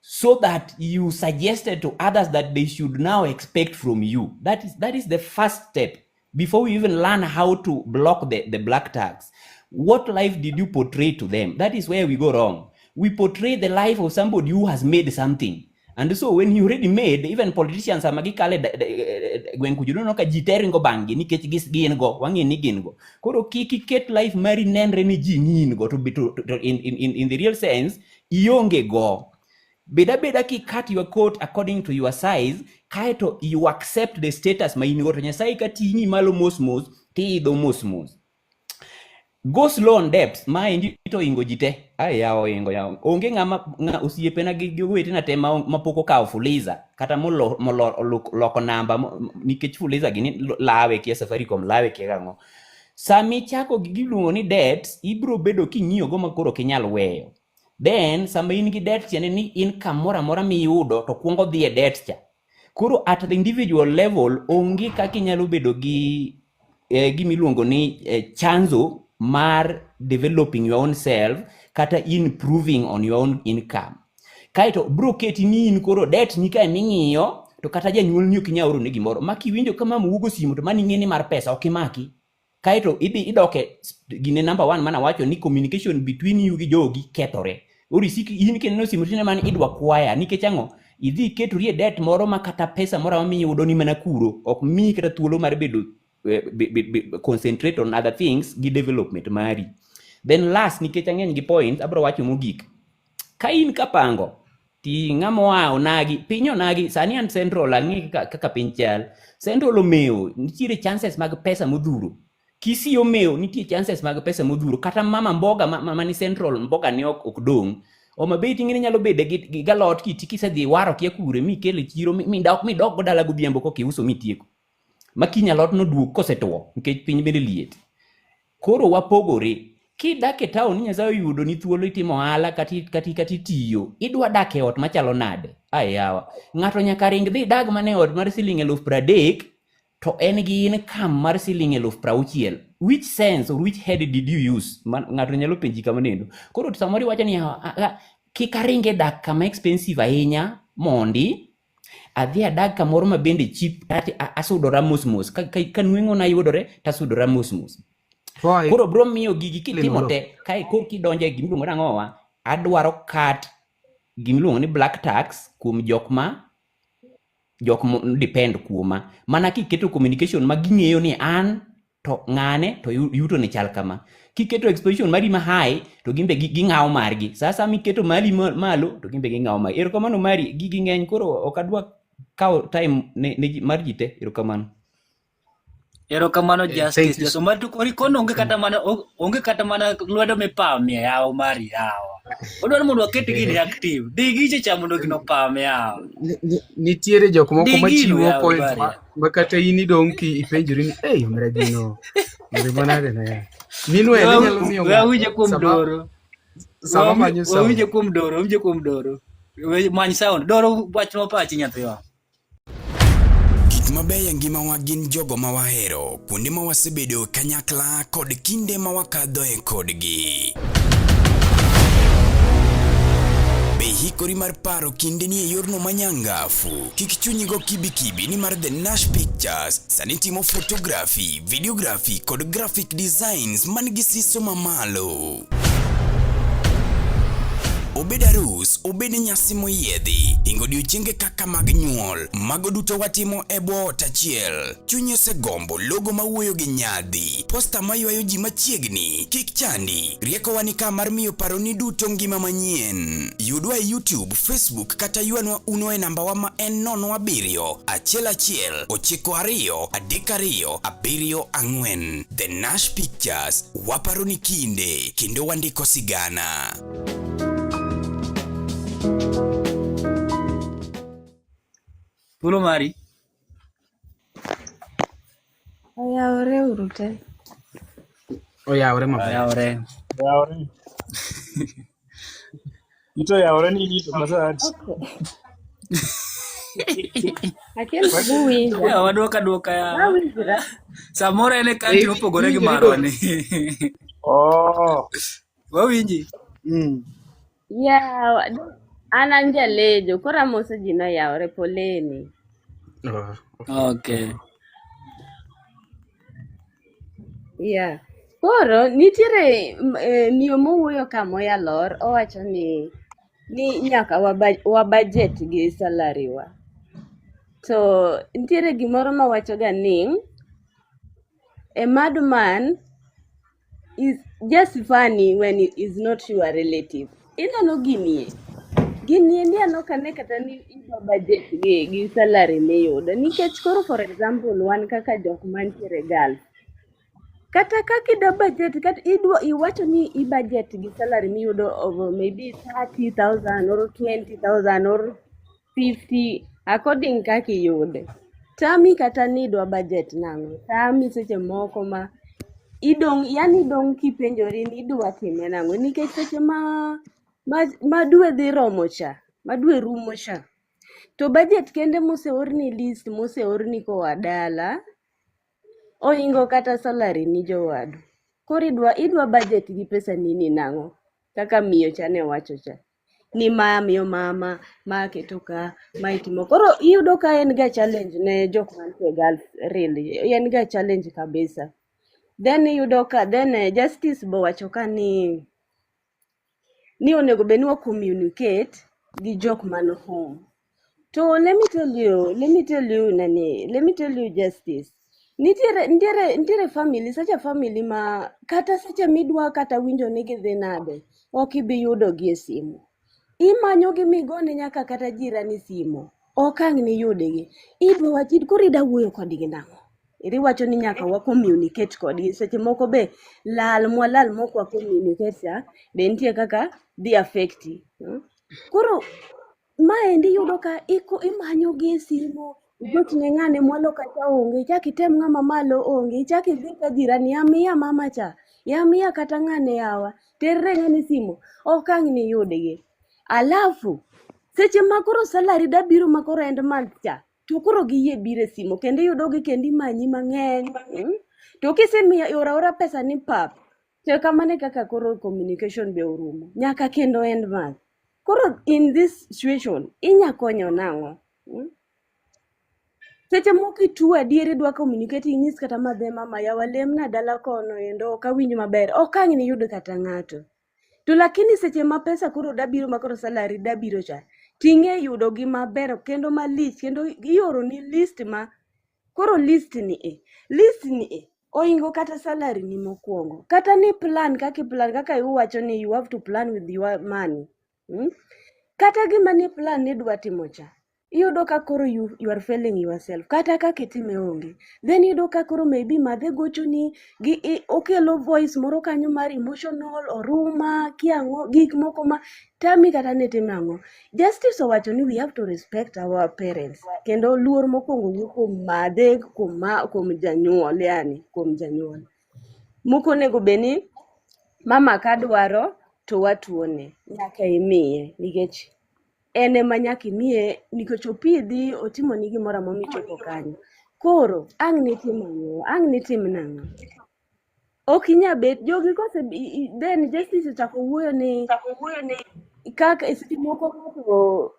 so that you suggested to others that they should now expect from you? That is the first step before we even learn how to block the black tax. What life did you portray to them? That is where we go wrong. We portray the life of somebody who has made something. And so when you already made, even politicians amagi kale gwen kujudo no ka jiteringo bangi nikech gin go wangi ni gin go. Koro kiki ket life mari nenre ni ji ngin go to be in the real sense ionge go. Beda ki cut your coat according to your size, kaeto you accept the status ma in go to Nyasaye ka tingi malo mos ti do mos. Go slow on depth, ma indi to ingo jite. Yao. Onge ng'ama osiepena gi wetena te mapoko kao fuliza. Kata loko namba, nikech fuliza gini lawe kia Safaricom, lawe kia gang'o. Sami chako giluongo ni debts, ibro bedo king'iyo go makoro kinyal weyo. Then, sama in gi debts yani ni income mora miyudo to kuongo dhi e debts cha. Koro at the individual level, onge kakinyalo bedo gi gimiluongo ni chanzo mar developing your own self kata improving on your own income. Kaito bro keti ni in koro debt ni ka ming'iyo to kata janyuol ni ok nyawro ne gimoro maki winjo kama mugo simu to mani ng'eni mar pesa ok imaki. Kaito idoke gine number 1 mana wacho ni communication between you gi jogi kethore. Orisiki in keneno simu tine mani idwa kwaya nikech ang'o idhi keturi e debt moro ma kata pesa moro miyudo ni mana kuro ok mi kata thuolo mar bedo concentrate on other things gi development mari. Then last nikech ang'eny gi point abro wacho mogik. Ka in kapango ti ng'ama onagi piny onagi sani an Central ang'i kaka piny chal. Central omeo nitiere chances mag pesa modhuro. Kisii omeo nitie chances mag pesa modhuro. Kata mama mboga mani Central mboga ne ok dong. Homabay ting'eni nyalo bede gi galot kiti kisedhi waro kia kure mikele chiro midok go dala godhiambo kokiuso mitieko. Makiny alot no duok kosetwo nikech piny bende liet. Koro wapogore. Kidak e town Nyasaye oyudo ni thuolo itimo ohala kati tiyo. Idwa dak e ot machalo nade? Yawa. Ng'ato nyaka ring dhi dag mane ot mar siling 30,000 to en gi income mar siling 60,000. Which sense or which head did you use? Ng'ato nyalo penji kama nendo. Koro samori wacho ni kik aringe dak kama expensive ahinya mondi adhi adag kamoro ma bende cheap ati asudora mos ka nweng'o na yudore tasudora mos. Koro bro miyo gigi kitimo te kai kor kidonje gimiluongo nang'owa adwaro cut gimiluongo ni black tax kuom jok depend kuoma mana kiketo communication ma ging'eyo ni an to ng'ane to yuto ne chal kama. Kiketo exposition mari ma high to gimbe ging'awo margi. Sasa miketo mali malo to gimbe ging'awo margi. Erokamano mari gigi ng'eny koro okadwa kawo time ne mar jite. Erokamano Justice. So mari kori kono onge kata mana lwedo mipamie yawo mari yawo. Odwaro mondo akete gini active. Digi cha mondo gino pame yawo. Nitiere jok moko machiwo point ma kata in idong ki ipenjori ni omera gino. Mbonade na ya. Minwe ni nyalo miyo ng'ato. Wawinje kuom doro. Sama manyo sound. Wawinje kuom doro. Many sound. Doro wach mapachi nyathiwa. Mabeyo ngimawa gin jogo ma wahero, kuonde ma wasebedo kanyakla kod kinde ma wakadhoe kodgi. Be hikori mar paro kinde ni e yorno manyangafu. Kik chunyigo kibi ni mar The Nash Pictures sani timo photography, videography kod graphic designs man gi siso mamalo. Obed arus, obed nyasi moyiedhi, ingo odiochienge kaka mag nyuol, mago duto watimo e bwo ot achiel. Chunyi osegombo logo mawuoyo gi nyadhi, posta maywayo ji machiegni, kik chandi, rieko wani ka mar miyo paroni duto ngima manyien. Yudwa e YouTube, Facebook kata yuanwa uno e nambawa ma en 07191923274. The Nash Pictures, waparoni kinde, kendo wandiko sigana. Pulo mari. Oyawore uru te. Oyawore maber. Oyawore. Ito yawore ni ito masad. Akel buwi. Ya waduoka ya. Samora ene kanti opogore gi maroni. Wawinji. Ya, an anjalejo, kora moso ji noyawore poleni. Okay. Ya. Koro nitiere miyo mowuoyo ka moya lor owacho ni nyaka wa budget gi salary wa. To nitiere gimoro ma wacho ga ni a madman is just funny when it is not your relative. Inano gini ndi anokane kata ni ido budget gi salary miyudo. Nikech koro for example wan kaka jok mantiere Gulf. Kata kaka ido budget kata iwacho ni i budget gi salary miyudo of maybe 30,000 or 20,000 or 50 according kaka iyude. Tami kata ni idwa budget nango. Tami seche moko ma idong kipenjori ni idwa time nango. Nikech seche ma dwe dhi romo cha, ma dwe rumo cha. To budget kende moseorni list moseorni koa dala. Oingo kata salary ni jowadu. Koro idwa budget gi pesa nini nango. Kaka miyo cha ne wacho cha. Ni miyo mama, ma keto ka, ma itimo. Koro iyudo ka en ga challenge ne jok mantie Gulf really. En ga challenge kabisa. Then iyudo ka Justice bo wacho ka ni onego beni wa communicate gi jok man home. To let me tell you Justice. nitiere family, seche family ma kata seche midwa kata winjo ni gidhi nade, ok ibi yudo gi e simu. Imanyo gi migone nyaka kata jirani simu, ok ang' ni yudgi. Idwa wachi koro ida wuoyo kodgi nang'o? Iwacho ni nyaka wa communicate kodgi, seche moko be mwalal mok wa communicate cha be nitie kaka dhi affecti. Koro maendi yudo ka imanyo gi e simu, igoch ne ng'ane mwalo kata onge, chak item ng'ama malo onge, chak idhi ka jirani, yamiya mama cha, yamiya kata ng'ane yawa, terre ng'ani simu, ok ang' ni yudgi. Alafu seche ma koro salary da biro ma koro end month cha, to koro giyie biro e simu kendo iyudogi kendo imanyi mang'eny. To kisemiyo ora pesa ni pap, to kamane kaka koro communication be orumo nyaka kendo end month. Koro in this situation inya konyo nang'o? Seche moko ituo adieri dwa communicate, inyis kata madhe mama yawa lemna dala kono endo ok awinj maber, ok ang' ni yud kata ng'ato. To lakini seche ma pesa koro dabiro ma koro salary dabiro cha, ting'e yudo gi maber kendo malich, kendo ioro ni list ma koro list ni oingo kata salary ni mokwongo, kata ni plan kaka iwacho ni you have to plan with your money. Kata gima ni plan ni dwa timo cha, iyudo ka koro you are failing yourself, kata kaka itime onge. Then iyudo ka koro maybe madhe gochoni okelo voice moro kanyo mar emotional, oruma, kiang'o, gik moko ma tami kata ne tim nang'o. Justice owacho ni we have to respect our parents, kendo luor mokwongo wuok kuom madhe, kuom janyuol, yani kuom janyuol. Moko nego beni mama kadwaro to watuone, nyaka imiye, nikech ene ma nyaka imiye, nikech opidhi otimo ni gimoro amora michopo kanyo. Koro ang' ni tim nang'o? Ok inya bet jogi kose then justice chako wuoyo ni kaka seche moko ng'ato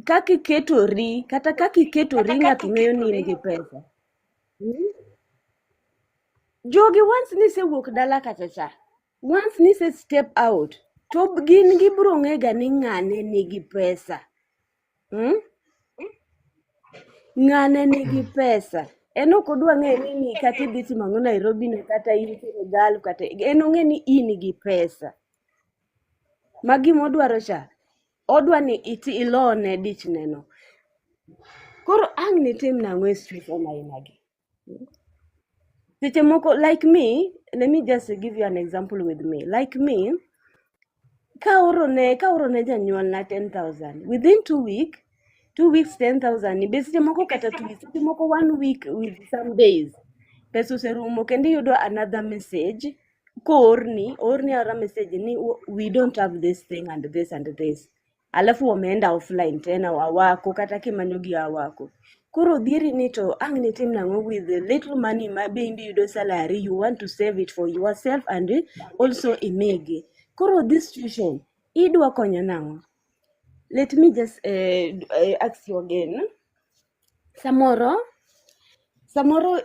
kaka iketori, kata kaka iketori ng'ato ng'eyo ni in gi pesa. Jogi once nisewuok dala kacha cha, once nise step out, to gin gibiro ng'ega ni ng'ane nigi pesa. Ng'ane nigi pesa. En ok odwa ng'e ni kata idhi timo ang'o Nairobi no, kata in Senegal, kata en ong'e ni in gi pesa. Ma gima odwaro cha, odwa ni ilone dich neno. Koro ang' ni tim nang'o e situation ainagi. Seche moko like me, let me just give you an example with me. Like me, kaorone janyuol na 10,000 within 2 weeks 10,000 be seche moko kata 2 weeks, seche moko 1 week with some days pesa oserumo, kendo yudo another message orni ara message ni we don't have this thing and this and this, alafu wameenda offline tena wawako kata kimanyo gi awako. Koro dhieri ni to ang' ni tim nang'o with the little money ma bendi yudo salary, you want to save it for yourself and also imege. Koro this situation idwa konyo nang'o? Let me just ask you again. Samoro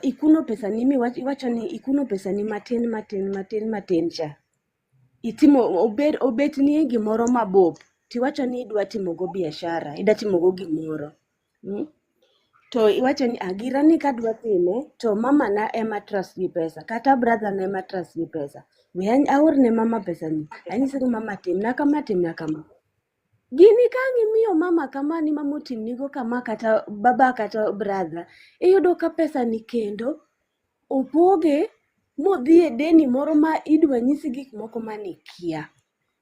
ikuno pesa ni iwacho ni ikuno pesa ni matin cha. Itimo obet ni gimoro mabop, tiwacho ni idwa timo go biashara, ida timo go gimoro. To iwacho ni agira ni kadwa time to mama na ema trust gi pesa, kata brother na ema trust gi pesa. Aorne mama pesa ni, anyise ko mama tim na kama. Gini kangi miyo mama kama ni mama tim nigo kama, kata baba kata brother, iyudo ka pesa ni kendo opoge modhi e deni moro ma idwa nyisi gik moko mani kia.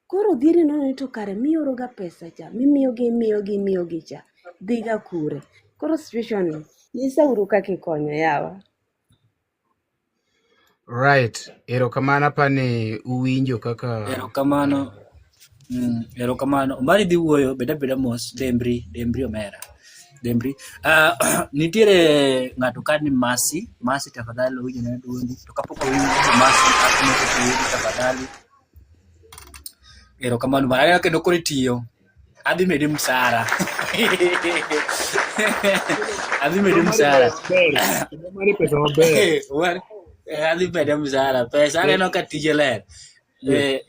Koro dhieri nono to kare mioro ga pesa cha, miyo gi cha, dhiga kure. Koro situation nyisa uru kaka ikonyo yawa. Right. Erokamano pani uwinjo kaka Erokamano. Mari dhi wuoyo beda mos Dembri Omera. Nitiere ng'ato kani Masi tafadhali winjo ne duondi. To kapok winjo Masi akomoto tuwidi tafadhali. Erokamano mara kendo kore tiyo. Adhi mede msara. Mari pesa maber. Adhi mede msara. Pesa aneno ka tije ler.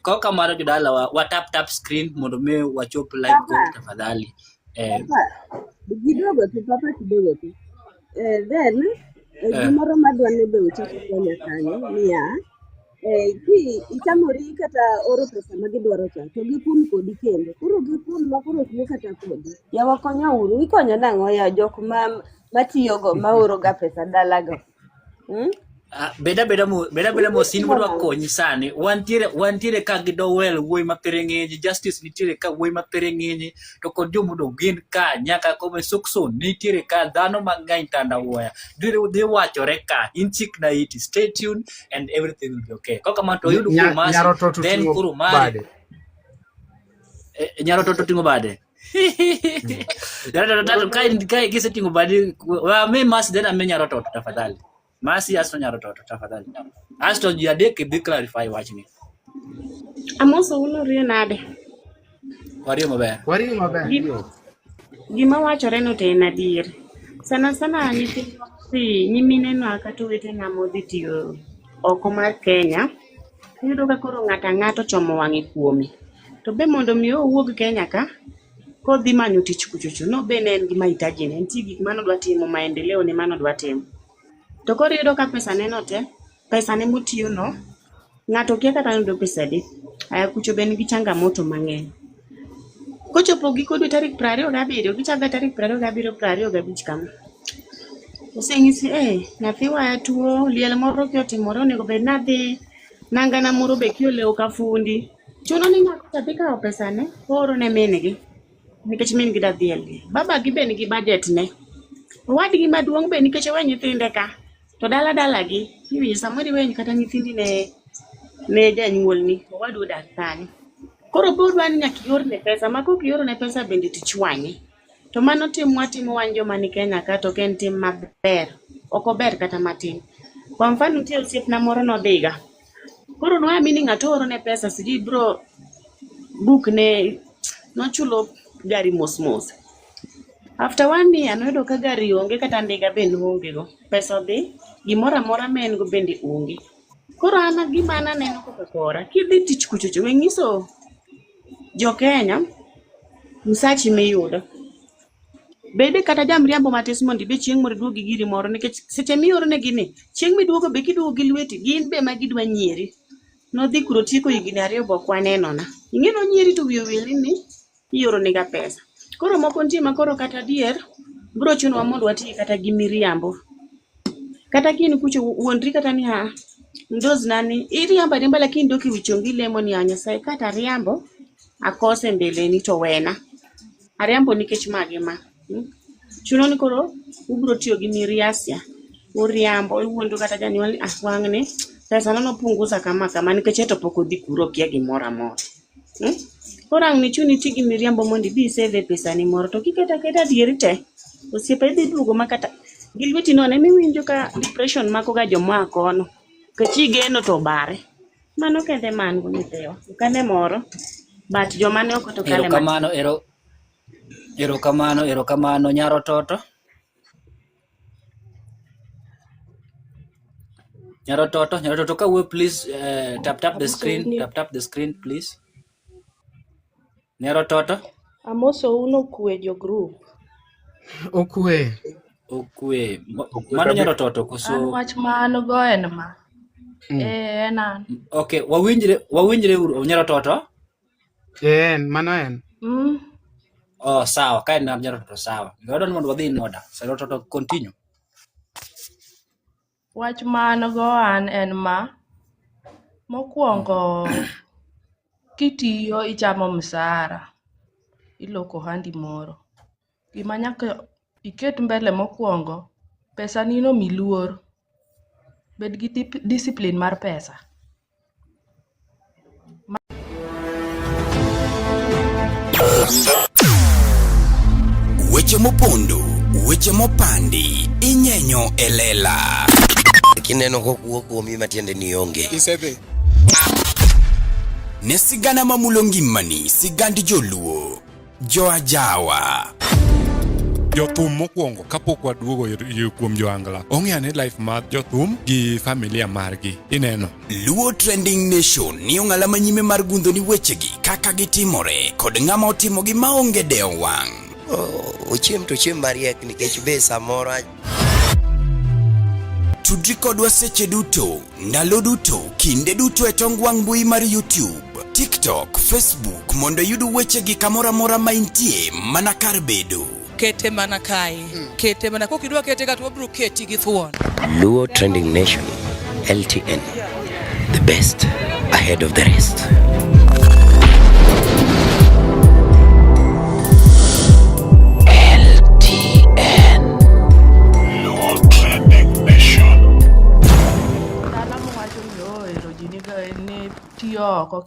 Koka maro jodala wa tap screen mondo me wachop live go tafadhali. Kidogo tu. Then gimoro madwani be uchako konya kanyo niya ki itamori kata oro pesa ma gidwaro cha to gipun kodi kendo koro gipun ma koro tiyo kata kodi yawa konya uru ikonyo nang'o ya jok matiyogo ma oro ga pesa dalago. Beda mo sin modwa konyi sani wantiere ka gidowel wuoyi ma pere ng'enye justice nitiere ka wuoyi ma pere ng'enye to kod jomodo gin ka nyaka kome sukson nitiere ka dhano mang'eny tanda wuoya dhi wachore ka in chik na iti stay tuned and everything will be okay koka man to yudo kumasi then kuro mari nyarototo tingo bade nyarototo kai gise tingo bade wa me mas then ame nyarototo tafadhali Masi asto nyarototo tafadhali. Asto jiadek bi clarify wachni. Amoso uno rie nade. Wario maber. Gima wachore no te en adier. Sana nyimine no kata wete na modhi tiyo oko mar Kenya. Iyudo ka koro ng'ato chomo wang'e kuomi. To be mondo mi owuog Kenya ka kodhi manyo tich kuchocho no be ne en gima hitaji ne nitie gik manodwa timo maendeleo ne manodwa timo. To koro iyudo ka pesa ne motiyo no ng'ato kia kata yudo pesa di aya kucho ben gi changamoto mang'eny. Kochopo giko dwe tarik 27 gichaga tarik 25 kama oseng'isi nyathi waya tuo liel moro kiotimore onego bed nadhi nangana moro be kioleo ka fundi chuno ni nyaka tadhi kawo pesa ne oro ne mingi nikech mingi dadhi elgi baba gi be nigi budget ne owadgi maduong' be nikech we nyithinde ka to dala gi iwinjo samoro iwenyo kata nyithindi ne janyuol ni owadu odak kanyo koro bodwa ni nyaka iorne pesa ma kok iorne pesa bende tich wang'e to mano timo wan joma ni Kenya ka to ken tim maber ok ober kata matin. Kwa mfano nitie osiepna moro nodhiga koro noamini ng'ato oro ne pesa siji bro book ne nochulo gari mos after 1 year noyudo ka gari onge kata ndiga bende onge go pesa dhi gimoro amora men go bende onge koro ana gima aneno kokora kidhi tich kuchocho weng'iso jo Kenya msachi miyudo bede kata jamriambo matis mondo be chieng' moro duogi giri moro nikech seche mioro ne gini chieng' miduogo be kiduogo gi lweti gin be ma gidwa nyieri nodhi kuro tieko higni 2 bok waneno na ing'eno nyieri to wiyo wili ni ioro nega pesa koro moko nitie makoro kata dier bro chuno mondo wati kata gi miriambo kata kini kucho wuondri kata ni ndoz nani iriamba dimba lakini doki wichongi lemo ni Nyasaye kata riambo akose mbele ni to wena ariambo nikech mage ma chuno ni koro ubro tiyo gi miriasia uriambo iwuondo kata janyuol wang'ne pesa no punguza kama nikech to pok odhi kuro kia gimoro amora orang ni chuni tigi miriambo mondi bi save pesa ni moro to kiketa dieri te osiepe dhi duogo makata gilweti no ne miwinjo ka depression mako ga joma kono kachi geno to bare mano kende man go nitewa kane moro but joma ne ok to kale erokamano nyarototo ka we please tap the screen please nyarototo amoso uno kwe jo group okwe mano nyarototo koso wach mano go en ma enan okay wawinjre nyarototo mano en sawa kae na nyarototo sawa ngadon mondo wadhi noda nyarototo continue wach mano go an en ma mokwongo kitiyo ichamo msara iloko handi moro gima nyaka iket mbele mokwongo pesa nino miluor bed gi discipline mar pesa weche mopondo weche mopandi inyenyo elela kineno kokuok kuomi matiende ni onge isebe ne sigana mamulo ngimani sigand joluo joajawa jothum mokwongo kapok waduogo kuom joangla ong'eane life mar jothum gi familia margi ineno Luo Trending Nation ni ong'ala manyime mar gundo ni wechegi kaka gitimore kod ng'ama otimogi maonge deo wang' Oh, ochiem to ochiem mariek nikech be samoro 1 Luo Tudri kodwa seche duto, ndalo duto, kinde duto e tong wang' mbui mar YouTube, TikTok, Facebook mondo yud weche gi kamora mora ma intie mana kar bedo. Kete mana kae. Kete mana kokidwa kete ka to bro keti gi thuon. Luo Trending Nation, LTN, the best ahead of the rest. Tiyo oko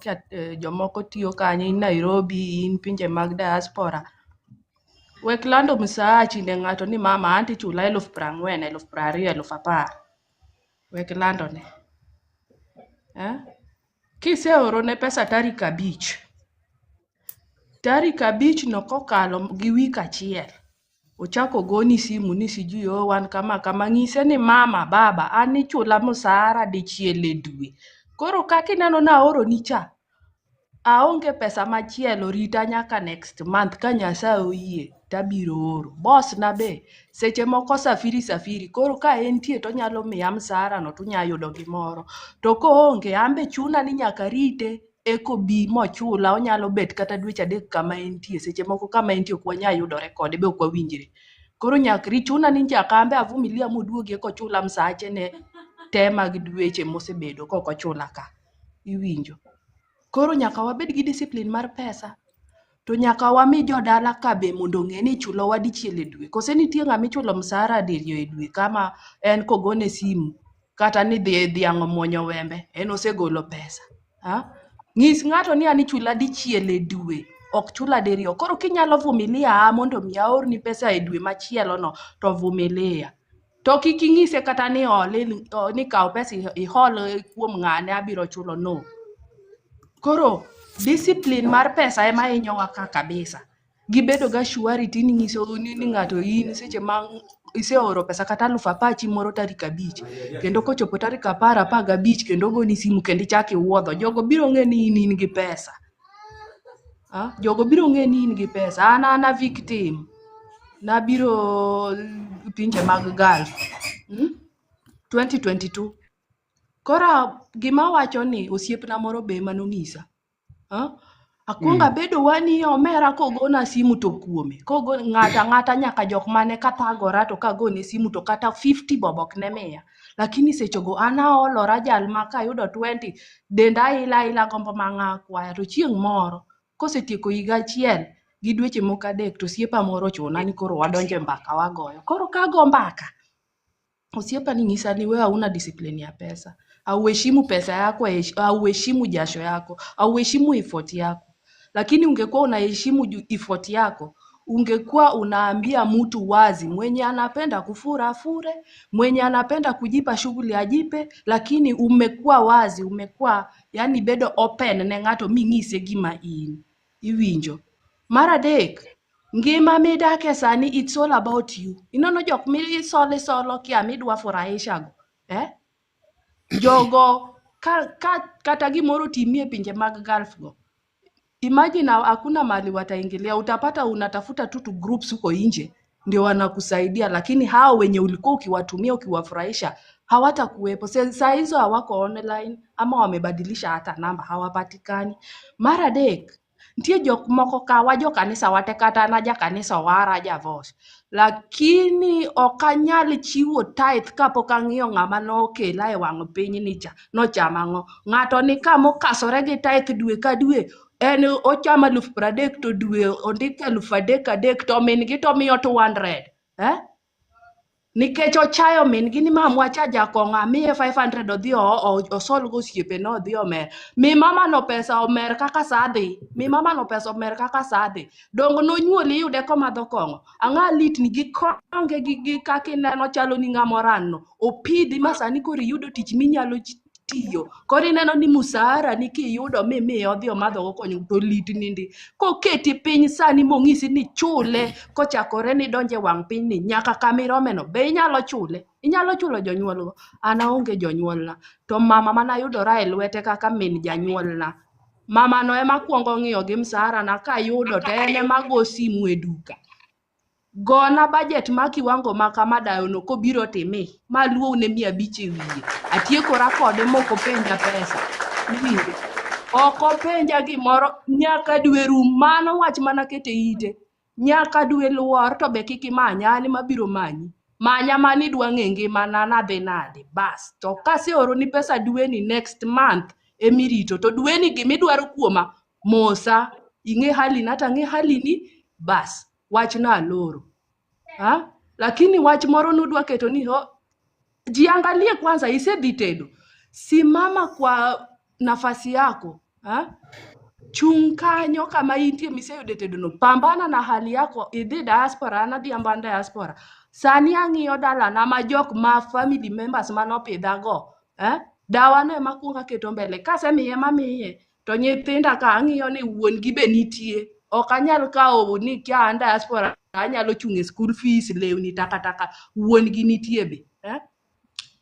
jomoko tiyo kanye in Nairobi in pinje mag diaspora wek lando msaachi ne ng'ato ni mama anti chula 40,000 20,000 10,000 wek lando ne kiseoro ne pesa tarik 5 no kokalo gi wik achiel ochako goni simu ni sijui wan kama ng'ise ni mama baba ani chula msara dichiel e dwe. Koro kaka ineno na oro ni cha, aonge pesa machielo rita nyaka next month ka Nyasaye oyie tabiro oro. Boss na be seche moko safiri koro ka entie to nyalo miya msara no to nya yudo gimoro. To koonge ambe chuna ni nyaka rite eko bi mochula onyalo bet kata dweche 3 kama entie seche moko kama entie ok wanya yudore kode be ok wawinjre. Koro nyaka chuna ni nyaka ambe avumilia moduogi eko chula msache ne te mag dweche mosebedo koko chula ka iwinjo. Koro nyaka wabed gi discipline mar pesa to nyaka wami jodala ka be mondo ng'e ni chulo wa dichiel e dwe. Kose nitie ng'ama ichulo msara diriyo e dwe kama en kogone simu kata ni dhiang' muonyo wembe en osegolo pesa. Ng'is ng'ato ni ani chula dichiel e dwe ok chula diriyo. Koro kinyalo vumilia mondo mi aorni pesa e dwe machielo no to vumilia. To kiking'ise kata ni ni kaw pesa ihol kuom ng'ane abiro chulo no. Koro discipline mar pesa ema hinyowa ka kabisa. Gibedo ga shwari tini ng'iso ni ng'ato in seche ma iseoro pesa kata 10,000 moro tarik 5 kendo kochopo tarik 15 kendo goni simu kendo ichaki wuodho. Jogo biro ng'e ni in gi pesa. Jogo biro ng'e ni in gi pesa. Ana victim. Nabiro pinje mag Gulf 2022. Kora gima wacho ni osiepna moro be manong'isa. Akwonga bedo wani omera kogona simu to kuome. Kogo ng'ata nyaka jok mane katagora to kagone simu to kata 50 bobok ne miya. Lakini sechogo ana olora jal ma kayudo 20 denda ila gombo mang'a kwaya to chieng' moro kosetieko higa achiel gi dweche moko 3 to siepa moro chuna ni koro wadonje mbaka wagoyo. Koro kago mbaka osiepa ni ng'isa ni wewe hauna discipline ya pesa. Auheshimu pesa yako, auheshimu jasho yako, auheshimu effort yako. Lakini ungekuwa unaheshimu effort yako, ungekuwa unaambia mtu wazi mwenye anapenda kufura afure, mwenye anapenda kujipa shughuli ajipe, lakini umekuwa wazi, umekuwa yani bedo open ne ng'ato ming'ise gima in. Iwinjo. Mar adek, ngima midake sani it's all about you. Inono jok mi solo kia midwa furahisha go. Jogo kata gimoro timie pinje mag Gulf go. Imagine hakuna mali wataingilia, utapata unatafuta tu groups huko nje ndio wanakusaidia, lakini hao wenye ulikuwa ukiwatumia ukiwafurahisha hawatakuwepo. Saa hizo hawako online ama wamebadilisha hata namba hawapatikani. Mara dek ntie jok moko ka wajo kanisa wate kata na ja kanisa wara ja vos, lakini okanyal chiwo tithe kapok ang'iyo ng'ama no kela e wang' piny ni cha no chama ng'ato ni kamo kasore gi tithe dwe ka dwe en ochama 30,000 to dwe ondike 3,000 to min gi to miyo 200 nikech ochayo min gi ni mamwa cha jakong'a miye 500 odhi osol go siepe no odhi omer. Mi mama no pesa omer kaka sadhi. Mi mama no pesa omer kaka sadhi. Dongo no nyuoli yude komadho kong'o. Ang'a lit ni gi konge gi kaki neno chalo ni ng'amoran no. Opidhi masani kori yudo tich minyalo tiyo. Kori neno ni musara ni kiyudo miyo odhi omadho go konyo to lit nindi. Koketi piny sani mong'isi ni chule kochakore ni donje wang' piny ni nyaka kamirome no be inyalo chule. Inyalo chulo jonyuol go. Ana onge jonyuolna. To mama mana yudora e lwete kaka min janyuolna. Mama no ema kuongo ng'iyo gi msara na kayudo to ene mago simu e duka. gona budget ma kiwango ma kama dayono kobiro timi maluwo ne 500 e wiye atiekora kode moko penja pesa iwinjo oko penja gimoro nyaka dwe rum mano wach mana kete ite nyaka dwe luor to be kik imanya mabiro manyi manya mani dwa ng'e ngimana nadhi nade bas to kaseoro ni pesa dweni next month emirito to dweni gimidwaro kuoma mosa ing'e halini hata ng'e halini bas wach na aloro ha? Lakini wach moro nudwa keto ni jiangalie kwanza isedhi tedo simama kwa nafasi yako ha? Chung kanyo kama intie miseyude tedo no pambana na hali yako idhi diaspora anadhi amban diaspora sani ang'iyo dala na majok ma family members manopidhago dawane makunga keto mbele kasemiye mamiye to nyithinda ka ang'iyo ni wuon gi be nitie ok anyal kawo ni kia an diaspora anyalo chung e school fees lewni taka wuon gi nitie be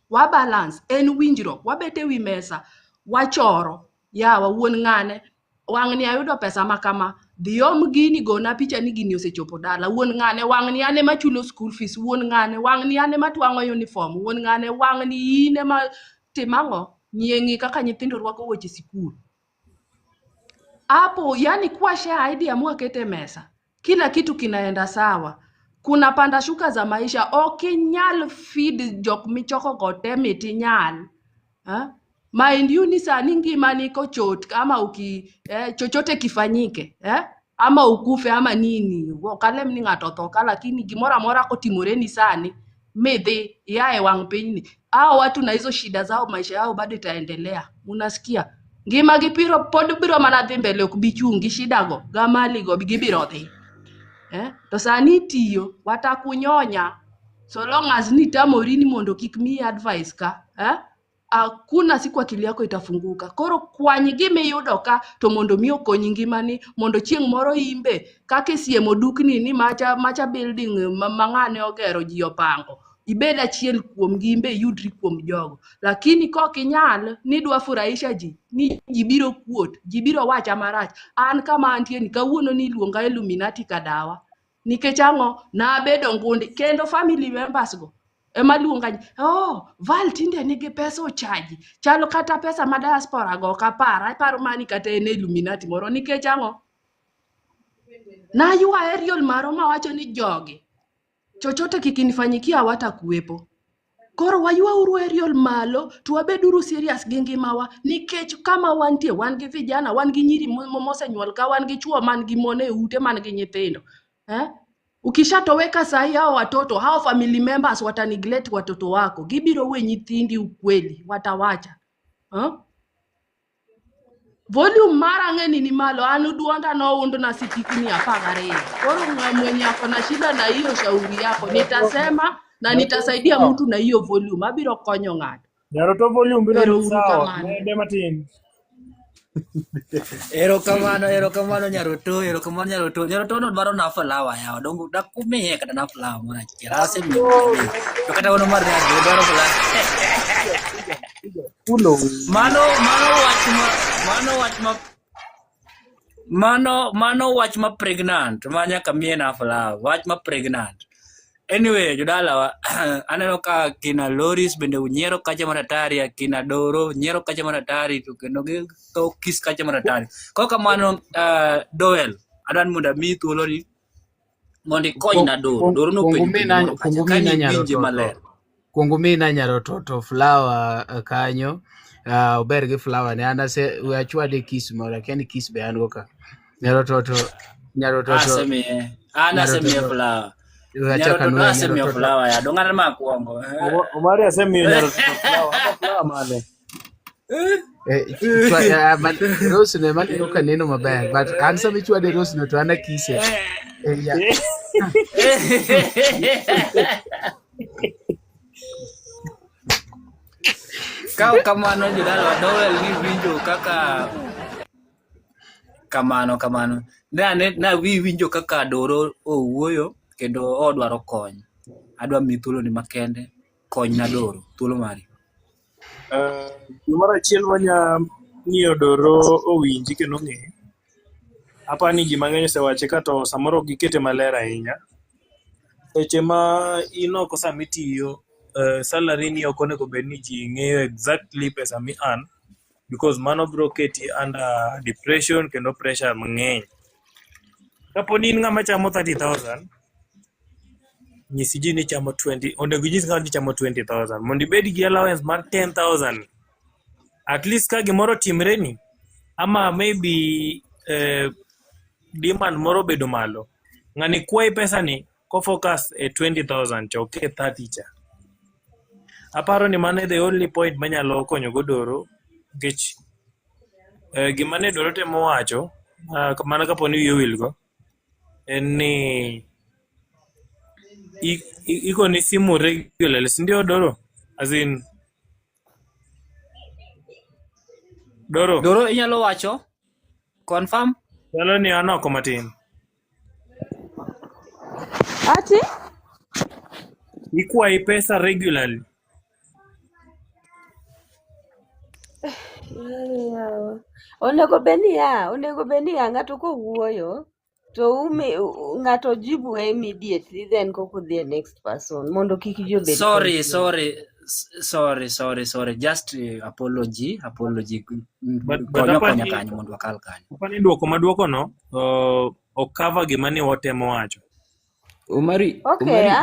wa balance en winjro wabete wi mesa wachoro yawa wuon ng'ane wang'ni ayudo pesa makama dhiom gini gona picha ni gini osechopo dala wuon ng'ane wang'ni ane machulo school fees wuon ng'ane wang'ni ane matwang'o uniform wuon ng'ane wang'ni ine ma timang'o nyieng'i kaka nyithindo rwako wuoche sikul hapo yani kuwa share idea mwakete mesa kila kitu kinaenda sawa kuna panda shuka za maisha okinyal feed jok michoko gote mitinyal mind you ni sani ngima niko chot kama chochote kifanyike ama ukufe ama nini wokalem ni ng'ato thoka lakini gimora mora kotimoreni sani midhi yae wang pinyni hao watu na hizo shida zao maisha yao bado itaendelea unasikia ngima gipiro pod biro mana dhi mbele ok bichungi shidago gamali go gibiro dhi to sani tiyo watakunyonya so long as nitamori ni mondo kik mi advice ka hakuna siku akili yako itafunguka koro kwanyi gimiyudo ka to mondo mi okonyi ngimani mondo chieng' moro imbe kaka siemo dukni ni macha building mang'ane ogero ji opango ibed achiel kuom gimbe yudri kuom jogo lakini kok inyal ni dwa furahisha ji ni jibiro kuot jibiro wacha marach an kama antie ni kawuono ni luonga Illuminati kadawa nikech ang'o na bedo ngundi kendo family members go ema luonga Val tinde nigi pesa ochaji chalo kata pesa ma diaspora go kapara paro mani kata en Illuminati moro nikech ang'o na yua aerial maro mawacho ni jogi chochote kikinifanyikia watakuwepo koro wayua uru aerial malo tuwabeduru serious gi ngimawa nikech kama wantie wan gi vijana wan gi nyiri mosenyuol ka wan gi chuo man gi mone ute man gi nyithindo ukishatoweka sahi hao watoto hao family members wataneglect watoto wako gibiro we nyithindi ukweli watawacha volume mara ng'eni ni malo anu duonda no undo na sitikini apagare koro mwenye ako na shida na hiyo shauri yako nitasema na nitasaidia mtu na hiyo volume abiro konyo ng'ato Nyaroto volume biro sawa nede matin Erokamano Nyaroto Nyaroto no dwaro na flower yawa dongo dakumiye kata na flower mona kirase mi to kata wono mar ya dwaro mano wach ma pregnant manya kamie na flower wach ma pregnant anyway jodala aneno ka kina Loris bende unyiero kacha maratari kina Doro nyiero kacha maratari to kendo gi to kis kacha maratari ko kamano Doel adan munda mi thuolo ni mondi kony na Doro no penjo kungu mina Nyaroto to flower kanyo ober gi flower ne ana se achwade kiss mora kani kiss be an go ka Nyaroto ana semie flower Nyaroto flower ya dongana makuongo Omari asemio Nyaroto flower mane Rose ne mali no kaneno maber but an sami chwade Rose no to ana kise Kau kamano jodala Doel ni winjo kaka kamano na winjo kaka Doro owuoyo kendo odwaro kony adwa mi thuolo ni makende kony na Doro thuolo mari gimoro achiel manya miyo Doro owinji kendo ng'e apani ji mang'eny osewache ka to samoro gikete maler ahinya seche ma in oko sama itiyo salary ni ok onego bed ni ji ng'eyo exactly pesa mi earn because mano biro keti under depression kendo pressure mang'eny. Kapo ni in ng'ama chamo 30,000 nyisi ji ni chamo 20, onego nyisi ng'ama ni chamo 20,000 mondo ibed gi allowance mar 10,000 at least ka gimoro timre ni ama maybe demand moro bedo malo, ng'ani kwayi pesa ni ko focus 20,000 cha oke 30 cha. Aparo ni mano the only point manyalo konyo go Doro nikech gima ne Doro temo wacho mana kapo ni wiye wil go en ni iko ni simu regular ndio Doro, as in Doro inyalo wacho confirm chalo ni an oko matin. Ati? Ikwayi pesa regularly. Onego beni ya ng'ato kowuoyo to ng'ato jibu immediately then koko the next person mondo kik jo bed sorry just apology konyo kanyo mondo wakal kanyo. Apani duoko maduoko no o cover gima ni watemo wacho. Umari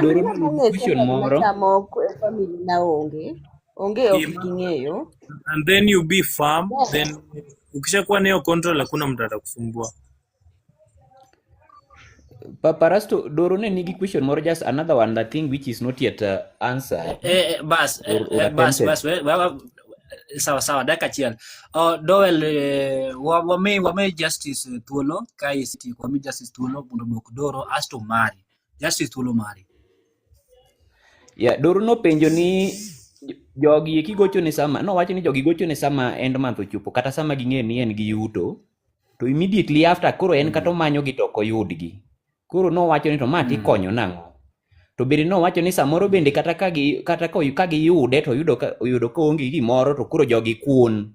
Doro no question moro chamo family na onge ok ging'eyo, and then you be firm, then ukishakuwa nayo control hakuna mtu atakusumbua. Parasto Doro ne nigi question moro, just another one that thing which is not yet answered. Bas sawa dakika achiel. Dowel wame justice thuolo ka isiti kwa mi justice thuolo mondo dwok Doro asto mari justice thuolo mari. Doro no penjo ni jogi kigocho ne sama no wacho ni jogi gocho ne sama end month ochopo kata sama ging'e ni en gi yuto to immediately after koro en kata manyo gi to koyudgi. Koro no wacho ni to ma ti konyo nang'o. To bende no wacho ni samoro bende kata ka giyude to oyudo ka onge gimoro to koro jogi kun.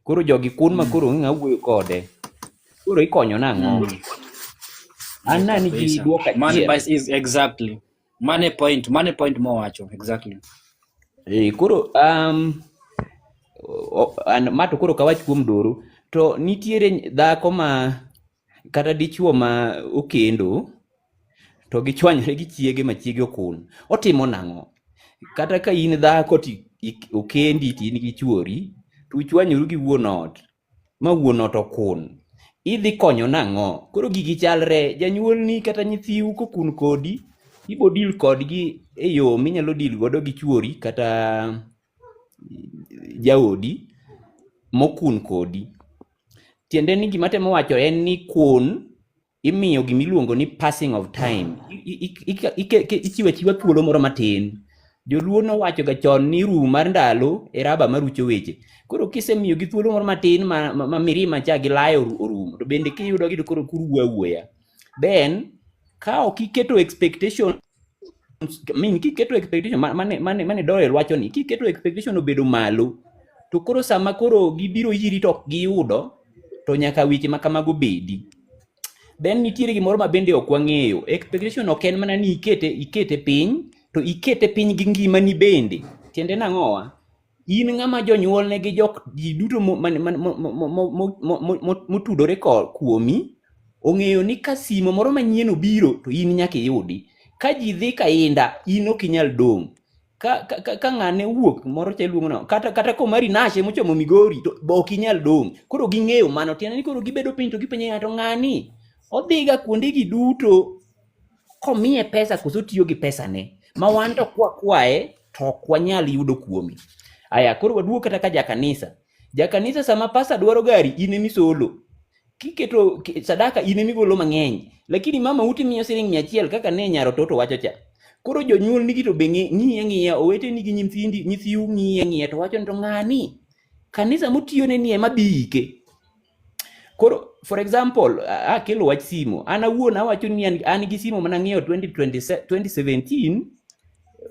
Koro jogi kun ma koro ng'a wuoyo kode. Koro ikonyo nang'o. An nani gi duoka money bias is exactly money point mo wacho exactly. Koro mato koro kawach kuom Doro to nitiere dhako ma kata dichuo ma okendo to gichwanyre gi chiege ma chiege okun. Otimo nang'o? Kata ka in dhako ti okendi ti in gi chuori to uchwanyoru gi wuon ot ma wuon ot okun. Idhi konyo nang'o? Koro gigi chalre, janyuol ni kata nyithiu kokun kodi ibo deal kodgi e yo minyalo deal godo gi chuori kata jaodi mokun kodi. Tiende ni gima temo wacho en ni kun imiyo gimiluongo ni passing of time. Ichiwa thuolo moro matin. Joluo no wacho ga chon ni rum mar ndalo e raba marucho weche. Koro kisemiyo gi thuolo moro matin ma mirima cha gilayo orumo to bende kiyudo gi koro wuoya. Then ka okiketo expectation kiketo expectation mane Dowel wacho ni kiketo expectation obedo malo to koro sama koro gibiro yiri to giyudo to nyaka weche makamago bedi. Then nitiere gimoro ma bende ok wang'eyo. Expectation ok en mana ni ikete piny to ikete piny gi ngimani bende. Tiende nang'owa? In ng'ama jonyuol ne gi ji duto motudore kuomi ong'eyo ni ka simo moro manyien obiro to in nyaka iyudi. Ka ji dhi kainda in ok inyal dong'. Ka ng'ane wuok moro cha iluongo no kata komari nashe mochomo Migori to ok inyal dong'. Koro ging'eyo mano tiende ni koro gibedo piny to gipenjo ng'ato ng'ani odhiga kuonde gi duto komiye pesa koso tiyo gi pesane ma wan to kwaye to ok wanyal yudo kuomi. Aya koro waduogo kata ka jakanisa sama pasa dwaro gari in emisolo. Kiketo sadaka in emigolo mang'eny lakini mama uti miyo siling 100 kaka ne nyaro toto wacho cha. Koro jonyuol nigi to be ng'iya owete nigi nyithiu ng'iya to wacho to ng'ani kanisa motiyo ne ni ema biike. Koro for example akelo wach simo an awuon awacho ni an gi simo mana ng'iewo 2017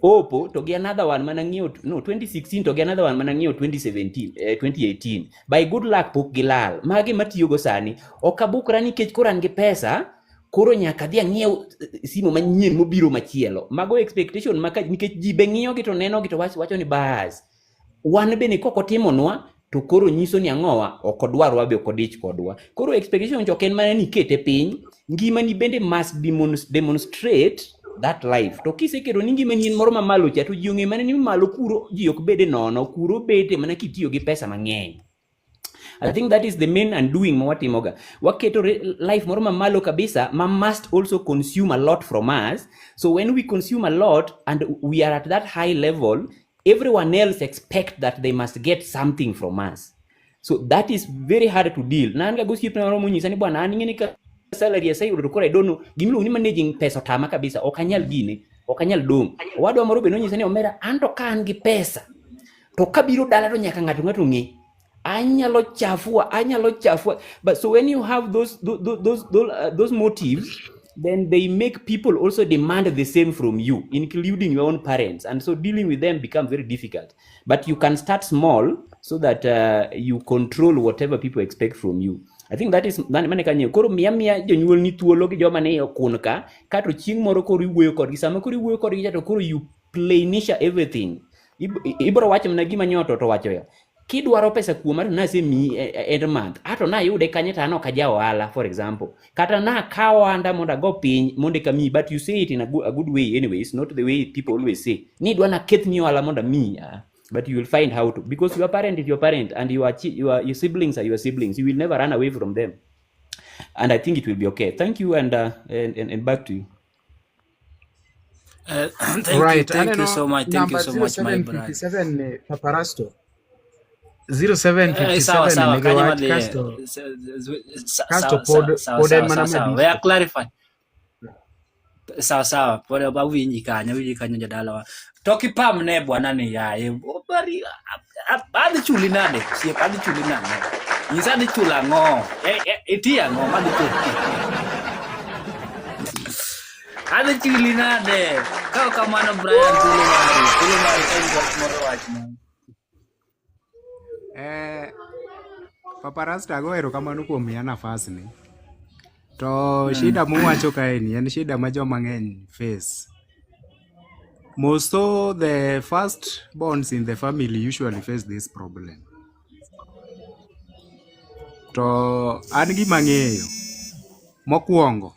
Oppo to gi another one mana ng'iewo 2016 to gi another one mana ng'iewo 2018 by good luck pok gilal mage matiyo go sani. Ok abukra nikech koro an gi pesa koro nyaka dhi ang'iew simu manyien mobiro machielo. Mago expectation nikech ji be ng'iyogi to nenogi to wacho ni bas wan bende kokotimonwa to koro nyiso ni ang'owa ok odwarwa be ok odich kodwa. Koro expectation ok en mana ni ikete piny, ngimani bende must demonstrate that life. To kiseketo ni ngimani en moro mamalo cha to ji ong'e mana ni malo kuro ji ok bede nono, kuro bede mana kitiyo gi pesa mang'eny. I think that is the main undoing mawatimoga. Waketo life moro mamalo kabisa must also consume a lot from us. So when we consume a lot and we are at that high level, everyone else expect that they must get something from us. So that is very hard to deal. Nanga gosip na romo nyisa ni bwana ani ka salary sai udokora I don't know gimlo ni managing pesa tama kabisa okanyal gine okanyal dong. Wadwa moro be no nyisa ni omera anto kan gi pesa to kabiro dala to nyaka ng'ato ng'e anyalo chafua. But so when you have those motives, then they make people also demand the same from you, including your own parents, and so dealing with them becomes very difficult. But you can start small so that you control whatever people expect from you. I think that is mane kanyo koro miya jonyuol ni thuolo gi joma ne okun ka to chieng' moro koro iwuoyo kodgi sama koro iwuoyo kodgi to koro you plainisha everything. Ibro wacho na gima nyoto to wacho ya kidwaro pesa kuom ato nase mi end month ato na yude kanye to ano kaja ohala for example kata na kawanda mondo go piny mondo kami, but you say it in a good way anyway. It's not the way people always say ni dwa na keth ni ohala mondo mi but you will find how to, because your parent is your parent and your siblings are your siblings. You will never run away from them, and I think it will be okay. Thank you, and back to you. Thank you so much, my brother. 0757 Paparasto 0757 megawatt Casto we are clarified. Sawa pole ba winyi kanyo jadala toki pam ne bwana ni yaye bari adi chuli nade sie adi chuli nade nyisa adi chula ngo itia ngo adi chuli adi chuli nade kau kamano Brian chuli mari kan moro wachna Paparasta go erokamano kuom miya nafas ni. To shida muwacho kae ni en shida ma joma ng'eny face. Most of the first borns in the family usually face this problem. To an gima ng'eyo mokwongo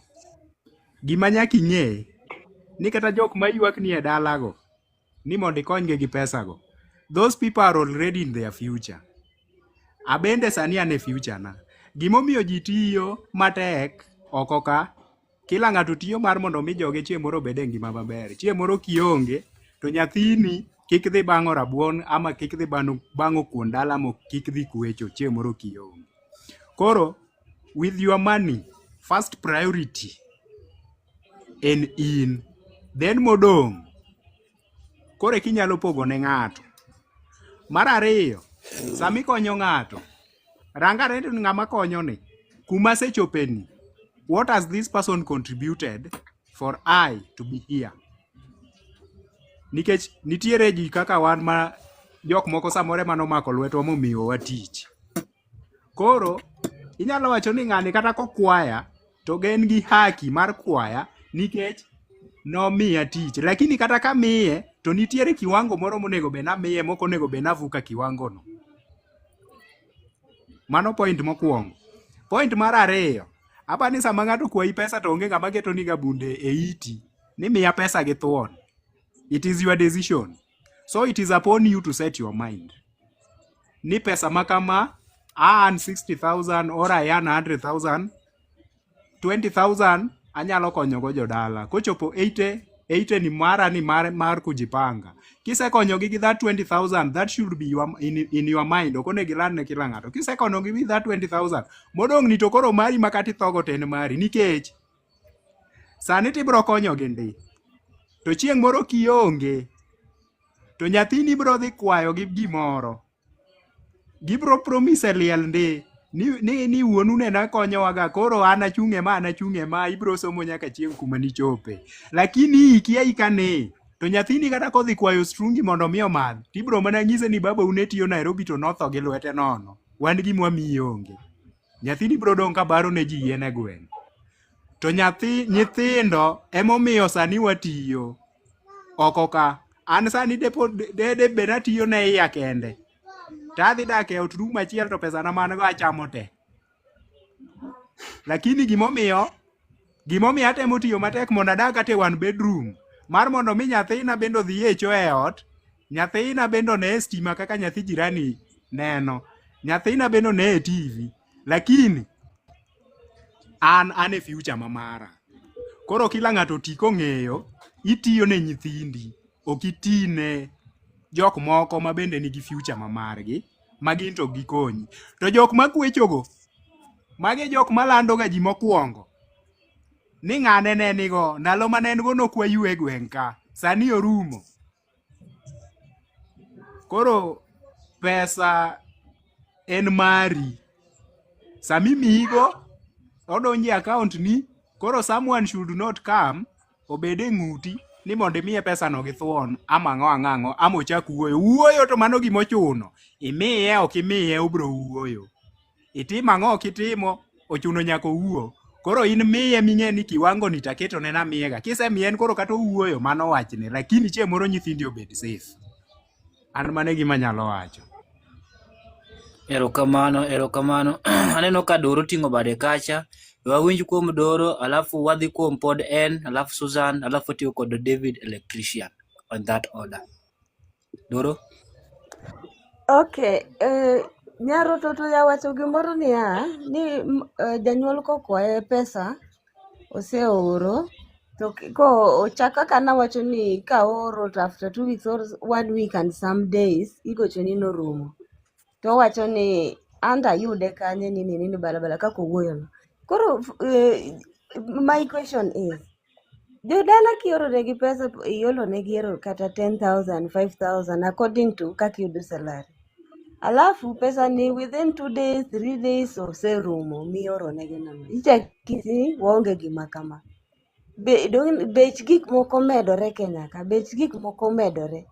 gima nyaka ing'e ni kata jok mayuak ni e dalago ni mondo ikonygi gi pesago, those people are already in their future. Abende sani ane future na. Gimomiyo ji tiyo matek oko ka, kila ng'ato tiyo mar mondo mi joge chieng' moro bede ngima maber. Chieng' moro kionge to nyathini kik dhi bang'o rabuon ama kik dhi bang'o kuon dala mo kik dhi kwecho chieng' moro kionge. Koro with your money, first priority en in, then modong kore kinyalo pogo ne ng'ato. Mar ariyo, sami konyo ng'ato rangare ni ng'ama konyo ni kuma sechopeni, what has this person contributed for I to be here? Nikech nitiere ji kaka wan ma jok moko samore manomako lwetwa momiyo wa tich. Koro inyalo wacho ni ng'ani kata kokwaya to gen gi haki mar kwaya nikech nomiya tich, lakini kata kamiye to nitiere kiwango moro monego be namiye moko onego be navuka kiwango no. Mano point mokwongo. Point mar ariyo, apani sama ng'ato kwayi pesa to onge ng'ama keto ni gabunde e iti ni miya pesa gi thuon. It is your decision. So it is upon you to set your mind. Ni pesa makama I earn 60,000 or I earn 100,000, 20,000 anyalo konyogo jodala. Kochopo 80 ni mara ni mar kujipanga. Kise konyogi gi that 20,000, that should be in your mind. Okone gilan ne kila ng'ato. Kise konyogi with that 20,000, modong ni to koro mari makati thogo ten mari. Nikech sani tibro konyogi ndi. To chieng' moro kionge, to nyathini bro dhi kwayo gi gimoro. Gibro promise liel ndi. Ni wuonu ne nakonyowaga koro an achung'e ma ibro somo nyaka chieng' kuma nichope. Lakini ikia ikane to nyathini kata kodhi kwayo strungi mondo mi omadh tibro mana nyise ni baba une tiyo Nairobi to notho gi lwete nono. Wan gi mwamiyi onge. Nyathini bro dong ka baro ne ji yien e gweng'. to nyithindo emomiyo sani watiyo oko ka. An sani de bena tiyo ne iya kende, tadhi dak e ot rum achiel to pesa na man go achamo te. Lakini gimomiyo atemo tiyo matek mondo adag kata e one bedroom mar mondo mi nyathina bendo dhi echo e ot, nyathina bendo ne stima kaka nyathi jirani neno, nyathina bendo ne TV. Lakini an e future mamara. Koro kila ng'ato ti kong'eyo, itiyo ne nyithindi, ok iti ne jok moko ma bende nigi future mamargi, ma gin to gikonyi. To jok makwechogo, magi jok malando ga ji mokwongo ni ng'ane ne nigo, ndalo mane en go nokwayu e gweng' ka, sani orumo. Koro pesa en mari, sami migo odonje account ni. Koro someone should not come obede ng'uti ni mondo imiye pesa no gi thuon ama ang'o ama ochak wuoyo to mano gimochuno. Imiye ok imiye obro wuoyo. Itimo ang'o kitimo ochuno nyaka owuo. Koro in miye ming'e ni kiwango ni taketo ne na miyega. Kisemiye en koro kata owuoyo mano wachne, lakini chieng' moro nyithindi obed safe. An mane gima nyalo wacho. Erokamano. Aneno ka Doro ting'o bade kacha. Wawinj kuom Doro, alafu wadhi kuom pod en, alafu Susan, alafu tiyo kod David Electrician on that order. Doro? Okay, nyaro toto ya wacho gimoro niya, ni janyuol kokwaye pesa oseoro, to ko ochaka kana wacho ni ka oro to after 2 weeks or 1 week and some days igocho ni norumo. To wacho ni anda yude kanye nini balabala kako wuoyo no. Koro my question is, jodala kioro negi pesa, iolo negi ero kata 10,000, 5,000 according to kaki yudo salary. Alafu pesa ni within 2 days, 3 days oserumo mioro negi namo. Icha kisi waonge gima kama. Bech gik moko medore Kenya ka, bech gik moko medore.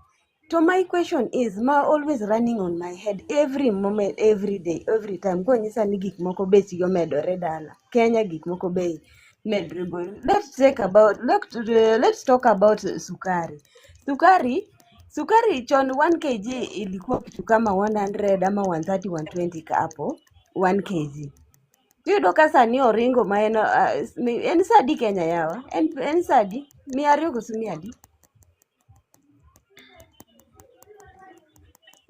So my question is, always running on my head every moment, every day, every time. Kwa nyisa ni gik moko bech yo medore dala. Kenya gik moko bei medore. Let's talk about sukari. Sukari chon 1 kg ilikuwa kitu kama 100 ama 130, 120 ka hapo 1 kg. Yudo kasa ni oringo maeno en sadi Kenya yawa. En sadi 200 kusumi adi.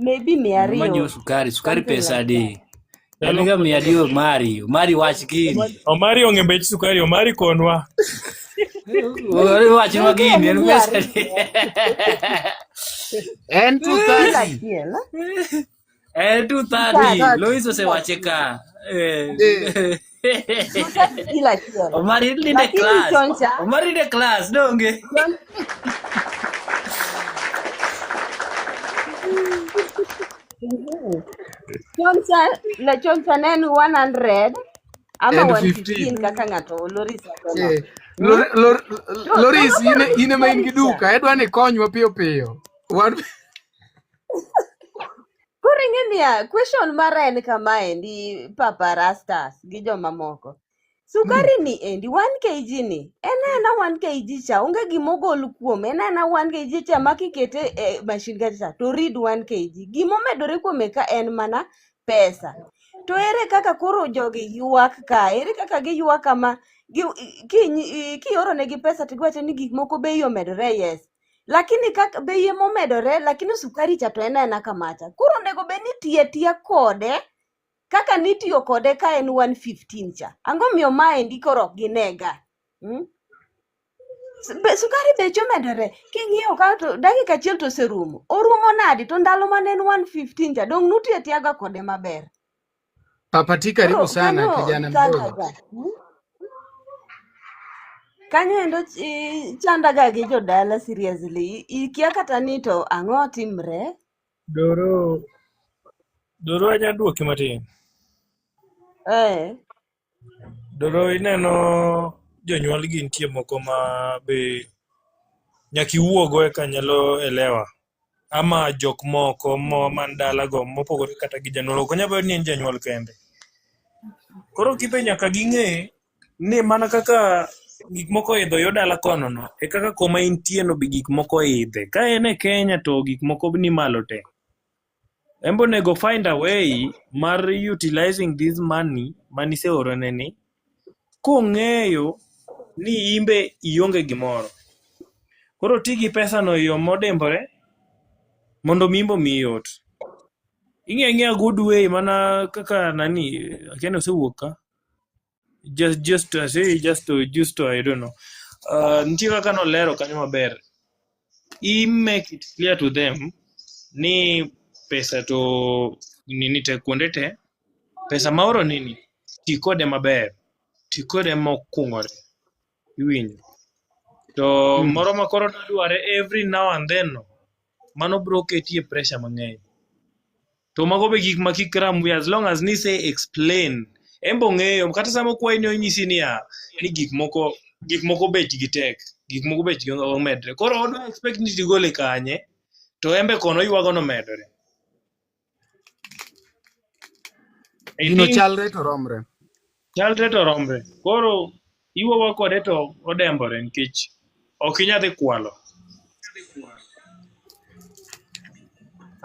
Maybe 200. Manyo sukari pesa adi. Eniga 200 Mari wach gini. Omari onge bech sukari, Omari konwa. Wach ma gini en pesa adi. En 230. En 230. Loiso se wache ka. Omari in the class. Omari in the class, donge. Choncha nen 100 ama 115 kaka ng'ato Loris. Loris ine ma in gi duka, edwa ni konywa piyo. Koro ing'eni question mara en kama endi Papa Rastas gi joma moko. Sukari ni endi 1 kg ni ena 1 kg cha onge gimogol kuom ena 1 kg cha makikete machine gacha to read 1 kg gimomedore kuome ka en mana pesa. To ere kaka koro jogi yuak ka, ere kaka giyuak kama kioro negi pesa tigwacho ni gik moko bei omedore, yes, lakini kaka bei momedore lakini sukari cha to ena kamacha. Koro nego be ni tiya kode kaka nitiyo kode ka en 115 cha. Ango miyo mae ndikoro ginega. Sukari becho medore. King'iyo ka to dakika achiel to serumo. Orumo nadi to ndalo mane en 115 cha. Dong nutie tiaga kode maber. Papa ti karibu sana kijana mdogo. Kanyo endo chandaga gi jodala seriously. Ikia kata ni to ang'o timre? Doro anya duoki matin. Doro ineno jonyuol gi nitie moko ma be nyaki wuogo eka nyalo elewa. Ama jok moko man dalago mopogore kata gi janyuol. Ok nyalo ni en janyuol kende. Koro kibe nyaka ging'e ni mana kaka gik moko idho yo dala kono no e kaka koma intie no bi gik moko idhe. Ka en e Kenya to gik moko ni malo te. Embo nego find a way mar utilizing this money manise oro neni kong'eyo ni imbe ionge gimoro. Koro ti gi pesa no yo modembore mondo mimbo miyot. Ing'e good way mana kaka nani akiani osewuok ka. Just to I don't know. Nitie kaka nolero kanyo maber. Make it clear to them ni pesa to nini te kuonde te. Pesa maoro nini. Ti kode maber. Ti kode mokung'ore. Iwinjo. To moro makoro dware every now and then no. Mano bro ketie pressure mang'eny. To mago be gik makikram we as long as ni say explain. Embo ng'eyo kata samo kwai ni onyisi ni gik moko bech gi tek. Gik moko bech gi omedre. Koro odwa expect ni tigole kanye to embe kono yuago no medore. Gino chalre to romre. Chalre to romre. Koro iwuoyo kode to odembore nikech ok inyadhi kwalo.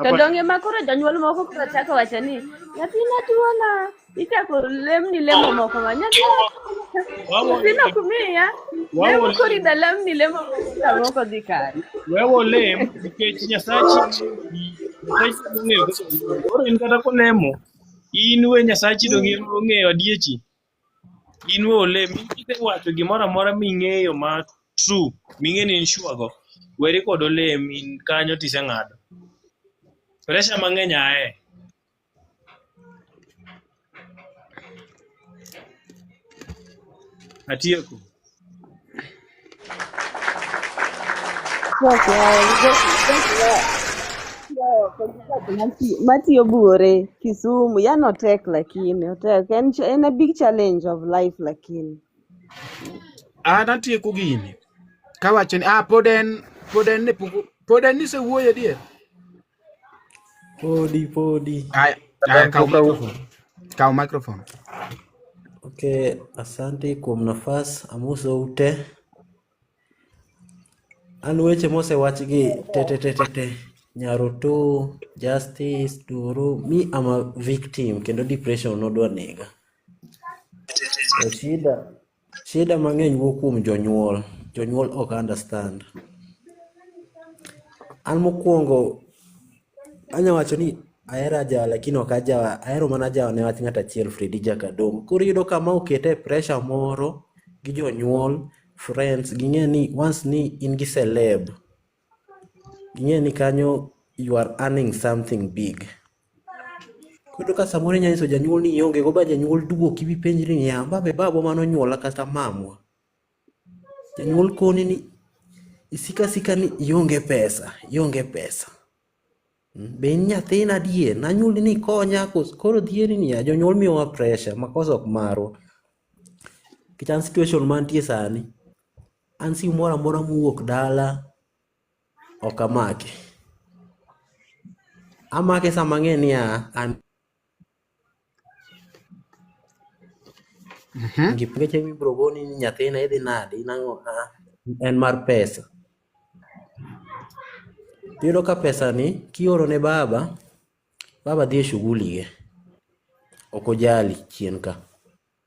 To donge makoro jonyuol moko koro chako wacho ni nyathina tuona ichako lemni lemo moko ma nyathina kumiya lemo korida lemni lemo moko dhi kare. Wewe lem nikech Nyasachi ong'eyo koro in kata kolemo in we Nyasachi dong ong'eyo adiechi. In we olem isewacho gimoro amora ming'eyo ma true ming'e ni sure go weri kod olem in kanyo tiseng'ado. Pressure mang'eny ae. Atieko. Matiyo buore Kisumu yani otek lakini otek en a big challenge of life lakini atieko gini kawacho ni pod en ni se wuoyo dier Podi. Kaw microphone. Okay, asante kuom nafas amoso ute. An weche mosewach gi te. Nyaroto, Justice, Duru, me am a victim kendo depression nodwa nega. Shida mang'eny wuok kuom jonyuol. Jonyuol ok understand. An mokwongo anya wacho ni ahero ajawa lakini ok ajawa, ahero mana ajawa ne wach ng'at achiel Fredy Jakadong. Koro iyudo kama okete pressure moro gi jonyuol, friends, ging'e ni once ni in gi celeb, ging'e ni kanyo you are earning something big. Koro ka samoro inya nyiso janyuol ni ionge go ba janyuol duoki bi penjri ni babe babo manonyuola kata mamwa. Janyuol koni ni isika ni ionge pesa. Be nyathina adier nanyuoli ni konya koro dhieri ni jonyuol miyowa pressure makosa ok marwa. Kichan situation mantie sani an simu moro amora mowuok dala ok amake sama ng'e ni an ngeche mibro goni ni nyathina idhi nade inang'o en mar pesa. Tiyudo ka pesa ni kioro ne baba dhi e shughuli ge ok ojali chien ka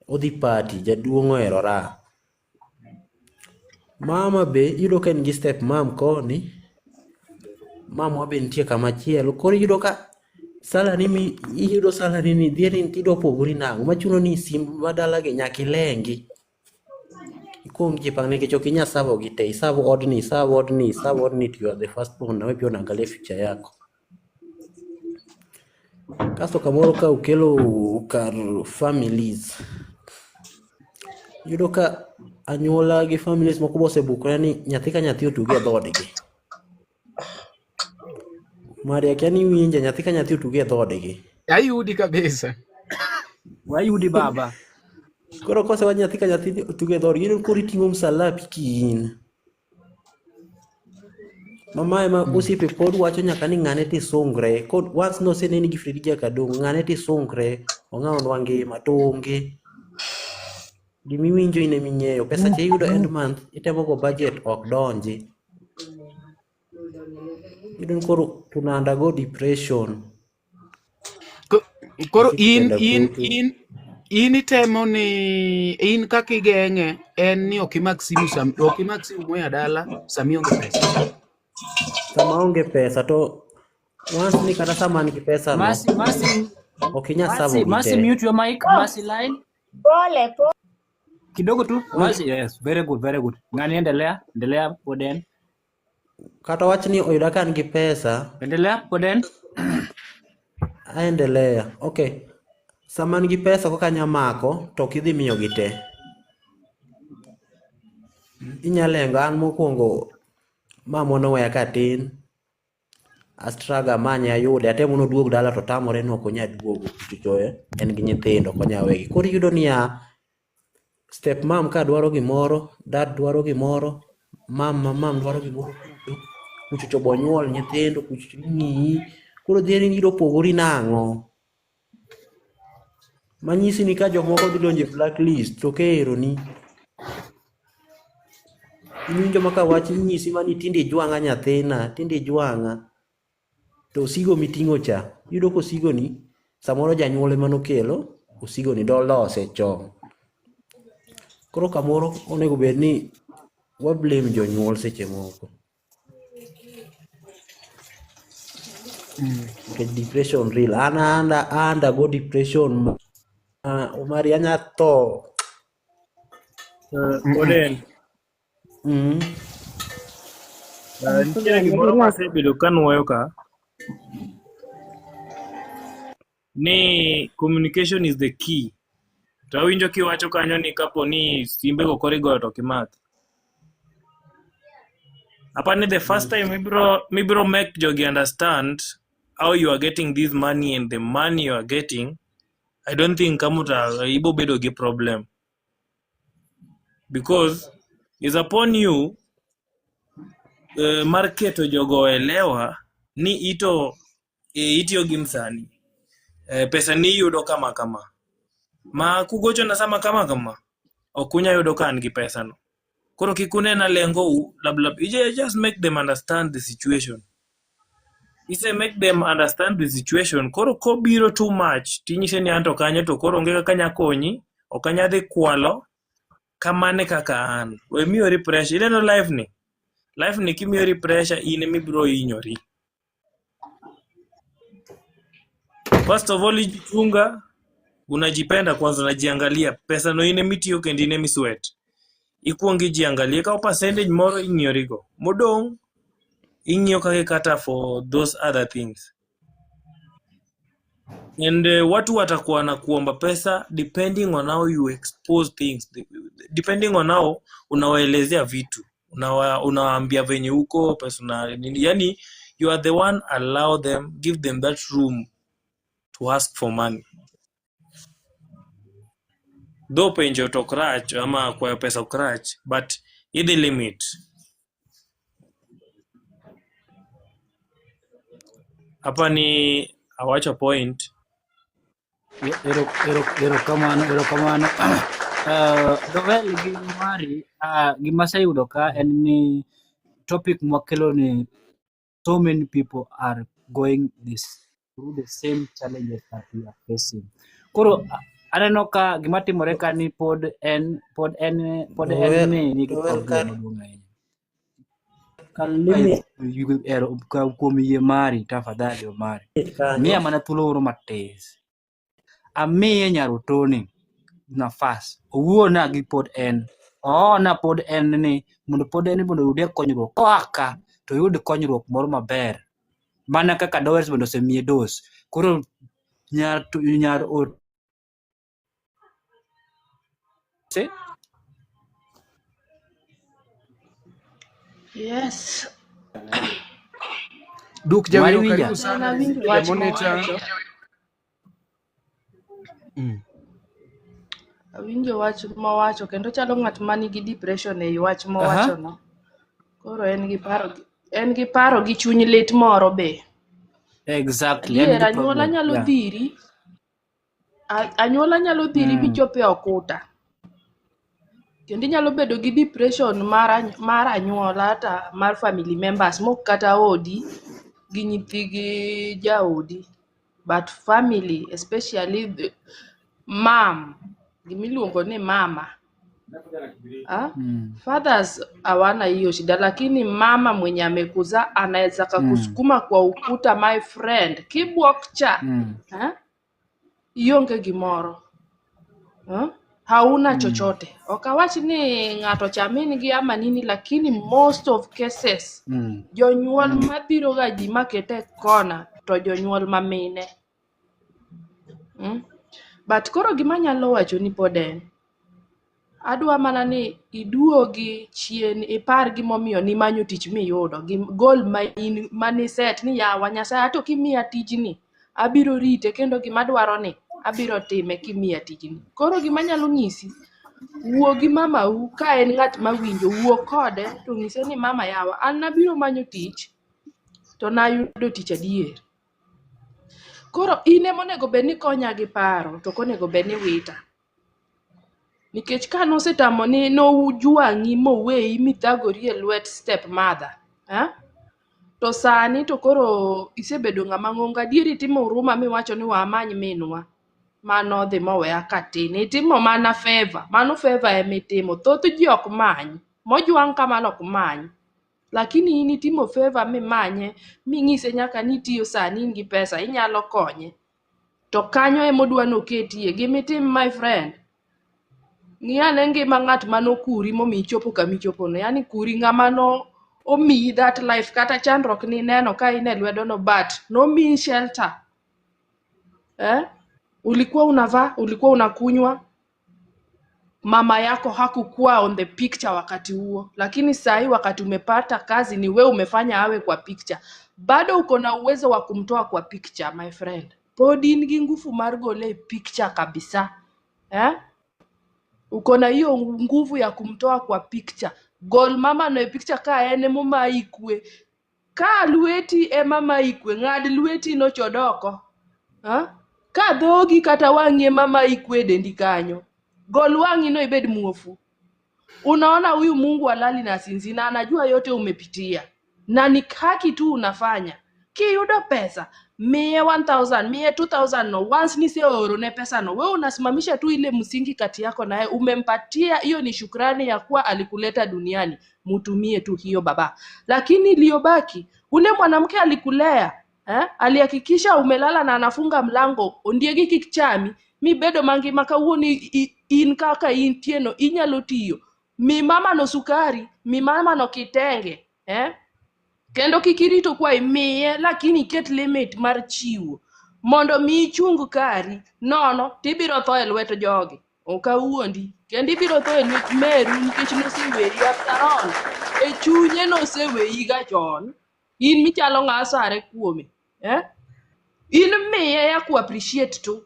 odhi party jaduong' ohero raha. Mama be yudo ka en gi step mam koni, mamwa be nitie kama chielo. Koro yudo ka salary ni dhieri ni tido pogori nang'o machuno ni sim madala gi nyaka ilengi ikom jipang nikech ok inya savo gi te, isavo odni to you are the first born, nawe pia unaangalia future yako. Kasto kamoro ka ukelo kar families, yudo ka anyuola gi families moko bosebukore ni nyathi ka nyathi otugi e dhoodgi. Maria kiani winja nyathi ka nyathi otugi e dhoodgi. Ayudi kabisa. Wayudi baba. Koro kose wa nyathi ka nyathi otugi e dhoodgi in koro iting'o msalapi kiin. Mamae ma osiepe pod wacho nyaka ni ng'ane tisungre. Kod once noseneni gi Fredy Jakadong, ng'ane tisungre, ong'awo nwa ngima to onge. gimiwinjo in eming'eyo pesa cha iyudo end month itemo go budget ok donji iyudo ni koro tuna undergo depression Koro Kipenda in itemo ni in kaka igeng'e en ni ok imak simu moya dala sami onge pesa. sama onge pesa to once ni kata sama nigi pesa no Mercy, ok inya savo Mercy, gi te mute your mic. Mercy line. Pole. Kidogo tu. Mercy, yes, very good, very good. Ngani endelea Poden. kata wach ni oyuda ka an gi pesa Endelea Poden. aendelea okay sama an gi pesa koka anya mako to ok idhi miyo gi te inyalengo an mokwongo mamwa noweya katin astraga manya yude atemo noduog dala to tamore no konya duogo chuchoe en gi nyithindo konya wegi koro iyudo niya step mam ka dwaro gimoro dad dwaro gimoro mam dwaro gimoro kuchucho bonyuol nyithindo kuchucho ng'iyi koro dhieri ngiro pogori nang'o manyisi ni ka jomoko dhi donjo e blacklist to keeroni iwinjo maka wach inyisi mani tinde ijwang'a nyathina tinde ijwang'a to osigo miting'o cha yudo ko osigo ni samoro janyuol ema nokelo osigo ni dolose chon koro kamoro onego bed ni wa blame jonyuol seche moko nikech depression real anda go depression Omari anya tho Poden. Nitie gimoro masebedo kanuoyo ka ni communication is the key. To awinjo kiwacho kanyo ni kapo ni simbe go koro igoyo to kimak. Apani the first time mibro make jogi understand how you are getting this money and the money you are getting, I don't think kamuta ibo bedo gi problem. Because it's upon you market jogo elewa ni itiyo gi msani. Pesa ni yudo kama ma kugocho na sama kama okunya yudo kan gi pesa no koro kikune na lengo lablab just make them understand the situation. Ise make them understand the situation koro ko biro too much tinyise ni anto kanyo to koro onge kaka nya konyi okanya dhi kwalo kamane kaka an we miyori pressure ile no life ni kimiyori pressure ine mibro inyori. First of all ijichunga unajipenda kwanza unajiangalia pesa no ine mitiyo kendi ine miswet ikuongi jiangalie ka percentage moro ing'iyoriko modong ing'iyo kake kata for those other things and watu watakuwa na kuomba pesa depending on how you expose things, depending on how unawaelezea vitu unawaambia venye uko pesa yani you are the one allow them give them that room to ask for money. Though penjo to crutch ama kwa pesa crutch but in the limit. Hapa ni awacha point. Ero kamano. Dowel gi mari gima sayudo ka en ni topic mwakelo ni so many people are going through the same challenges that we are facing. Koro aneno ka gima timore ka ni pod en ni problem maduong' ahinya. Kalime ero kuom yie mari tafadhali Omari. Miya mana thuolo moro matis. Amiye nyarotoni nafas. Owuona gi pod en. Na pod en ni mondo pod en mondo oyud konyruok. Koaka to yud konyruok moro maber. Mana kaka Dowers mondo osemiye dos. Koro Yes. Duk Jawiro karibu sana Wach monitor. Awinjo wach mowacho kendo chalo ng'at manigi depression e wach mowacho no. Koro en gi paro gi chuny lit moro be. Exactly. Anyuola nyalo dhiri. Anyuola nyalo dhiri bichope okuta. Kendo inyalo bedo gi depression mar anyuola hata mar family members mok kata odi gi nyithi gi jaodi, but family especially the mom, gimiluongo ni mama. Fathers hawana hiyo shida, lakini mama mwenye amekuzaa anaweza kakusukuma kwa ukuta, my friend, kibwok cha ionge gimoro, hauna chochote. Okawach ni ng'ato chamin gi ama nini, lakini most of cases jonyuol mabiro ga ji makete kona to jonyuol mamine. But koro gima nyalo wacho ni poden adwa mana ni iduogi chien, ipar gimomiyo ni manyo tich miyudo, gol mani set ni yawa Nyasaye ato kimiya tijni abiro rite, kendo gima dwaro ni abiro time kimiya tijni. Koro gima nyalo nyisi, wuo gi mamau ka en ng'at mawinjo, wuo kode to nyise ni mama yawa an nabiro manyo tich to nayudo tich adier. Koro ine monego bed ni konya gi paro to konego bed ni wita. Nikech ka nosetamo ni nojwang'i moweyi mithagori e lwet step mother, to sani to koro isebedo ng'ama ng'ongo, adieri timo huruma miwacho ni wamany minwa mano dhi moweya katin, itimo mana favor, mano favor emitimo. Thoth ji ok many, mojwang' kamano ok many, lakini in itimo favor mimanye ming'ise nyaka ni tiyo sani in gi pesa inyalo konye, to kanyo emodwa noketie gimitim, my friend. Ng'iyane ngima ng'at manokuri momi chopo kamichopono, yani kuri ng'ama no omiyi that life, kata chandruok ni neno ka ine lwedo no, but nomi shelter. Ulikuwa unavaa, ulikuwa unakunywa, mama yako hakukuwa on the picture wakati huo, lakini sahi wakati umepata kazi ni we umefanya awe kwa picture. Bado uko na uwezo wa kumtoa kwa picture, my friend. Podi ingi nguvu mar gole picture kabisa. Uko na hiyo nguvu ya kumtoa kwa picture. Gol mama no picture ka ene mama ikwe. Ka lweti e mama ikwe, ng'ad lweti no chodoko. Ka dhogi kata wang'ie mama ikwe dendi kanyo, gol wang'i no ibed muofu. Unaona huyu Mungu alali na sinzi na anajua yote umepitia, na ni haki tu unafanya. Kiyudo pesa miye 1000 miye 2000 no, once ni seoro ne pesa no, wewe unasimamisha tu ile msingi kati yako naye, umempatia. Hiyo ni shukrani ya kuwa alikuleta duniani, mutumie tu hiyo baba. Lakini iliyobaki, ule mwanamke alikulea, alihakikisha umelala na anafunga mlango, ondiegi kikchami mi bedo mangima kawuoni in kaka intieno inyalo tiyo. Mi mama no sukari, mi mama no kitenge, kendo kikirito kwa imiye, lakini ket limit mar chiwo mondo mi chung kari nono tibiro tho e lwet jogi. Okawuondi kendo ibiro tho e lwet meru, nikech noseweyi after all, e chunye noseweyi ga chon. In michalo ng'asare kuome, in miye ya ku appreciate tu,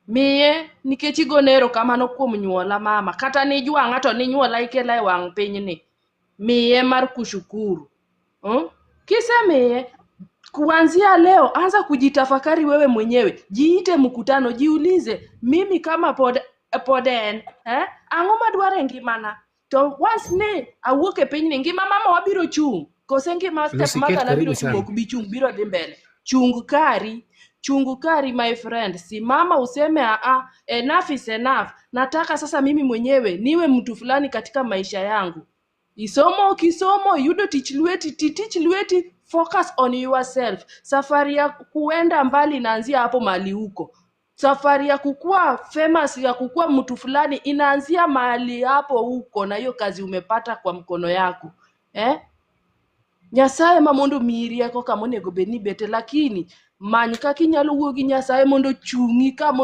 miye nikech igonero kamano kuom nyuola mama, kata ni jwang'a to ni nyuola ikela e wang' piny ni, miye mar kushukuru. Kisa miye, kuanzia leo anza kujitafakari wewe mwenyewe. Jiite mkutano, jiulize mimi kama poden, ang'o madware ngimana, to once ne awuok e piny ni ngima mama wabiro chung', kose ngima step mother na biro chung' ok bi chung', biro dhi mbele. Chung kari my friend, simama useme enough is enough. Nataka sasa mimi mwenyewe niwe mtu fulani katika maisha yangu. Kisomo, yudo tich lweti, focus on yourself. Safari ya kuenda mbali inaanzia hapo mali huko. Safari ya kukua famous, ya kukua mtu fulani inaanzia mahali hapo huko, na hiyo kazi umepata kwa mkono yako. Nyasaye mamondo miri yako kama onego bedni bete, lakini many kaka inyalo wuo gi Nyasaye mondo chungi kama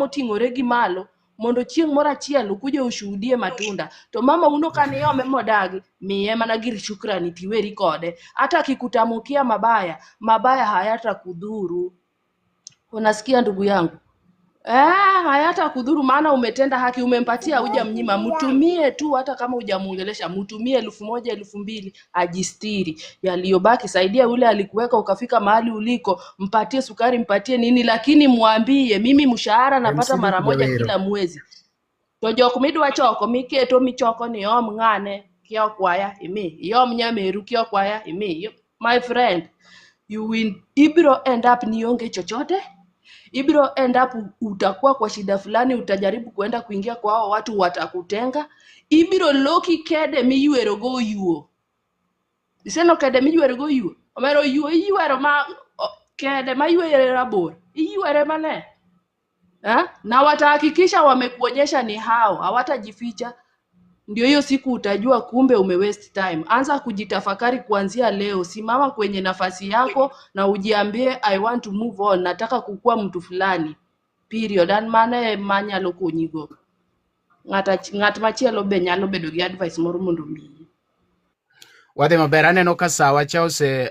oting'ore gi malo, mondo chieng' moro achiel ukuje ushuhudie matunda. To mama uno kaniome modagi, miye mana gir shukrani tiweri kode. Hata kikutamukia mabaya hayata kudhuru. Unasikia ndugu yangu? Hayata kudhuru, maana umetenda haki, umempatia, hujamnyima. Mtumie tu, hata kama hujamuongelesha, mtumie 1000 2000 ajistiri. Yaliyobaki saidia ule alikuweka ukafika mahali uliko, mpatie sukari, mpatie nini, lakini muambie mimi mshahara napata mara moja kila mwezi. To jok midwa choko miketo michoko ni om ng'ane kio kwaya imi iom nyameru kio kwaya imi my friend ibiro end up nionge chochote, ibiro end up utakuwa kwa shida fulani, utajaribu kuenda kuingia kwa hao watu watakutenga, ibiro loki kede miyuero go yuo. Iseno kede miyuero go yuo. Omero yuo iyuero ma kede ma yuere rabor. Iyuere mane? Na watahakikisha wamekuonyesha ni hao, hawatajificha. Ndio hiyo siku utajua kumbe waste time. Anza kujitafakari kuanzia leo. Simama kwenye nafasi yako na ujiambie I want to move on. Nataka kukua mtu fulani. Period. An mane manyalo konyigo. Ng'at machielo be nyalo bedo gi advice moro mondo mi. Wadhi maber, aneno ka sawa cha ose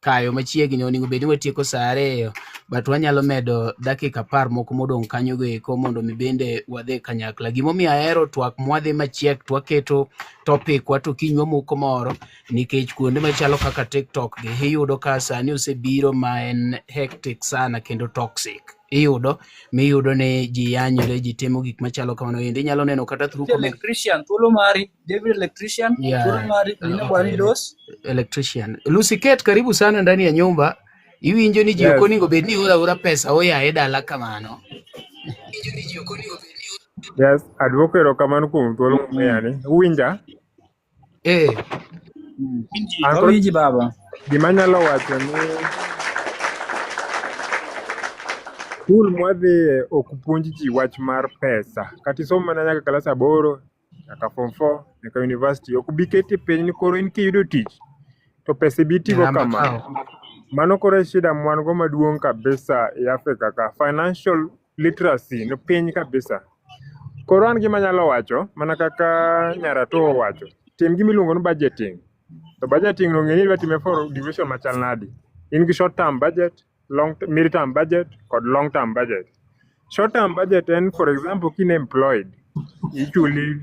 kayo machiegni, onego bed ni watieko saa 2 but wanyalo medo dakika 10 moko modong' kanyo go eko mondo mi bende wadhi kanyakla. Gimomiyo ahero twak mwadhi machiek twaketo topic wato kinywa moko moro, nikech kuonde machalo kaka TikTok gi iyudo ka sani osebiro ma en hectic sana kendo toxic. Iyudo ni ji yanyore, ji timo gik machalo kamano. Indi nyalo neno kata through comment. Electrician, thuolo mari, David Electrician, thuolo mari, nina bwani dos. Electrician. Lucy Kate, karibu sana ndani ya nyumba. Iwinjo ni ji okoningo bed ni ora pesa oya e dala kamano. Yes, advocate kamano kuom thuolo meyani. Uwinja? Awinji baba. Gima nyalo wacho ni skul mwadhi ok puonj ji wach mar pesa. Kata isomo mana nyaka klas 8, nyaka form 4, nyaka university. Ok bi keti piny ni koro in kiyudo tich to pesa ibitigo kama. Mano koro shida mwango maduong' kabisa e Afrika ka. Financial literacy no piny kabisa. Koro an gima nyalo wacho, mana kaka Nyarato wacho, tim gima iluongo ni budgeting. To budgeting no ng'eni idwa time for duration machal nadi. In gi short term budget, mid term budget kod long term budget. Short term budget en for example kin employed, ichuli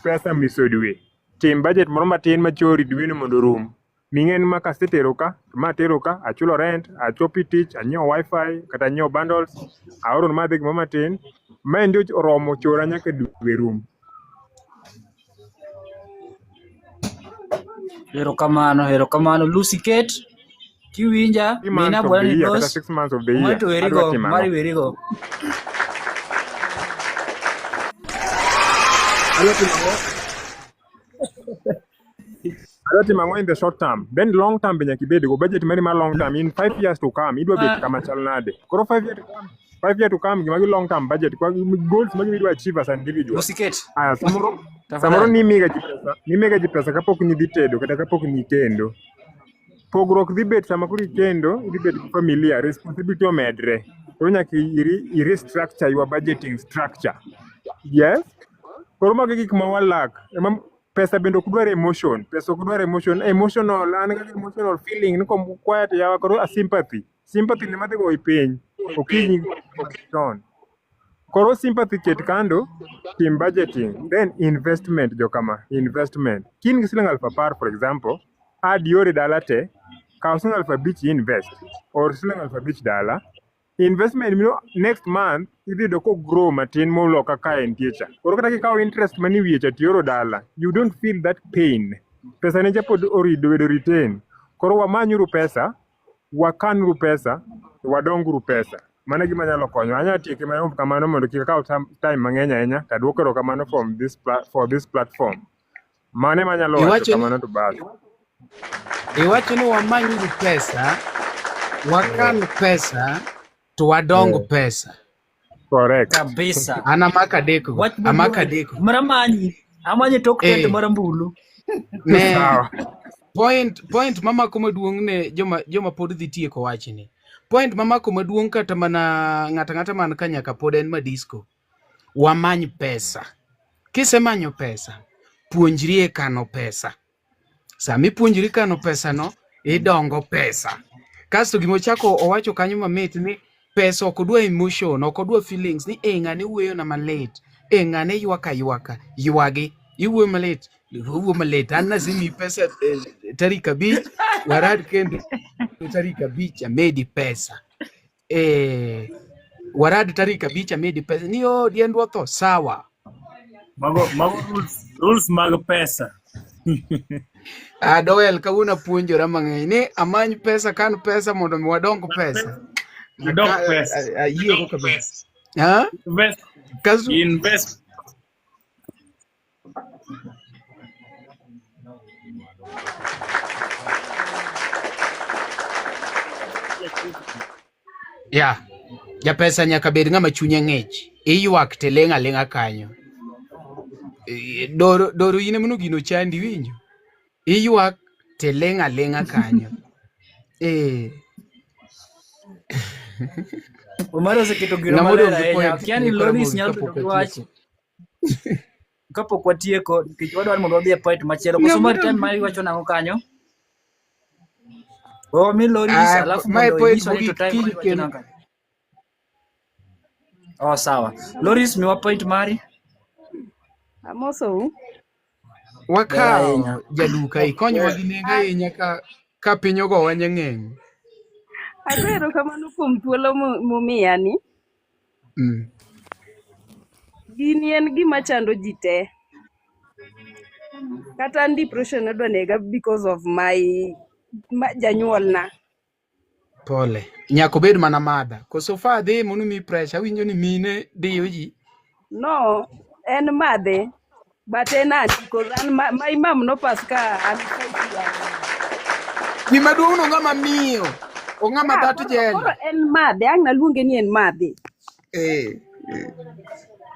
pesa miso dwe. Tim budget moro matin machori dwe no mondo rum. Ming'en ma kasetero ka, ma tero ka, achulo rent, achopi tich, anyiewo wifi, kata anyiewo bundles, aoro madhi gimo matin, ma ndio oromo chora nyaka dwe rum. Erokamano Lucy Kate. Kiwinja, mina bwani dos. 6 months of the year. Mari werigo. Aloti mango in the short term. Then long term benya kibedi go budget mari ma long term in 5 years to come. Idwa bet kama chal nade. Koro 5 years to come gima gi long term budget kwa goals magi idwa achieve as an individual. Lucy Kate. Aya samoro ni mega ji pesa kapok ni dhi tedo kata kapok ni kendo. Pogruok dhi bet sama kuri kendo, dhi bet familia, responsibility omedre. Koro nyaka restructure your budgeting structure. Yes? Koro magi gik ma walak. Pesa bendo kudware emotion. Pesa kudware emotion. Emotional, emotional feeling. Niko quiet yawa koro a sympathy. Sympathy ni madhi go ipiny. Okinyi okton. Koro sympathy ket kando, team budgeting. Then investment jokama. Investment. Kin gi siling 1000 for example, add yore dala te, kaw siling 500 invest. Or siling 500 dala. Investment, next month, idhi do ko grow matin molo kaka entiecha. Koro kata kikaw interest mani wiecha tioro dala, you don't feel that pain. Pesa ne japod orido wedo retain. Koro wamanyuru pesa, wakanuru pesa, wadonguru pesa. Mana gima nyalo konyo. Anya tieke mayom kamano mondo kik kaw time mang'eny ahinya, tadwoko erokamano for this platform. Mane manyalo wacho kamano to basi. Iwacho ni wamanyuru pesa, wakan pesa, to wadongo pesa. Correct. Kabisa. Ana makadeko. Amakadeko. Amanye tok tete marambulu. Ne. Point mama ko maduong' ne joma pod dhi tieko wachni. Point mama ko maduong' kata mana ng'ata man kanyaka pod en madisco. Wamany pesa. Kisemanyo pesa, puonjri kano pesa. Sami puonjri kano pesa no, idongo pesa. Kasto gimochako owacho kanyo mamit ni pesa ok odwa emotion, ok odwa feelings ni ng'ane wuoyo na malit, ng'ane ywaka ywagi, iwuoyo malit, an nasimi pesa tarik 5, warad kendo tarik 5 amedi pesa. warad tarik 5 amedi pesa ni diendwa tho sawa. Mago rules mag pesa. Doel kawuna puonjora mang'eny ni amany pesa kan pesa mondo mi wadong pesa. Adok pesa. Ayie ko kabisa. Ha? Invest. Ja pesa nyaka bed ng'ama chunye ng'ich. Iyuak te lenga kanyo. Doro ine mono gino chandi winjo. Iyuak te lenga kanyo. Omaro seketo gino maler ahinya. Kiani Loris nyalo bedo wach. Kapok watieko nikech wadwaro mondo wadhi e point machielo. Koso mar time ma iwacho nang'o kanyo? Mi Loris alafu mondo inyiswa ni to time iwacho nang'o. Sawa. Loris miwa point mari. Amoso. Wakao jaduka ikonyo gi nengo ahinya ka piny ogo wanye ng'eny. Agoero kamano kuom thuolo mumiya ni. Gini en gima chando ji te. Kata depression odwa nega because of my janyuol na. Pole. Nyako bed mana mada. Koso fa dhi monu mi pressure winjo ni mine diyo ji. No, en madhe. But en anti because my mom no paska an Gima duong' no ng'ama miyo. O ng'ama dhatu jeli. Koro en madhe. Ang' naluonge ni en madhe.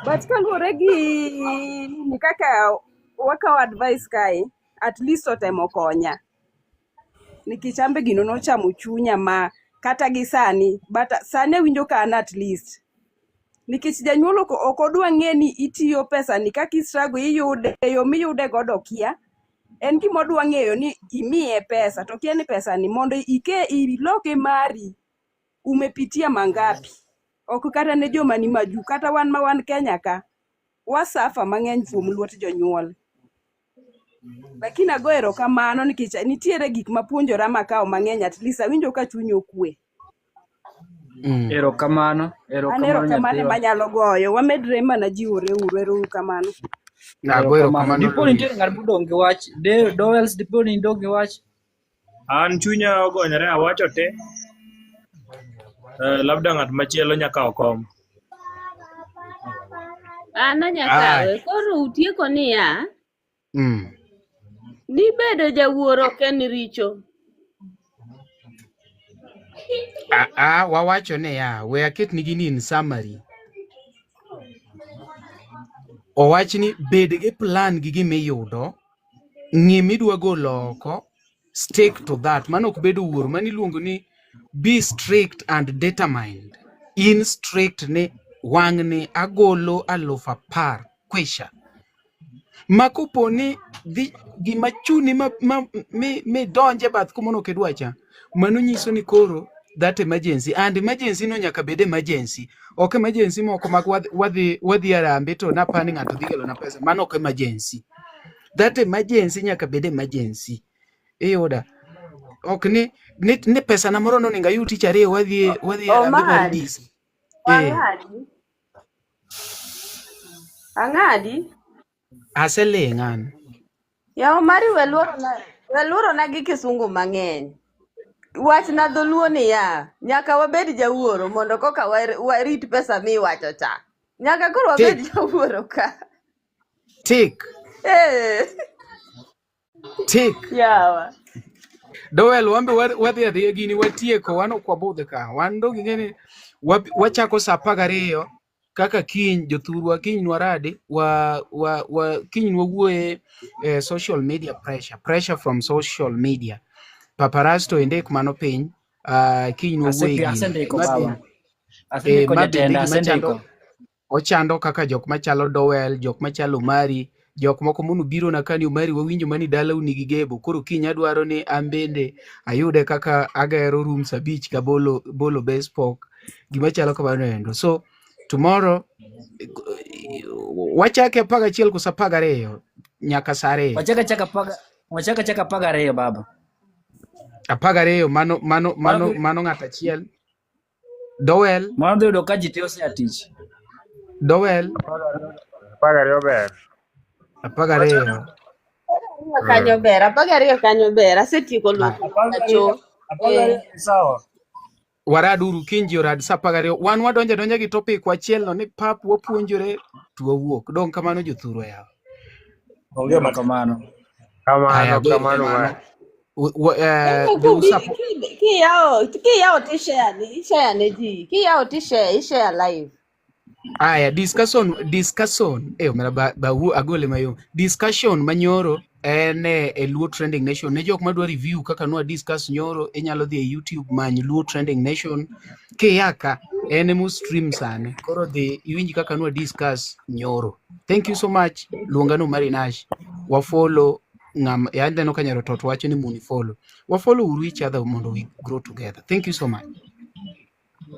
But kaluwore gi ni kaka wakawo advice kae, at least otemo konya. Nikech ambe gino nochamo chunya ma kata gi sani, but sani winjo ka an at least. Nikech janyuol ok odwa ng'e ni itiyo pesa ni kaka istruggle iyude, yo miyude godo kia. En gima odwa ng'eyo ni imiye pesa, to kia ni pesa ni mondo iloke mari, umepitia mangapi. Ok kata ne joma ni maju, kata wan ma wan Kenya ka, wasafa mang'eny kuom luot jonyuol. Lakini agoero kamano nikech nitiere gik mapuonjora makawo mang'eny, at least awinjo ka chuny okwe. Erokamano. Erokamano manyalo goyo. Wamedre mana jiwore uru, erokamano. Erokamano. Dipo ni nitie ng'at modong' gi wach. Dowels dipo ni idong' gi wach. An chunya ogonyore awacho te. Labda ng'at machielo nyaka okom. An anyakawe. Koro utieko niya. Ni bedo jawuoro ok en richo. Wawacho ne we aket ni gini in summary. Owach ni bed gi plan gi gimiyudo, ng'e midwa golo oko, stick to that. Mano ok bedo wuoro, mani luongo ni be strict and determined. In strict ni wang' ni agolo 10,000 kwisha. Makopo ni gima chuni mi donje bath kumono kedwacha, mano nyiso ni koro that emergency, and emergency no nyaka bed emergency. Ok emergency moko mag wadhi arambe to napani ng'ato dhi kelo na pesa, mano ok emergency. That emergency nyaka bed emergency. Iyoda. Ok ni pesa na moro no ninga yuti chare wadhi arambe maldis. Ang'adi? Aseling'an. Yaw mari weluoro na gi kisungu mang'eny. Wach na dholuo ni nyaka wabed jawuoro mondo koka warit pesa mi wacho cha. Nyaka koro wabed jawuoro ka. Tik. Yawa. Dowel wambe wadhi adhiya gini watieko wano kwa budhe ka. Wando gingeni wachako saa 12 kaka kiny jothurwa kiny nwarade kiny nwawuoye social media pressure from social media. Paparazzi to endek mano piny kiny nwawuoye gini. Ochando kaka jok machalo Dowel, jok machalo Mari, jok moko monu biro na kani Mari wawinjo mani dala unigi gebo. Koro kiny adwaro ni ambende ayude kaka agero rooms 5 ka bolo bespoke. Gima chalo kamano endo. So tomorrow wachake 11 kusa 12 nyaka sare. Wachaka 12 baba. 12 mano ng'at achiel. Dowel. Mano dhi yudo ka ji te ose atich. Dowel. 12 ber. 12. Kanyo ber, 12 kanyo ber. Asetieko luoko pacho. Sawa. Waraduru kinji orad sa 12. Wan wadonja gi topic wachiel no ni pap wapuonjore to wawuok. Dong kamano jothuro yawa. Onge makamano. Kamano wa. Kiyao t-share ne ji. Kiyao t-share live. Aya, discussion. Omera agole mayom. Discussion manyoro en e Luo Trending Nation. Ne jok madwa review kaka nwa discuss nyoro, inyalo dhi e YouTube many Luo Trending Nation. Kiyaka en mu stream sane. Koro dhi iwinji kaka nwa discuss nyoro. Thank you so much. Luongano Marinash. Wafollow yande no kanyaro tot wacho ni muni follow. Wafollow uru each other mondo we grow together. Thank you so much.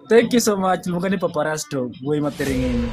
Thank you so much. Luongani Paparasto. Wuoyi mathiring'ini.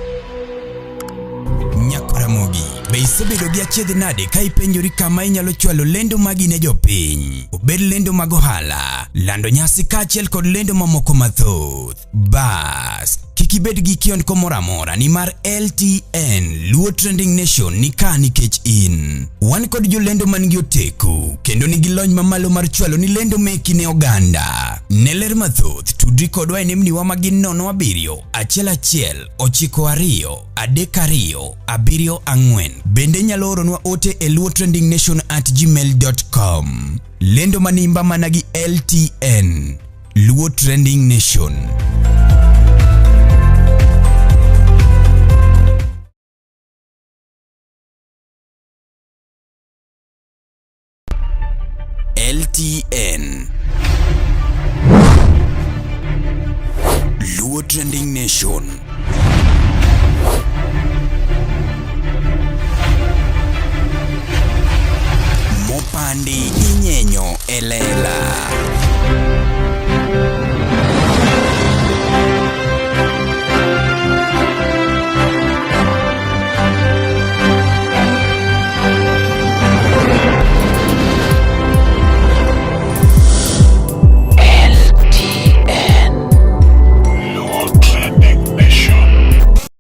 Nyakaramogi, be isebedo gi achiedh nade ka ipenjori kama inyalo chwalo lendo magi ne jopiny? Obed lendo mag ohala, lando nyasi kaachiel kod lendo mamoko mathoth. Bas, kik ibed gi kiondko moro amora nimar LTN Luo Trending Nation ni ka nikech in. Wan kod jolendo man gi oteku kendo nigi lony mamalo mar chwalo ni lendo meki ne oganda. Ne ler mathoth tudri kodwa e nembniwa magin 07 11 92 32 74. Bende nyalo oronwa ote e luotrendingnation@gmail.com. Lendo manimba mana gi LTN Luo Trending Nation. LTN Luo Trending Nation. Mopandi